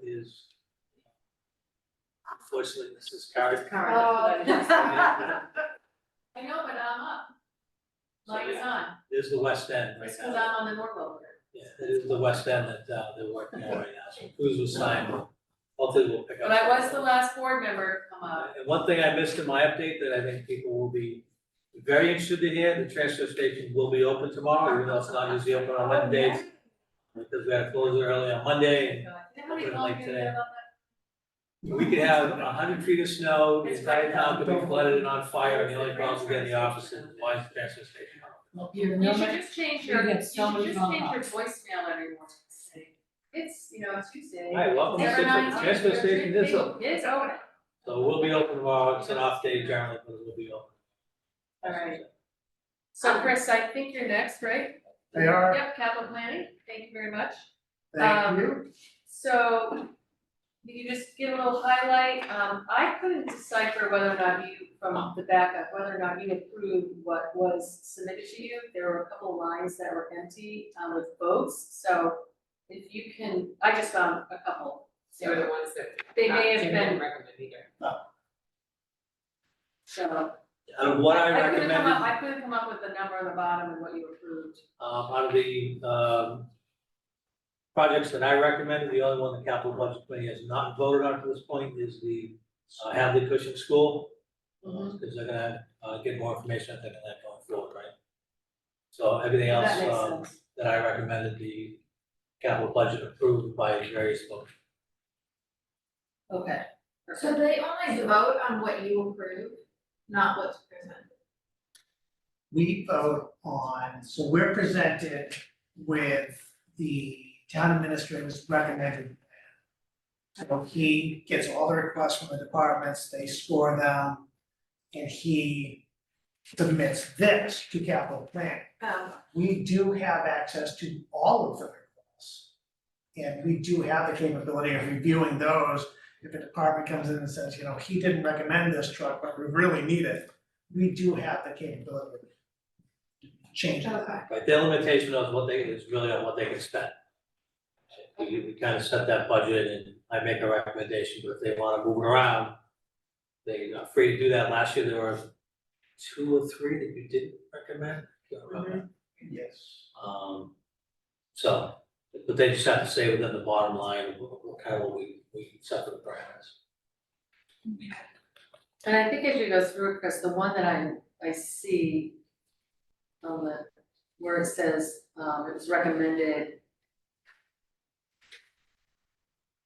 S4: is, unfortunately, this is Karen.
S1: I know, but I'm up. Lights on.
S4: This is the west end right
S1: This was
S4: now.
S1: on the Norfolk.
S4: Yeah, it is the west end that they're working on right now, so crews will sign, hopefully we'll pick up.
S1: But I was the last board member to come up.
S4: And one thing I missed in my update that I think people will be very interested to hear, the transfer station will be open tomorrow, even though it's not usually open on Wednesdays. Because we had to close it early on Monday and open it late today. We could have 100 feet of snow, the entire town could be flooded and on fire, and the only problem is getting the office and why is the transfer station open?
S1: You should just change your,
S16: You
S1: you
S16: get
S1: should
S16: so many
S1: just
S16: phone
S1: change your
S16: calls.
S1: voicemail every morning. It's, Tuesday.
S4: Hi, welcome to Scituate. The transfer station is open.
S1: It's open.
S4: So we'll be open tomorrow, it's an off day generally, but we'll be open.
S1: All right. So Chris, I think you're next, right?
S9: They are.
S1: Yep, capital planning, thank you very much.
S9: Thank you.
S1: So, you can just give a little highlight, I couldn't decipher whether or not you, from the backup, whether or not you approved what was submitted to you. There were a couple of lines that were empty, with votes, so if you can, I just found a couple.
S12: They were the ones that.
S1: They may have
S12: Jim
S1: been-
S12: didn't recommend either.
S1: So.
S4: Out of what I
S1: couldn't come
S4: recommended,
S1: up, I couldn't come up with the number on the bottom and what you approved.
S4: out of the, projects that I recommended, the only one the capital budget committee has not voted on to this point is the, Hadley Cushing School. Because they're gonna, get more information, I think, on that going forward, right? So everything else,
S1: That makes sense.
S4: that I recommended, the capital budget approved by various votes.
S1: Okay.
S6: So they only vote on what you approve, not what's presented.
S17: We vote on, so we're presented with the town administrator's recommended plan. So he gets all the requests from the departments, they score them, and he submits this to capital planning. We do have access to all of the requests. And we do have the capability of reviewing those. If a department comes in and says, he didn't recommend this truck, but we really need it, we do have the capability to change that.
S4: Right, their limitation of what they, is really on what they can spend. We kind of set that budget and I make a recommendation, but if they wanna move it around, they are free to do that. Last year, there were 2 or 3 that you didn't recommend, can't remember.
S17: Yes.
S4: So, but they just have to stay within the bottom line of what kind of what we set for the parameters.
S1: And I think as you go through, Chris, the one that I see on the, where it says, it was recommended.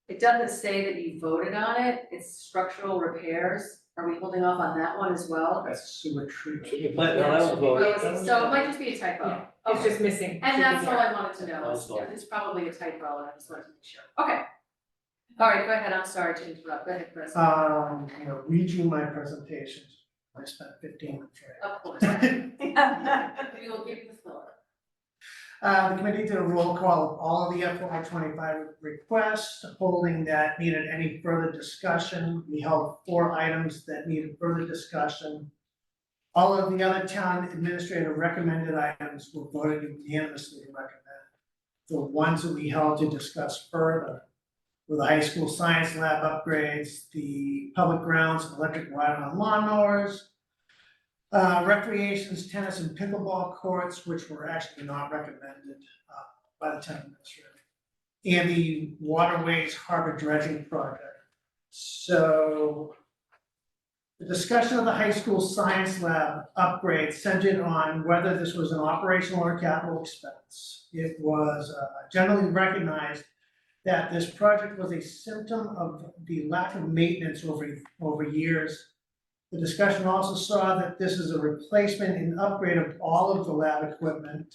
S1: It doesn't say that you voted on it, it's structural repairs. Are we holding off on that one as well?
S17: That's sewer treatment.
S4: You plan, no, that was voted.
S1: So it might just be a typo.
S12: It's just missing.
S1: And that's all I wanted to know,
S4: That was all.
S1: it's probably a typo, and I just wanted to make sure, okay. All right, go ahead, I'm sorry to interrupt, go ahead, Chris.
S17: Read you my presentations. I spent 15 minutes.
S1: Of course. We will give you the floor.
S17: The committee did a roll call of all of the FY25 requests, holding that needed any further discussion. We held 4 items that needed further discussion. All of the other town administrator recommended items were voted unanimously to recommend. The ones that we held to discuss further were the high school science lab upgrades, the public grounds, electric ride-on lawnmowers, recreations, tennis and pickleball courts, which were actually not recommended by the town administrator, and the waterways harbor dredging project. So The discussion of the high school science lab upgrade centered on whether this was an operational or capital expense. It was generally recognized that this project was a symptom of the lack of maintenance over years. The discussion also saw that this is a replacement and upgrade of all of the lab equipment.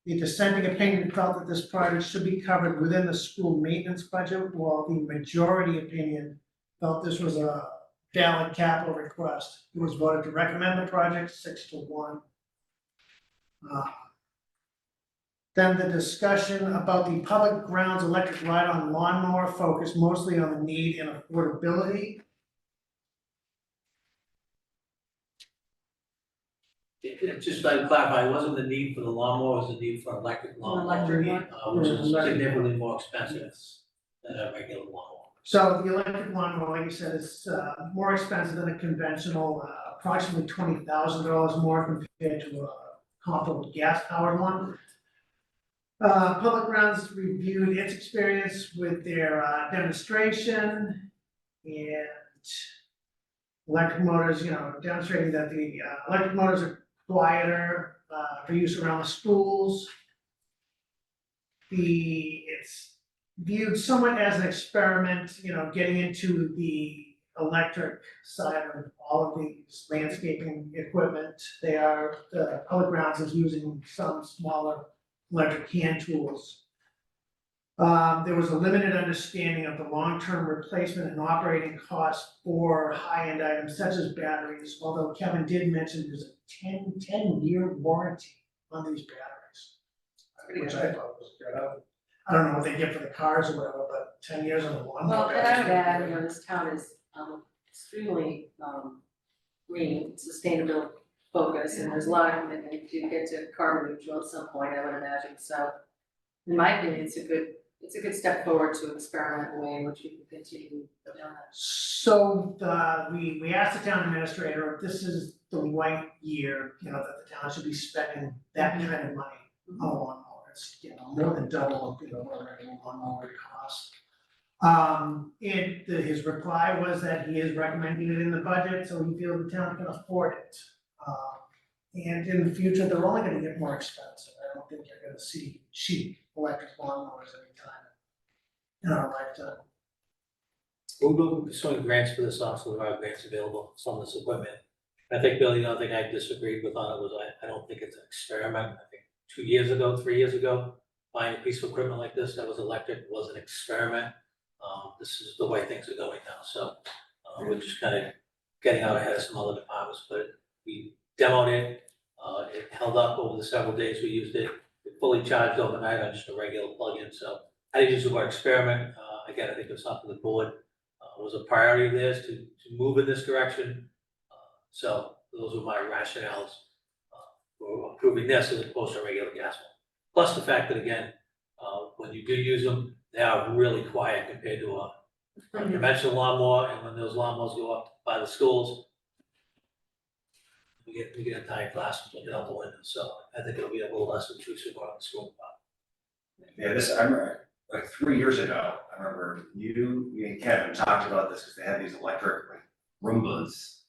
S17: The dissenting opinion felt that this project should be covered within the school maintenance budget, while the majority opinion felt this was a valid capital request. It was voted to recommend the project 6-1. Then the discussion about the public grounds electric ride-on lawnmower focused mostly on the need and affordability.
S4: Just to clarify, it wasn't the need for the lawnmower, it was the need for electric lawnmower.
S17: Electric one?
S4: Which is significantly more expensive than a regular lawnmower.
S17: So the electric lawnmower, like you said, is more expensive than a conventional, approximately $20,000 more compared to a comparable gas-powered one. Public Grounds reviewed its experience with their demonstration, and electric motors, demonstrating that the electric motors are quieter for use around the schools. It's viewed somewhat as an experiment, getting into the electric side of all of these landscaping equipment. The Public Grounds is using some smaller electric hand tools. There was a limited understanding of the long-term replacement and operating costs for high-end items such as batteries, although Kevin did mention there's a 10-year warranty on these batteries. Which I thought was good. I don't know what they get for the cars or whatever, but 10 years on the lawnmower.
S11: Well, and I would add, this town is extremely green, sustainable focus, and there's a lot of commitment to get to carbon neutral at some point, I would imagine, so. In my opinion, it's a good step forward to experiment in a way in which we can continue doing that.
S17: So, we asked the town administrator if this is the right year, that the town should be spending that kind of money on a lawnmower. It's, more than double, what a regular lawnmower costs. His reply was that he is recommending it in the budget, so he feels the town can afford it. And in the future, they're only gonna get more expensive. I don't think you're gonna see cheap electric lawnmowers anytime in our lifetime.
S4: We'll be pursuing grants for this also, there are grants available, for some of this equipment. I think, Billy, the other thing I disagreed with on it was I don't think it's an experiment. I think 3 years ago, buying a piece of equipment like this that was electric was an experiment. This is the way things are going now, so we're just kind of getting out ahead of some other departments, but we demoed it. It held up over the several days we used it. It fully charged overnight on just a regular plug-in, so I didn't use the word experiment. Again, I think it's something the board was a priority of theirs to move in this direction. So those were my rationales for approving this as opposed to a regular gas one. Plus the fact that, again, when you do use them, they are really quiet compared to a conventional lawnmower, and when those lawnmowers go up by the schools, we get a giant glass looking out the window, so I think it'll be a little less intrusive on the school.
S18: Yeah, I remember, like 3 years ago, I remember me and Kevin talked about this, because they had these electric Roombas.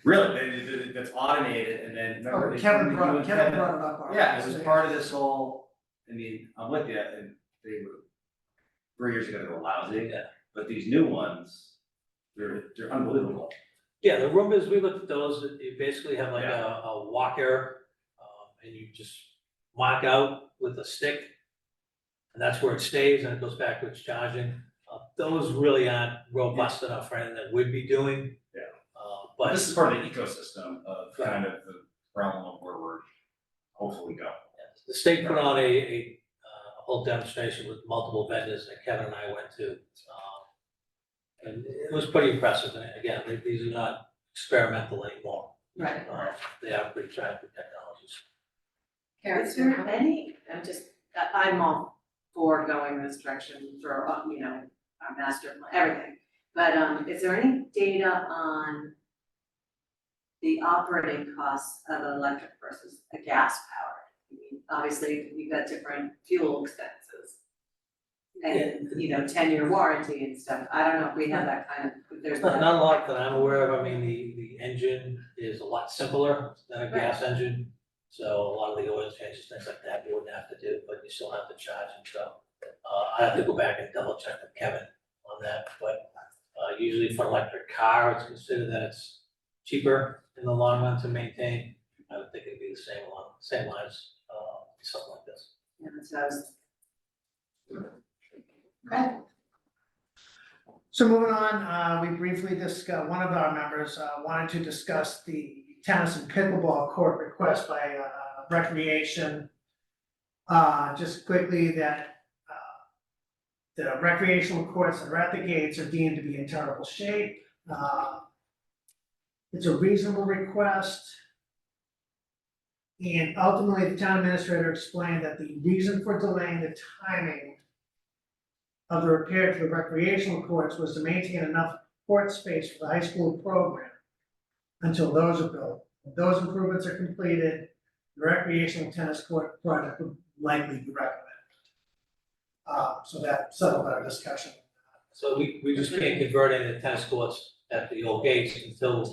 S18: Really, that's automated, and then remember.
S17: Kevin brought it up.
S18: Yeah, it was part of this whole, I'm with you, and they were, 3 years ago, they were lousy, but these new ones, they're unbelievable.
S4: Yeah, the Roombas, we looked at those, you basically have like a walker, and you just mark out with a stick, and that's where it stays, and it goes back to its charging. Those really aren't robust enough for anything that we'd be doing.
S18: Yeah.
S4: But
S18: this is part of the ecosystem of kind of the realm of where we're hopefully going.
S4: The state put on a whole demonstration with multiple vendors that Kevin and I went to. And it was pretty impressive. And again, these are not experimental anymore.
S11: Right.
S4: They are pretty attractive technologies.
S11: Is there any, I'm all for going this direction for, our master plan, everything. But is there any data on the operating costs of an electric versus a gas powered? Obviously, you've got different fuel expenses. and, you know, 10-year warranty and stuff. I don't know if we have that kind of, if there's
S4: Not
S11: not.
S4: a lot that I'm aware of, I mean, the engine is a lot simpler than a gas engine. So a lot of the oil changes, things like that, you wouldn't have to do, but you still have to charge and stuff. I have to go back and double check with Kevin on that, but usually for an electric car, it's considered that it's cheaper in the long run to maintain. I would think it'd be the same lines, something like this.
S11: Yeah, that's what I was.
S17: Okay. So moving on, we briefly discussed, one of our members wanted to discuss the tennis and pickleball court request by Recreation. Just quickly that the recreational courts that are at the gates are deemed to be in terrible shape. It's a reasonable request. And ultimately, the town administrator explained that the reason for delaying the timing of the repair to the recreational courts was to maintain enough court space for the high school program until those are built. When those improvements are completed, the recreational tennis court project would likely be recommended. So that settled our discussion.
S4: So we just can't convert any of the tennis courts at the old gates until,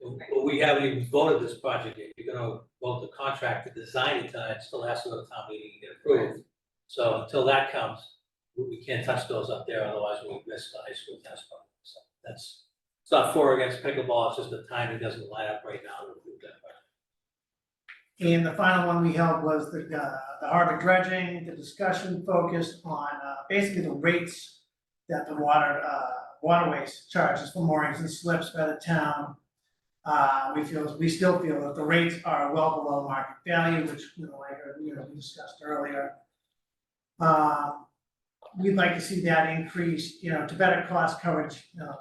S4: well, we haven't even voted this project yet. You're gonna vote the contract to design it tonight, still has to go to town meeting and get approved. So until that comes, we can't touch those up there, otherwise we miss the high school tennis project. So that's, it's not for or against pickleball, it's just the timing doesn't line up right now to approve that project.
S17: And the final one we held was the harbor dredging. The discussion focused on basically the rates that the waterways charges for moorings and slips by the town. We still feel that the rates are well below market value, which, you know, I heard, you know, we discussed earlier. We'd like to see that increase, you know, to better cost coverage, you know,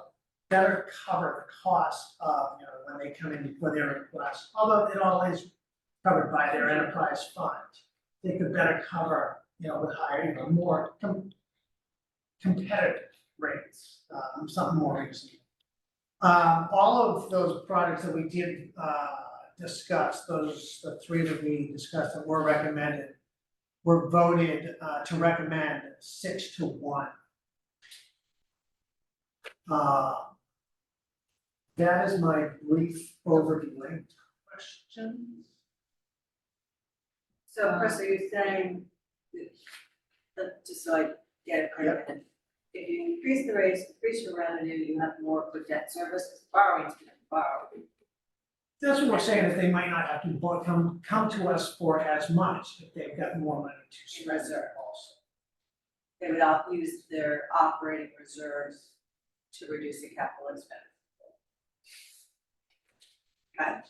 S17: better cover the cost of, you know, when they come in before their request, although it all is covered by their enterprise fund. They could better cover, you know, with higher, you know, more competitive rates, something more reasonable. All of those projects that we did discuss, the three that we discussed that were recommended, were voted to recommend 6-1. That is my brief overview. Questions?
S11: So Chris, are you saying, just so I get it correct, if you increase the rates, increase your revenue, you have more for debt service, because borrowing's gonna borrow.
S17: That's what we're saying, that they might not have to come to us for as much if they've got more money to reserve also.
S11: They would all use their operating reserves to reduce the capital expense. Got it.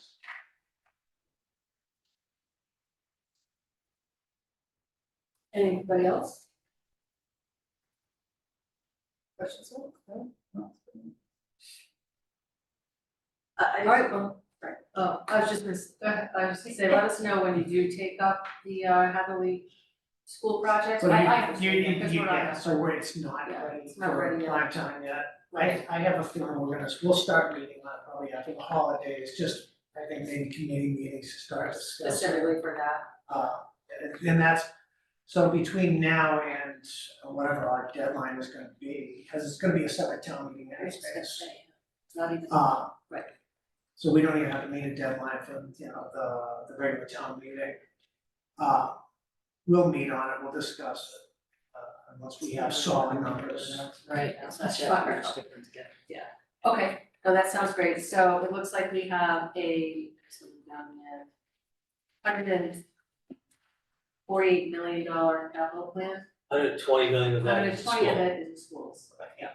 S1: Anybody else? Questions? No? All right, well, right. Oh, I was just gonna say, let us know when you do take up the Hadley School project.
S17: So
S1: I have
S17: it's not
S1: Yeah,
S17: ready
S1: it's not
S17: for
S1: ready yet.
S17: prime time yet. I have a feeling we'll start meeting on it probably after the holidays, just, I think maybe committee meetings to start discussing.
S1: Specifically for that.
S17: And that's, so between now and whatever our deadline is gonna be, because it's gonna be a separate town meeting anyways.
S11: It's not even, right.
S17: So we don't even have to meet a deadline for, you know, the regular town meeting. We'll meet on it, we'll discuss it, unless we have solid numbers.
S1: Right, that's fine. Yeah, okay, no, that sounds great. So it looks like we have $148 million capital plan.
S4: 120 million of that is
S1: 120 of
S4: school.
S1: it is in schools. Yeah.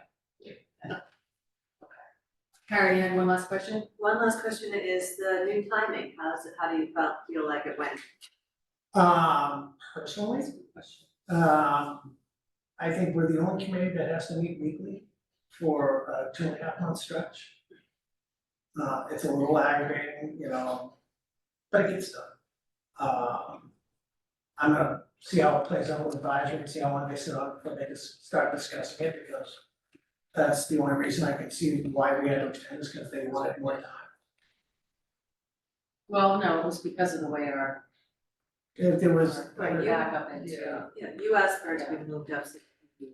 S1: Karen, you had one last question?
S11: One last question is the new timing, how do you feel like it went?
S17: Personally, I think we're the only committee that has to meet weekly for a 2.5 month stretch. It's a little aggravating, you know, but it gets done. I'm gonna see how it plays out with advisory and see how long they sit on before they just start discussing it, because that's the only reason I can see why we had to extend is because they wanted more time.
S1: Well, no, it was because of the way our.
S17: If there was.
S11: Right,
S1: back up into.
S11: Yeah, you asked for it to be moved up, so you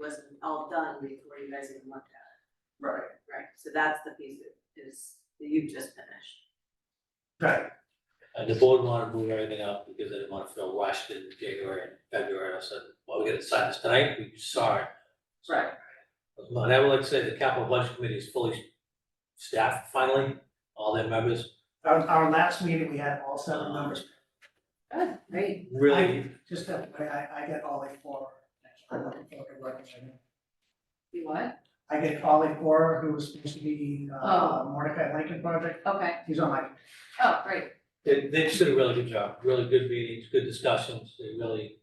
S11: wasn't all done before you guys even looked at
S17: Right,
S11: it. Right. So that's the piece that you've just finished.
S17: right.
S4: And the board wanted to move everything up because they didn't want to feel rushed in January and February. I said, well, we're gonna decide this tonight, we saw it.
S11: Right.
S4: But I would like to say the capital budget committee is fully staffed finally, all their members,
S17: Our last meeting, we had all 7 members.
S11: Good, great.
S4: really,
S17: Just that way, I get Ollie 4. I'm looking forward to working with him.
S1: You what?
S17: I get Ollie 4, who was supposed to be,
S1: Oh.
S17: Mordecai Lincoln project.
S1: Okay,
S17: He's on my,
S1: oh, great,
S4: they just did a really good job, really good meetings, good discussions, they really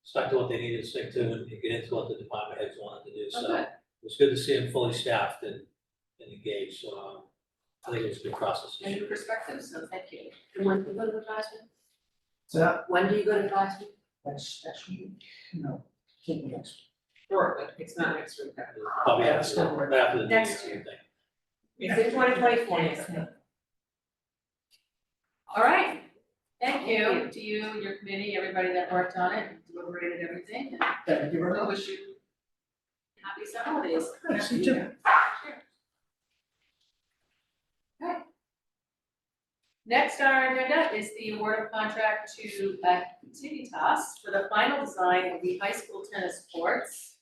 S4: stuck to what they needed to stick to and get into what the department heads wanted to do, so.
S1: okay.
S4: It was good to see them fully staffed and engaged, so, I think it was a good process.
S1: And your perspective, so thank you.
S11: And when do you go to the classroom?
S17: so
S11: When do you go to classroom?
S17: that's actually, keep me next.
S12: Sure, but it's not next week.
S4: Probably
S17: Yeah,
S4: after,
S17: still working.
S4: right after the
S11: Next
S4: meeting, I think.
S12: It's in 2024, yes.
S1: All right, thank you to you, your committee, everybody that worked on it, deliberated everything, and
S17: Thank you very
S1: I
S17: much.
S1: wish you happy summer holidays.
S17: Thanks, you too.
S1: Sure. Okay. Next on our agenda is the award of contract to Activitas for the final design of the high school tennis courts.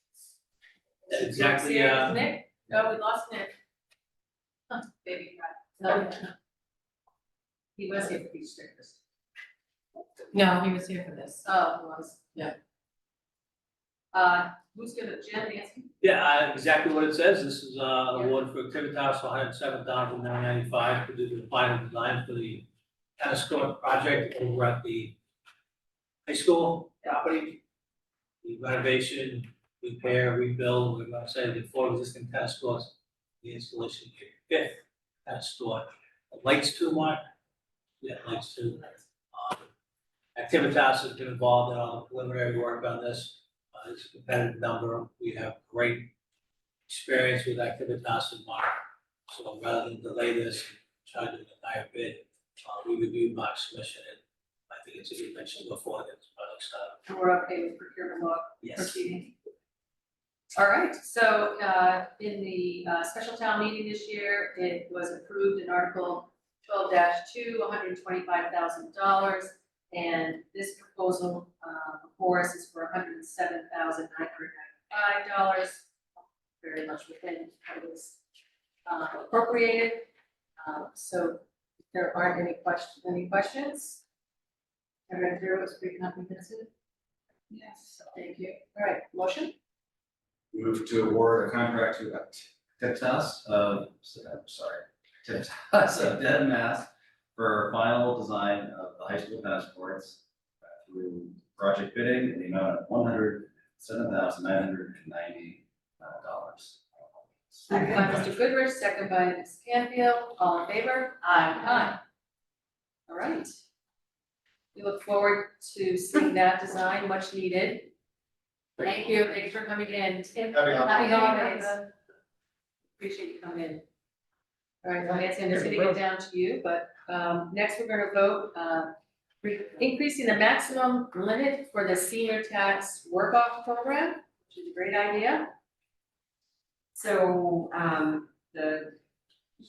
S4: Exactly,
S1: Nick's here. Nick, no, we lost Nick. Huh, baby cry. No. He was here for these stickers.
S16: No, he was here for this.
S1: Oh, he was, yeah. Who's gonna, Jen, Nancy?
S4: Yeah, exactly what it says, this is, an award for Activitas for $107,995 to do the final design for the tennis court project over at the high school property. The renovation, repair, rebuild, we're gonna say the 4 existing tennis courts, the installation of the 5th tennis court. The lights too, Mark? Yeah, lights too. Activitas has been involved in all the preliminary work on this. It's a competitive number. We have great experience with Activitas and Mark. So rather than delay this, try to do an entire bid, we reviewed Mark's submission and I think it's a good mention before this project started.
S1: And we're okay with procurement law
S4: Yes.
S1: proceeding. All right, so in the special town meeting this year, it was approved in Article 12-2, $125,000. And this proposal before us is for $107,995, very much within what was appropriated. So if there aren't any questions? I read through it, was pretty comprehensive. Yes, thank you. All right, motion?
S18: Move to award a contract to Activitas of, Activitas of Denton, Mass. For final design of the high school tennis courts through project bidding in the amount of $107,990.
S1: Second by Mr. Goodrich, second by Ms. Canfield, all in favor? Aye. All right. We look forward to seeing that design, much needed. Thank you, thanks for coming in. Happy holidays. Appreciate you coming in. All right, well, Nancy, I'm just gonna get down to you, but next we're gonna vote increasing the maximum limit for the senior tax work-off program, which is a great idea.
S12: So, this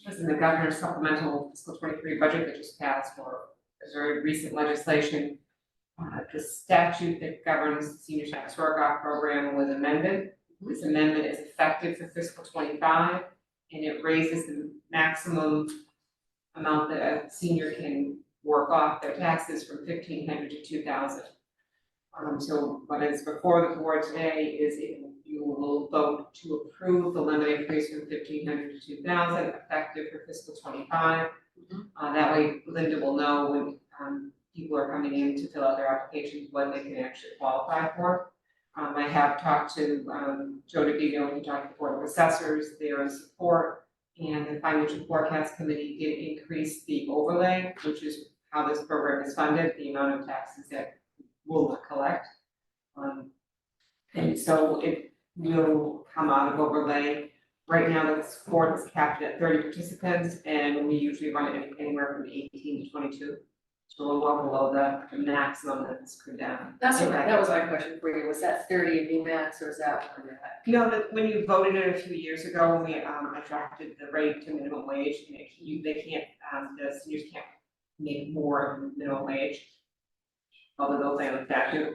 S12: was in the governor's supplemental fiscal 23 budget that just passed, or is very recent legislation. The statute that governs the senior tax work-off program was amended. This amendment is effective for fiscal 25, and it raises the maximum amount that a senior can work off their taxes from $1,500 to $2,000. So what is before the board today is you will vote to approve the limit increase from $1,500 to $2,000 effective for fiscal 25. That way Linda will know when people are coming in to fill out their applications, what they can actually qualify for. I have talked to Joe DeVito, who talked to the Board of Assessors, they're in support. And the Financial Forecast Committee did increase the overlay, which is how this program is funded, the amount of taxes that we'll collect. And so it will come out of overlay. Right now, the sport is capped at 30 participants, and we usually run it anywhere from 18 to 22. So we're well below the maximum that's come down.
S1: That's okay, that was my question for you, was that 30 a new max, or is that what you're at?
S12: No, that when you voted it a few years ago, when we attracted the rate to minimum wage, and they can't, the seniors can't make more than minimum wage. Although they'll say on the statute.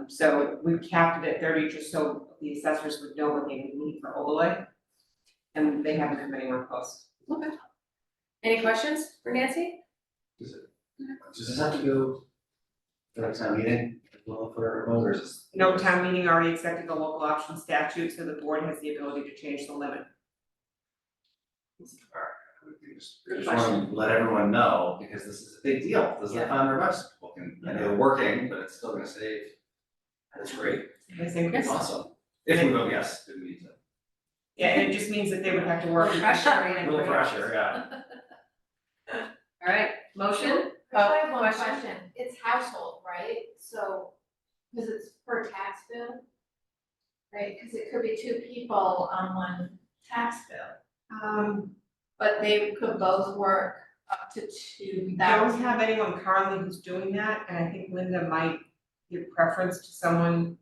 S12: So we capped it at 30 just so the assessors would know what they would need for overlay. And they haven't come anywhere close.
S1: Okay. Any questions for Nancy?
S18: Does this have to go to the town meeting as well for voters?
S12: No, town meeting already accepted the local option statute, so the board has the ability to change the limit.
S18: I just want to let everyone know, because this is a big deal, this is a $500 bucks, and they're working, but it's still gonna save. That's great,
S12: I think
S18: it's awesome. If we vote yes, then we need to.
S12: Yeah, and it just means that they would have to work.
S1: Pressure.
S18: Little pressure, yeah.
S1: All right, motion?
S6: I have one
S1: question?
S6: question, it's household, right? So, because it's per tax bill? Right, because it could be two people on one tax bill. But they could both work up to
S12: We
S6: 2,000.
S12: don't have anyone currently who's doing that, and I think Linda might give preference to someone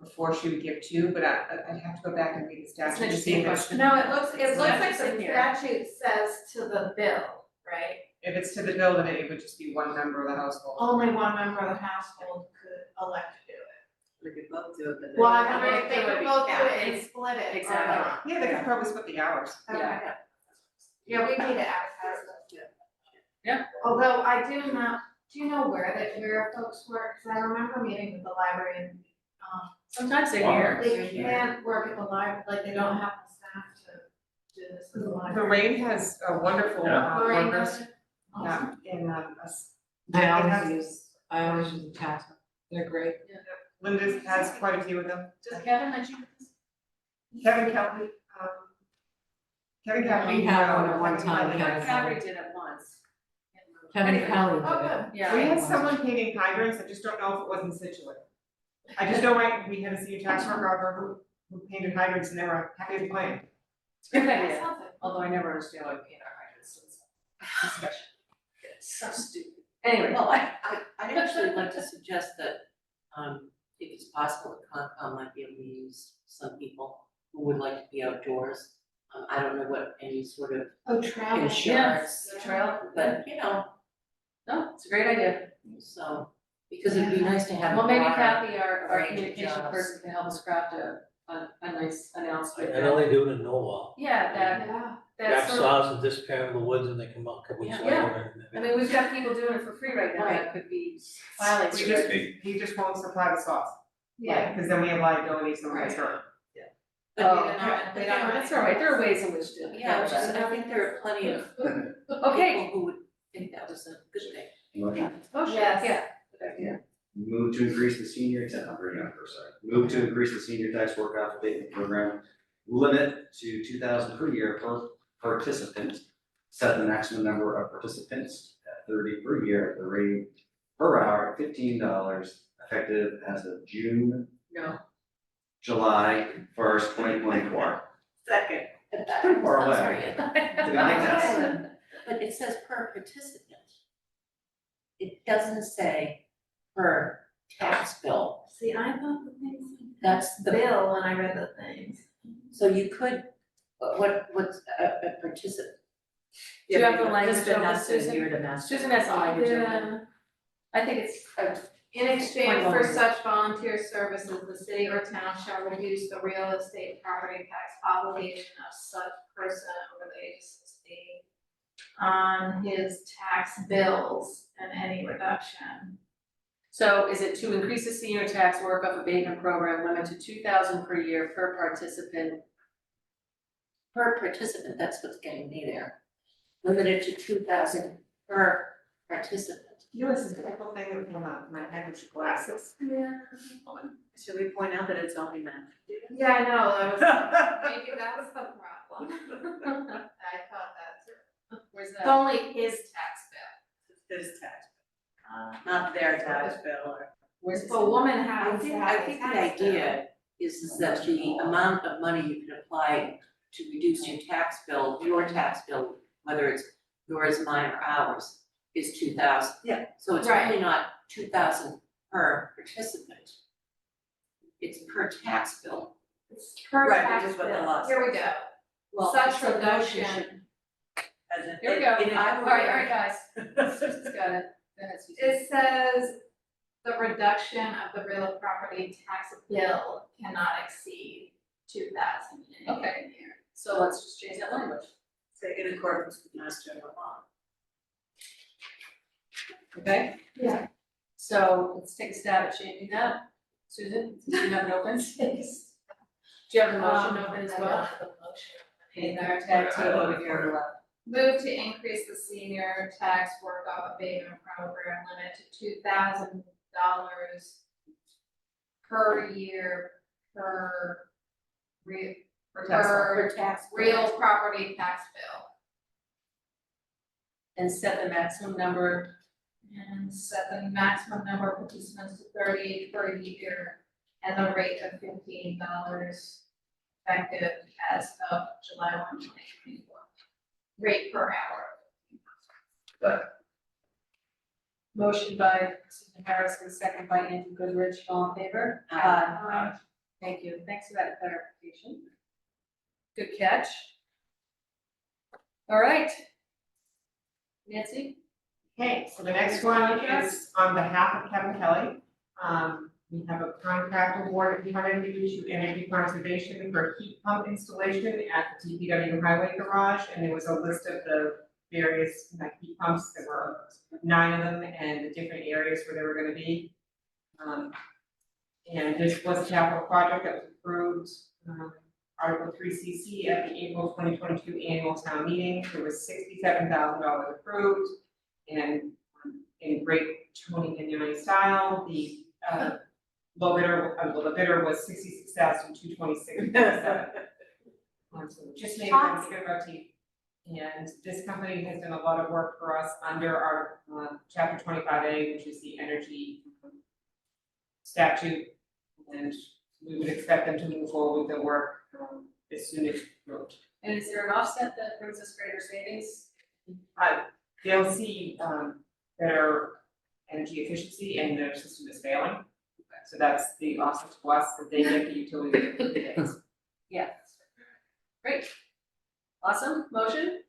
S12: before she would give two, but I'd have to go back and read the
S1: That's an
S12: statute to see if
S1: interesting
S12: it's,
S1: question.
S6: No, it looks like
S1: Statutes in
S6: the
S1: here.
S6: statute says to the bill, right?
S12: if it's to the bill, then it would just be one member of the household.
S6: Only one member of the household could elect to do it.
S7: We could both do it, but then.
S6: Well, I wonder if they could both do it and
S1: It's-
S6: split it. or
S1: exactly.
S6: not.
S12: Yeah, they could probably split the hours.
S6: Okay. Yeah, we need to advertise that too.
S1: Yeah.
S6: Although I do not, do you know where folks work? Cause I remember meeting with the librarian,
S1: Sometimes they're here.
S6: they can't work at the library, like they don't have the staff to do this at the library.
S12: Lorraine has a wonderful
S6: Lorraine
S12: workers,
S6: does it?
S12: yeah, in us.
S16: I always use the tax, they're great.
S12: Linda has quite a few of them.
S1: Does Kevin mention this?
S12: Kevin Kelly, Kevin Kelly.
S16: We had one at one time,
S1: Kevin
S16: Kevin
S1: Fabry
S16: Kelly.
S1: did it once.
S16: Kevin Kelly
S6: Oh,
S16: did it.
S6: good.
S1: Yeah.
S12: We had someone painting hydrants, I just don't know if it was in Scituate. I just know, right, we had a senior tax worker who painted hydrants and they were happy as playing.
S1: It's a good
S6: That
S1: idea,
S6: sounds like-
S1: although I never understand why we paint our hydrants, so it's a discussion. It's so stupid. Anyway,
S7: Well, I'd actually like to suggest that, if it's possible, the Concom might be able to use some people who would like to be outdoors. I don't know what any sort of
S6: Oh, travel.
S7: insurance,
S1: the trail,
S7: but you know,
S1: no, it's a great idea.
S7: so, because it'd be nice to have.
S1: Well, maybe
S7: more
S1: Kathy, our
S7: range of
S1: communication
S7: jobs.
S1: person, can help us craft a nice announcement.
S4: I know they do it in Norwalk.
S1: Yeah,
S6: Yeah.
S4: Grab
S1: that's sort of,
S4: saws and disappear in the woods and they come out a couple weeks
S1: Yeah.
S4: later.
S1: I mean, we've got people doing it for free right now, that could be filing.
S12: He just won't supply the sauce.
S6: Yeah.
S12: Because then we have liability, so it's hurt.
S7: But
S1: Oh,
S7: they're not-
S1: they don't, that's all right, there are ways in which to.
S7: Yeah, I think there are plenty of
S1: Okay.
S7: people who would think that was a good thing.
S18: Motion.
S1: Motion,
S6: Yes.
S1: yeah, good idea.
S18: Move to increase the senior tax, I'm bringing up for a second. Move to increase the senior tax work-off abatement program limit to 2,000 per year per participant. Set the maximum number of participants at 30 per year at the rate per hour at $15, effective as of July 1st, 2024.
S6: Second.
S18: It's pretty far
S7: I'm
S18: away.
S7: sorry.
S18: It's gonna make sense.
S7: But it says per participant. It doesn't say per tax bill.
S6: See, I thought the things,
S7: That's the,
S6: bill when I read the things.
S7: so you could, what's a participant?
S1: Do you have the language
S16: Just
S1: of
S16: enough
S1: this,
S16: to hear
S1: Susan?
S16: the message.
S1: Susan has the language of it.
S6: Yeah.
S1: I think it's,
S6: In exchange for
S1: Point one.
S6: such volunteer services, the city or town shall reduce the real estate property tax obligation of such person over the age of 16 on his tax bills and any reduction.
S1: so is it to increase the senior tax work-off abatement program limit to 2,000 per year per participant?
S7: Per participant, that's what's getting me there. Limited to 2,000 per participant.
S12: You know, this is a typical thing with my language glasses.
S6: Yeah.
S7: Should we point out that it's only math?
S6: Yeah, I know, I was, maybe that was the problem. I thought that too.
S1: Where's
S6: It's
S1: that?
S6: only his tax bill.
S7: This tax, not their tax bill or.
S1: Where's
S6: If a woman
S7: I
S6: has
S7: think,
S6: to
S7: I
S6: have a
S7: think the
S6: tax bill.
S7: idea is that the amount of money you can apply to reduce your tax bill, whether it's yours, mine, or ours, is 2,000.
S11: Yeah.
S7: So it's
S6: Right.
S7: really not 2,000 per participant. It's per tax bill.
S6: It's per
S11: Right,
S6: tax
S11: which is what the
S6: bill.
S11: law
S6: Here we go.
S7: Well,
S6: Such
S7: so the motion
S6: reduction.
S7: should- as in-
S1: Here we go.
S7: in a
S1: All
S7: temporary-
S1: right, guys. Susan's got it. Go ahead, Susan.
S6: It says the reduction of the real property tax bill cannot exceed 2,000 in a
S1: Okay.
S6: given year.
S1: So let's just change that language.
S7: Say in accordance with Mass General Law.
S1: Okay?
S6: Yeah.
S1: So let's take a stab at changing that. Susan, since you have an open space. Do you have the motion open as well? In our tag team over here.
S6: Move to increase the senior tax work off abatement program limit to $2,000 per year per
S1: Per tax bill.
S6: real property tax bill.
S1: And set the maximum number.
S6: And set the maximum number of participants to 30 per year and the rate of $15 effective as of July 1, 2024. Rate per hour.
S1: Motion by Susan Harris and second by Andrew Goodrich, all in favor?
S6: Aye.
S1: Thank you, thanks for that clarification. Good catch. All right. Nancy?
S12: Okay, so the next one is on behalf of Kevin Kelly. We have a contract award that we wanted to do to Energy Conservation for heat pump installation at the DPW Highway Garage, and there was a list of the various heat pumps. There were 9 of them and the different areas where they were gonna be. And this was a capital project that was approved, Article 3CC at the April 2022 annual town meeting. There was $67,000 approved. And in great Tony Vignani style, the low bidder, the bidder was $66,226.57. So just made it skin of our teeth. And this company has done a lot of work for us under our chapter 25A, which is the energy statute. And we would expect them to move forward with the work as soon as approved.
S1: And is there an offset that brings us greater savings?
S12: They'll see better energy efficiency and their system is failing. So that's the offset to us, that they get the utility rates.
S1: Yeah. Great. Awesome, motion?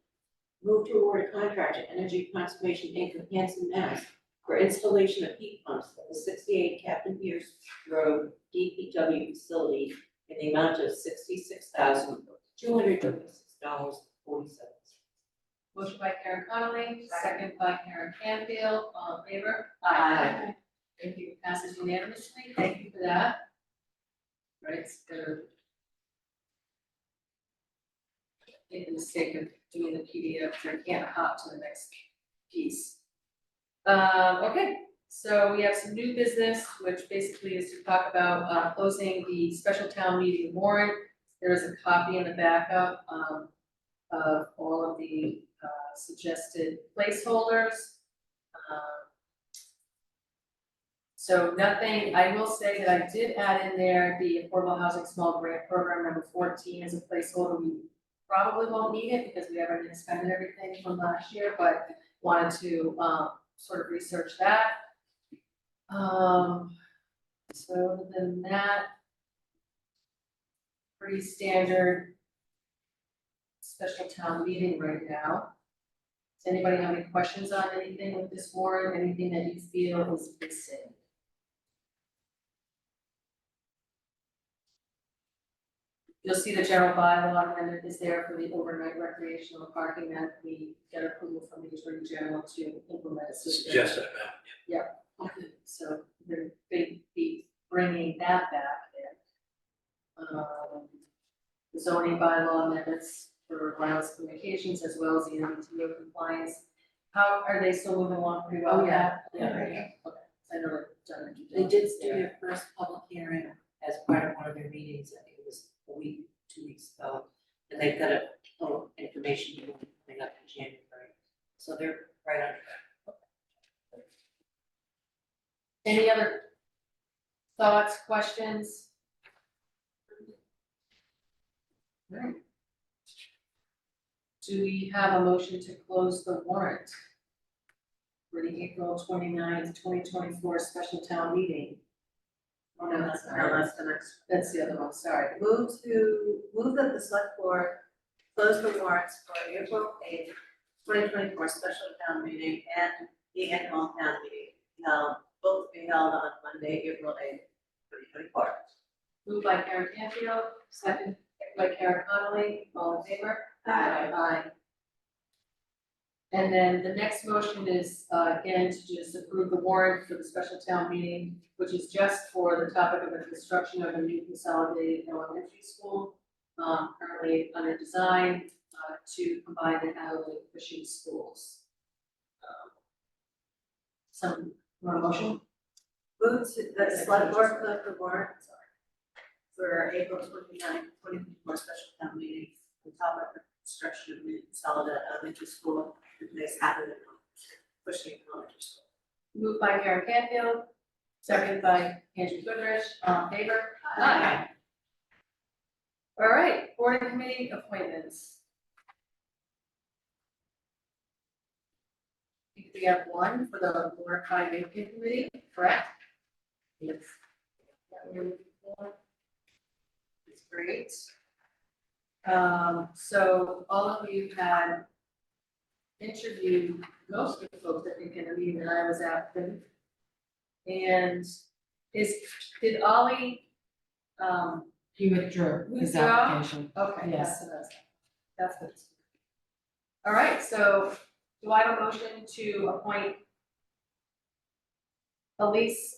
S7: Move to award a contract to Energy Conservation Inc. of Hanson, Mass. for installation of heat pumps at the 68 Captain Pierce Road DPW facility in the amount of $66,226.47.
S1: Motion by Karen Connolly, second by Karen Canfield, all in favor?
S7: Aye.
S1: Thank you, passes unanimously, thank you for that. Right, so. Make the mistake of doing the PDF, so I can't hop to the next piece. Okay, so we have some new business, which basically is to talk about closing the special town meeting warrant. There is a copy in the backup of all of the suggested placeholders. So nothing, I will say that I did add in there the Affordable Housing Small Grant Program number 14 as a placeholder. We probably won't need it because we haven't expended everything from last year, but wanted to sort of research that. So other than that, pretty standard special town meeting right now. Does anybody have any questions on anything with this warrant, anything that you feel is missing? You'll see the general bylaw amendment is there for the overnight recreational parking that we get approval from the Attorney General to implement.
S4: Suggest that, Matt.
S1: Yeah, okay, so we're going to be bringing that back there. The zoning bylaw amendments for wireless communications as well as the MBTA compliance. How are they still moving along pretty well?
S7: Oh, yeah.
S1: Okay, I know they've done it.
S7: They did do their first public hearing as part of one of their meetings, I think it was a week, 2 weeks ago. And they've got a little information coming up in January, so they're right on track.
S1: Any other thoughts, questions? Right. Do we have a motion to close the warrant? for the April 29th, 2024 special town meeting. Oh, no, that's not.
S11: No, that's the next.
S1: That's the other one, sorry.
S11: Move that the select board close the warrants for April 8th, 2024 special town meeting and the annual town meeting, both be held on Monday, April 8th, 2024.
S1: Moved by Karen Canfield, second by Karen Connolly, all in favor? Aye. And then the next motion is, again, to just approve the warrant for the special town meeting, which is just for the topic of the construction of a new consolidated elementary school, currently under design, to combine the Adelaide Cushing schools. Some, want a motion?
S11: Move to the select board close the warrant for April 29th, 2024 special town meeting, the topic of construction of new consolidated elementary school, replace Adelaide Cushing elementary school.
S1: Moved by Karen Canfield, second by Andrew Goodrich, all in favor? Aye. All right, board and committee appointments. I think we have one for the board by Macon committee, correct? Yes. That we're looking for. It's great. So all of you had interviewed most of the folks, I think, in the meeting that I was at. And did Ollie,
S16: He withdrew his
S1: withdraw?
S16: application.
S1: Okay,
S16: Yes.
S1: that's good. All right, so do I have a motion to appoint Elise?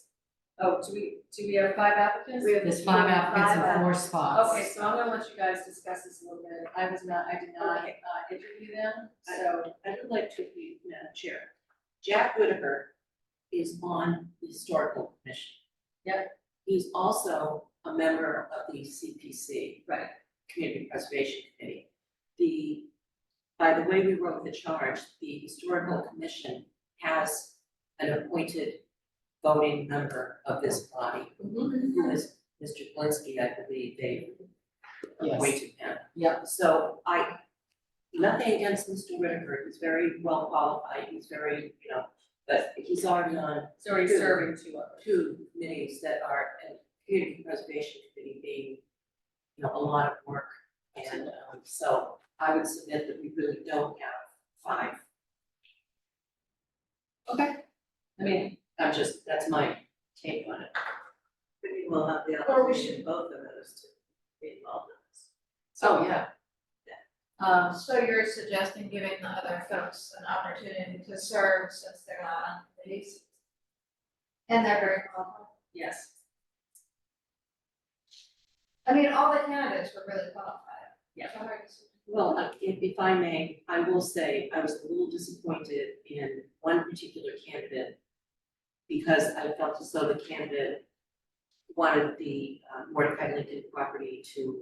S1: Oh, do we have 5 applicants?
S16: There's 5 applicants and 4 spots.
S1: Okay, so I'm gonna let you guys discuss this a little bit. I did not interview them, so.
S7: I would like to be, Madam Chair. Jack Whitaker is on the Historical Commission.
S1: Yep.
S7: He's also a member of the CPC.
S1: Right.
S7: Community Preservation Committee. By the way we wrote the charge, the Historical Commission has an appointed voting member of this body, who is Mr. Blinsky, I believe they appointed him.
S1: Yeah.
S7: So nothing against Mr. Whitaker, he's very well qualified, he's very, but he's already on.
S1: So he's serving 2 others.
S7: 2 committees that are, and Community Preservation Committee being, a lot of work. And so I would submit that we really don't have 5.
S1: Okay. I mean,
S7: That's my take on it.
S11: Maybe we'll have the
S7: Or we
S11: opportunity, both of those to be involved in this.
S1: oh, yeah.
S6: So you're suggesting giving the other folks an opportunity to serve since they're not on committees? And they're very qualified.
S1: Yes.
S6: I mean, all the candidates were really qualified.
S1: Yeah.
S6: So hard to say.
S7: Well, if I may, I will say I was a little disappointed in one particular candidate because I felt as though the candidate wanted the Mordecai Lincoln property to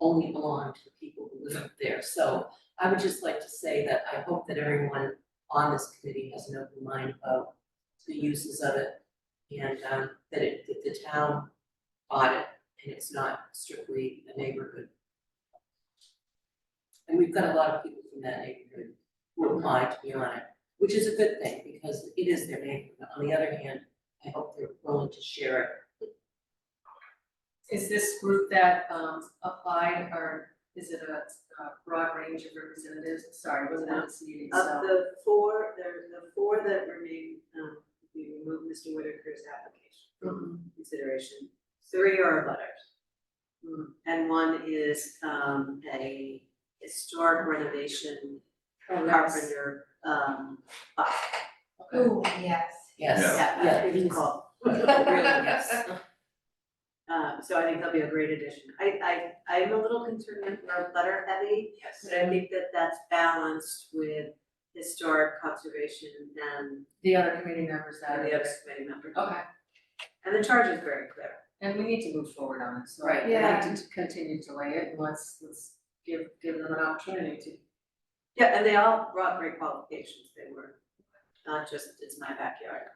S7: only belong to the people who live there. So I would just like to say that I hope that everyone on this committee has an open mind about the uses of it and that the town bought it and it's not strictly a neighborhood. And we've got a lot of people from that neighborhood who applied to be on it, which is a good thing because it is their neighborhood. On the other hand, I hope they're willing to share it.
S1: Is this group that applied, or is it a broad range of representatives? Sorry, wasn't at this meeting,
S11: Of
S1: so.
S11: the 4, there's the 4 that remain, we removed Mr. Whitaker's application from consideration. 3 are letters. And 1 is a historic renovation carpenter,
S6: Ooh, yes.
S7: Yes,
S11: yeah,
S7: yeah,
S11: good call.
S7: really, yes.
S11: So I think that'll be a great addition. I'm a little concerned that we're letter heavy,
S7: Yes.
S11: but I think that that's balanced with historic conservation and
S1: The other committee members that are
S11: the other committee members.
S1: Okay,
S11: And the charge is very clear.
S1: and we need to move forward on it, so.
S7: Right.
S1: We
S6: Yeah.
S1: need to continue to delay it, and let's give them an opportunity to.
S11: Yeah, and they all brought great qualifications. They were not just, it's my backyard.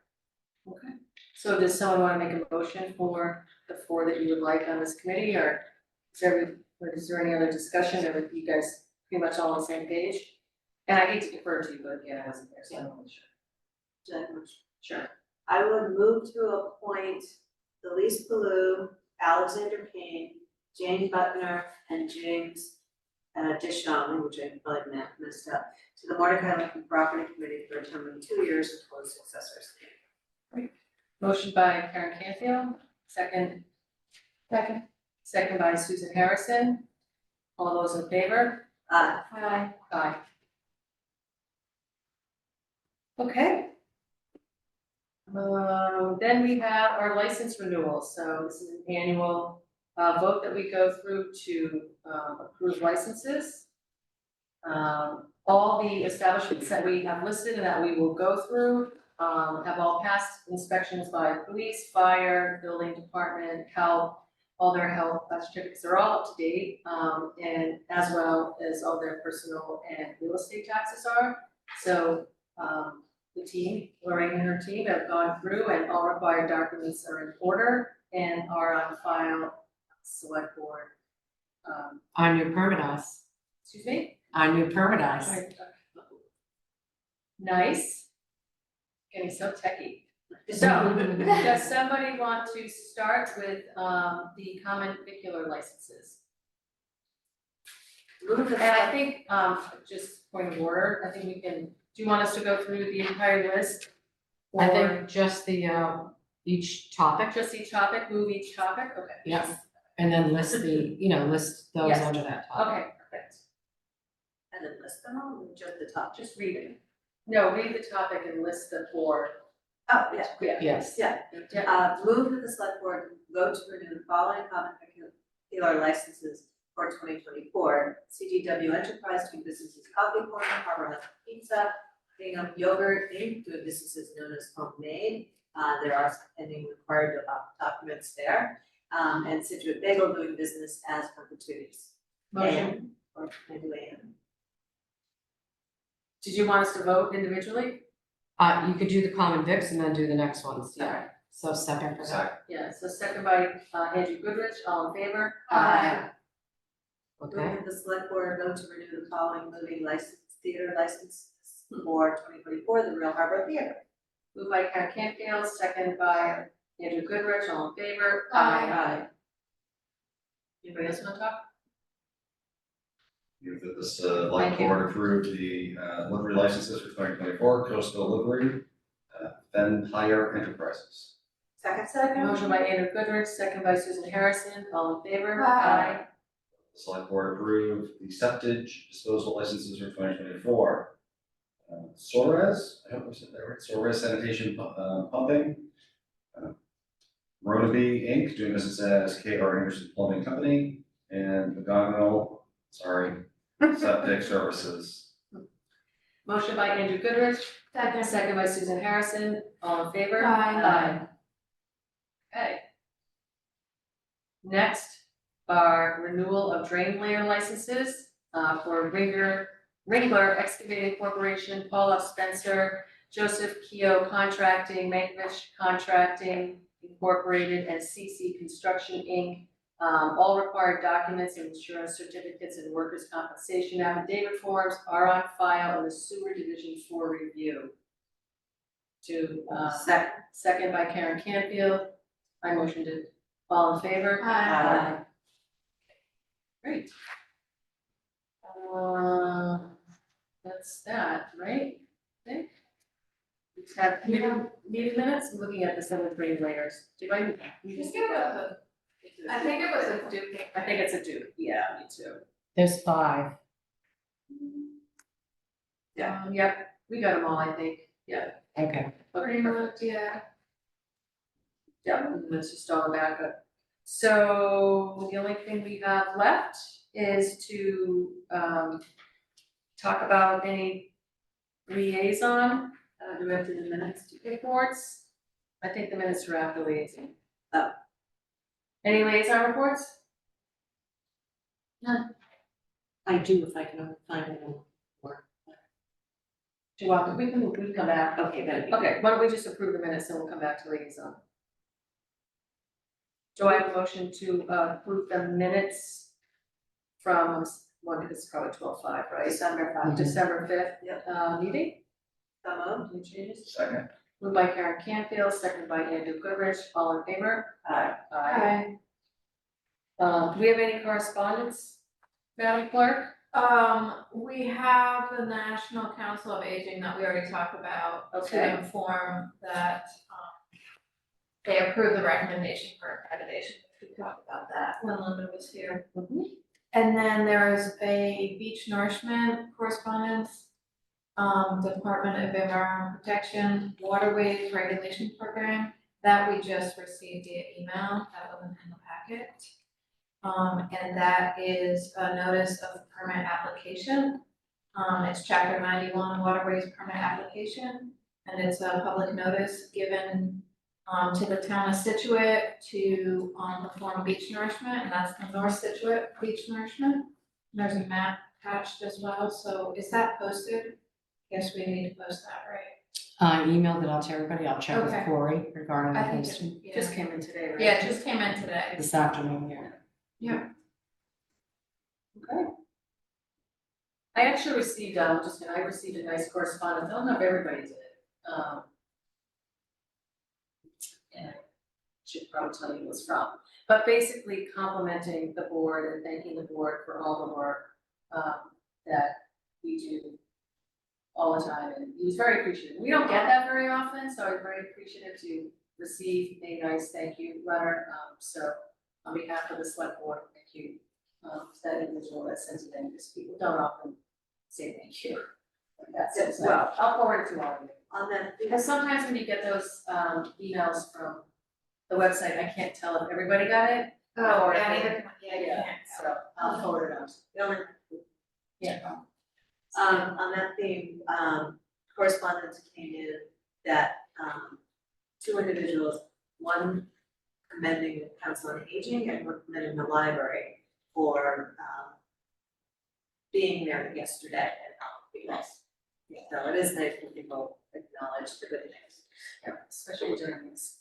S1: Okay. So does someone want to make a motion for the 4 that you would like on this committee, or is there any other discussion, or are you guys pretty much all on the same page? And I hate to defer to you, but again, I wasn't there, so I'm not really sure. Sure.
S11: I would move to appoint Elise Ballou, Alexander Payne, Jane Butner, and James Deschamps, which I probably messed up, to the Mordecai Lincoln Property Committee for a term of 2 years until the successors.
S1: Motion by Karen Canfield, second. Second by Susan Harrison. All those in favor?
S11: Aye.
S1: Aye. Okay. Then we have our license renewal, so this is an annual vote that we go through to approve licenses. All the establishments that we have listed and that we will go through have all passed inspections by police, fire, building department, health, all their health certificates are all up to date, and as well as all their personal and real estate taxes are. So the team, Lorraine and her team have gone through and all required documents are in order and are on file, select board.
S16: Our new permit-ice,
S1: Excuse me?
S16: our new permit-ice.
S1: Nice. Getting so techie. So, does somebody want to start with the common vicular licenses? And I think, just point of order, I think we can, do you want us to go through the entire list?
S16: I
S1: Or
S16: think just the, each topic,
S1: just each topic, move each topic? Okay.
S16: yeah, and then list the, list those
S1: Yes.
S16: under that topic.
S1: Okay, perfect.
S11: And then list them all, or just the top?
S1: Just read it. No, read the topic and list the four.
S11: Oh, yeah.
S16: Yes.
S11: Yeah. Move that the select board vote to renew the following common vicular licenses for 2024. CGW Enterprise doing business as Coffee Corner, Harbor House Pizza, Bingham Yogurt Inc. doing businesses known as Homemade. There are some pending required documents there. And Scituate Bagel doing business as Perpetuities.
S1: Motion.
S11: Or maybe Ann.
S1: Did you want us to vote individually?
S16: You could do the common vics and then do the next ones, yeah.
S1: Okay.
S16: So second for that.
S1: Yeah, so second by Andrew Goodrich, all in favor?
S11: Move
S16: Okay,
S11: that the select board vote to renew the following movie license, theater license for 2024, the Real Harbor Theater.
S1: Moved by Karen Canfield, second by Andrew Goodrich, all in favor?
S11: Aye.
S1: Anybody else want to talk?
S18: Move that the select board approve the livery licenses for 2024, Coastal Livery, Empire Enterprises.
S11: Second.
S1: Motion by Andrew Goodrich, second by Susan Harrison, all in favor?
S11: Aye.
S18: The select board approve the septage disposal licenses for 2024. Suarez, I hope I said that right, Suarez Sanitation Pumping. Ronaby Inc., doing business as K.R. Anderson Plumbing Company, and McGonigal, Septic Services.
S1: Motion by Andrew Goodrich, second by Susan Harrison, all in favor?
S11: Aye.
S1: Okay. Next are renewal of drain layer licenses for Ringler Excavating Corporation, Paul F. Spencer, Joseph Keogh Contracting, Mankiewicz Contracting Incorporated, and CC Construction Inc. All required documents and insurance certificates and workers' compensation affidavit forms are on file in the sewer division for review. Second by Karen Canfield. I motioned it. All in favor?
S11: Aye.
S1: Great. That's that, right? I think. We just have meeting minutes, I'm looking at the 7 drain layers. Did I?
S6: I think it was a Duke.
S1: I think it's a Duke, yeah, me too.
S16: there's 5.
S1: Yep, we got them all, I think, yeah.
S16: Okay.
S1: Pretty much, yeah. Yeah, that's just all the backup. So the only thing we have left is to talk about any liaison, do we have to do the minutes reports? I think the minutes are after liaison. Any liaison reports?
S11: I do if I can find it.
S1: Do you want, we can come back.
S11: Okay, then.
S1: Okay, why don't we just approve the minutes and we'll come back to liaison. Do I have a motion to approve the minutes from, it's probably 12/5, right?
S11: December 5th.
S1: December 5th, meeting?
S11: So moved.
S1: Any changes?
S18: Second.
S1: Moved by Karen Canfield, seconded by Andrew Goodrich, all in favor?
S11: Aye.
S1: Aye. Do we have any correspondence, Madam Clerk?
S6: We have the National Council of Aging that we already talked about
S1: Okay.
S6: to inform that, they approve the recommendation for accreditation. We talked about that when Linda was here. And then there is a beach nourishment correspondence, Department of Environmental Protection, Waterways Regulation Program, that we just received via email, that wasn't in the packet. And that is a notice of permit application. It's chapter 91 waterways permit application, and it's a public notice given to the town of Scituate to perform beach nourishment, and that's the North Scituate Beach Nourishment. There's a map attached as well, so is that posted? Yes, we need to post that, right?
S16: I emailed it out to everybody, I'll check with
S6: Okay.
S16: Corey regarding the
S6: I think
S16: posting
S6: it
S1: Just came in today, right?
S6: Yeah, it just came in today.
S16: this afternoon, yeah.
S6: Yeah.
S1: Okay. I actually received, I received a nice correspondence, I don't know if everybody did. And I should probably tell you who it's from, but basically complimenting the board and thanking the board for all the work that we do all the time, and he was very appreciative. We don't get that very often, so I'm very appreciative to receive a nice thank you letter. So on behalf of the select board, thank you to that individual that sends it in, because people don't often say thank you. That's it, well, I'll forward it to all of you.
S11: On that,
S1: Because sometimes when you get those emails from the website, I can't tell if everybody got it.
S6: Oh,
S1: or if
S6: yeah,
S1: they-
S6: neither can I, yeah, you
S1: Yeah,
S6: can't.
S1: so I'll forward it on.
S11: yeah. On that theme, correspondence came in that, two individuals, one commending the Council on Aging and one commending the library for, being there yesterday and yes. So it is nice when people acknowledge the good things.
S1: Yeah, especially during these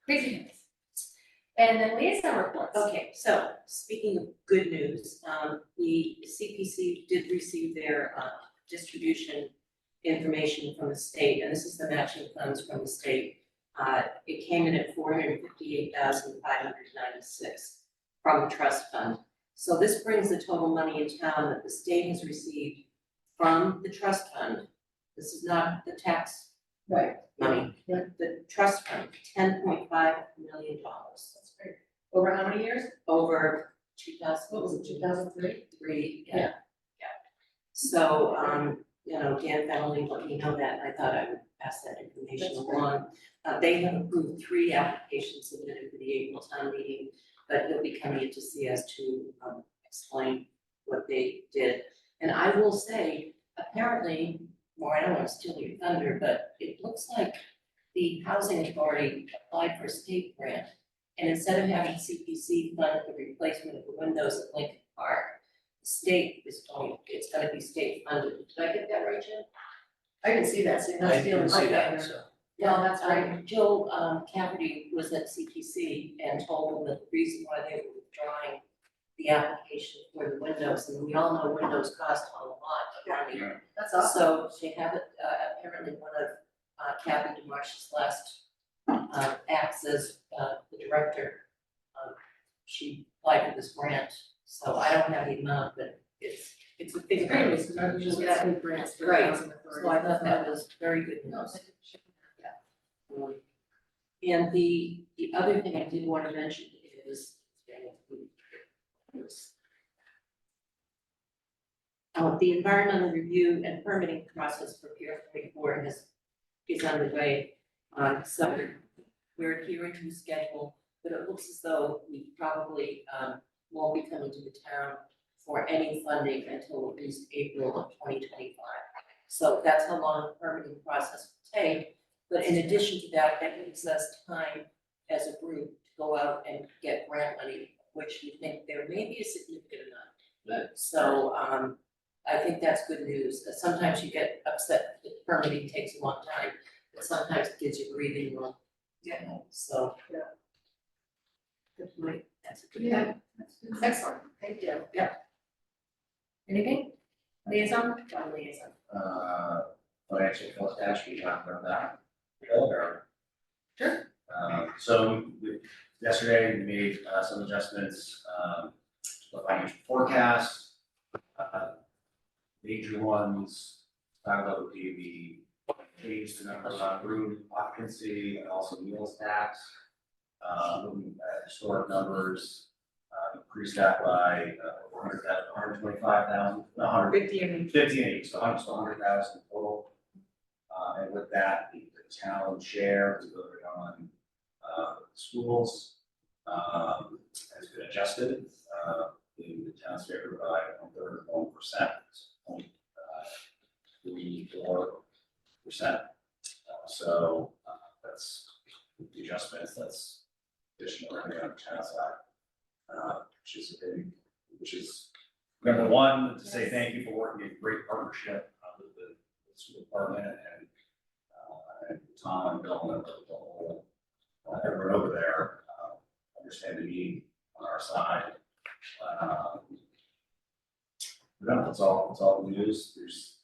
S1: crazy days. And then liaison reports.
S7: Okay, so speaking of good news, the CPC did receive their distribution information from the state, and this is the matching funds from the state. It came in at 458,596 from the trust fund. So this brings the total money in town that the state has received from the trust fund. This is not the tax
S1: Right.
S7: money, the trust fund, $10.5 million.
S1: That's great. Over how many years?
S7: Over 2000.
S1: What was it, 2003?
S7: Yeah. So, Dan Fennelly let me know that, and I thought I would pass that information
S1: That's great.
S7: along. They have approved 3 applications submitted for the April town meeting, but he'll be coming in to see us to explain what they did. And I will say, apparently, well, I don't want to steal your thunder, but it looks like the housing authority applied for a state grant. And instead of having CPC fund the replacement of the windows at Lincoln Park, the state is going, it's gonna be state funded. Did I get that right, Jim?
S1: I can see that, so
S4: I
S1: that's
S4: didn't see
S1: feeling
S4: that, so.
S1: Well, that's right.
S7: Jill Cafferty was at CPC and told them that the reason why they were withdrawing the application for the windows, and we all know windows cost a lot of money.
S1: That's awesome.
S7: So they have it, apparently one of Kathy DeMarsh's last acts as the director. She applied for this grant, so I don't have the amount, but it's a big grant.
S1: Great, because I usually get big grants for the
S7: Right.
S1: housing authority.
S7: So I thought that was very good news. And the other thing I did want to mention is the environmental review and permitting process for Pier 44 is underway. So we're adhering to the schedule, but it looks as though we probably won't be coming to the town for any funding until at least April of 2025. So that's how long the permitting process will take. But in addition to that, that gives us time as a group to go out and get grant money, which we think there may be a significant amount. So I think that's good news. Sometimes you get upset that permitting takes a long time, but sometimes it gives you breathing room. Yeah. So.
S1: Yeah.
S7: Good point. That's a good.
S1: Yeah, excellent, thank you. Yeah. Anything? Liaison? John liaison.
S18: financial forecast, we talked about that. Bill, or?
S1: Sure.
S18: So yesterday we made some adjustments to the financial forecast. Major ones, that would be the change to numbers on room occupancy and also meals tax. Looking at historic numbers, increased that by 125,000,
S12: 50 and
S18: 50 and 80, so 100,000 total. And with that, the town share delivered on schools has been adjusted in the town's favor by 1%, 3.4%. So that's the adjustments, that's additional revenue on the town side, which is number one, to say thank you for working a great partnership with the school department and Tom and Bill and the whole, everyone over there, understand the need on our side. It's all news. There's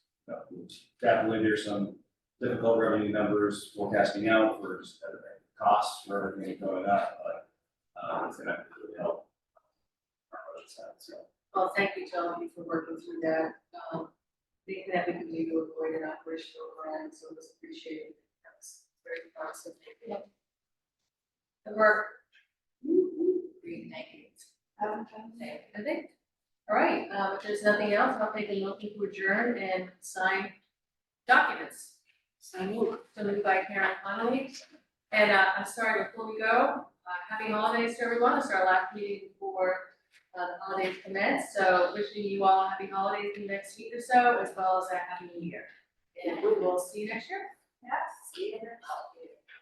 S18: definitely there's some difficult revenue numbers forecasting out for just costs for everything going up, but it's gonna really help our budget side, so.
S1: Well, thank you to all of you for working through that. Anything that we can do to avoid an operational overrun, so it was appreciated. That's very positive. The work. Great, thank you. I think. All right, if there's nothing else, I'll take a motion to adjourn and sign documents. So moved by Karen Connolly. And I'm sorry, before we go, happy holidays to everyone. It's our last meeting before the holidays commence. So wishing you all happy holidays in the next week or so, as well as a happy new year. And we will see you next year.
S11: Yes, see you.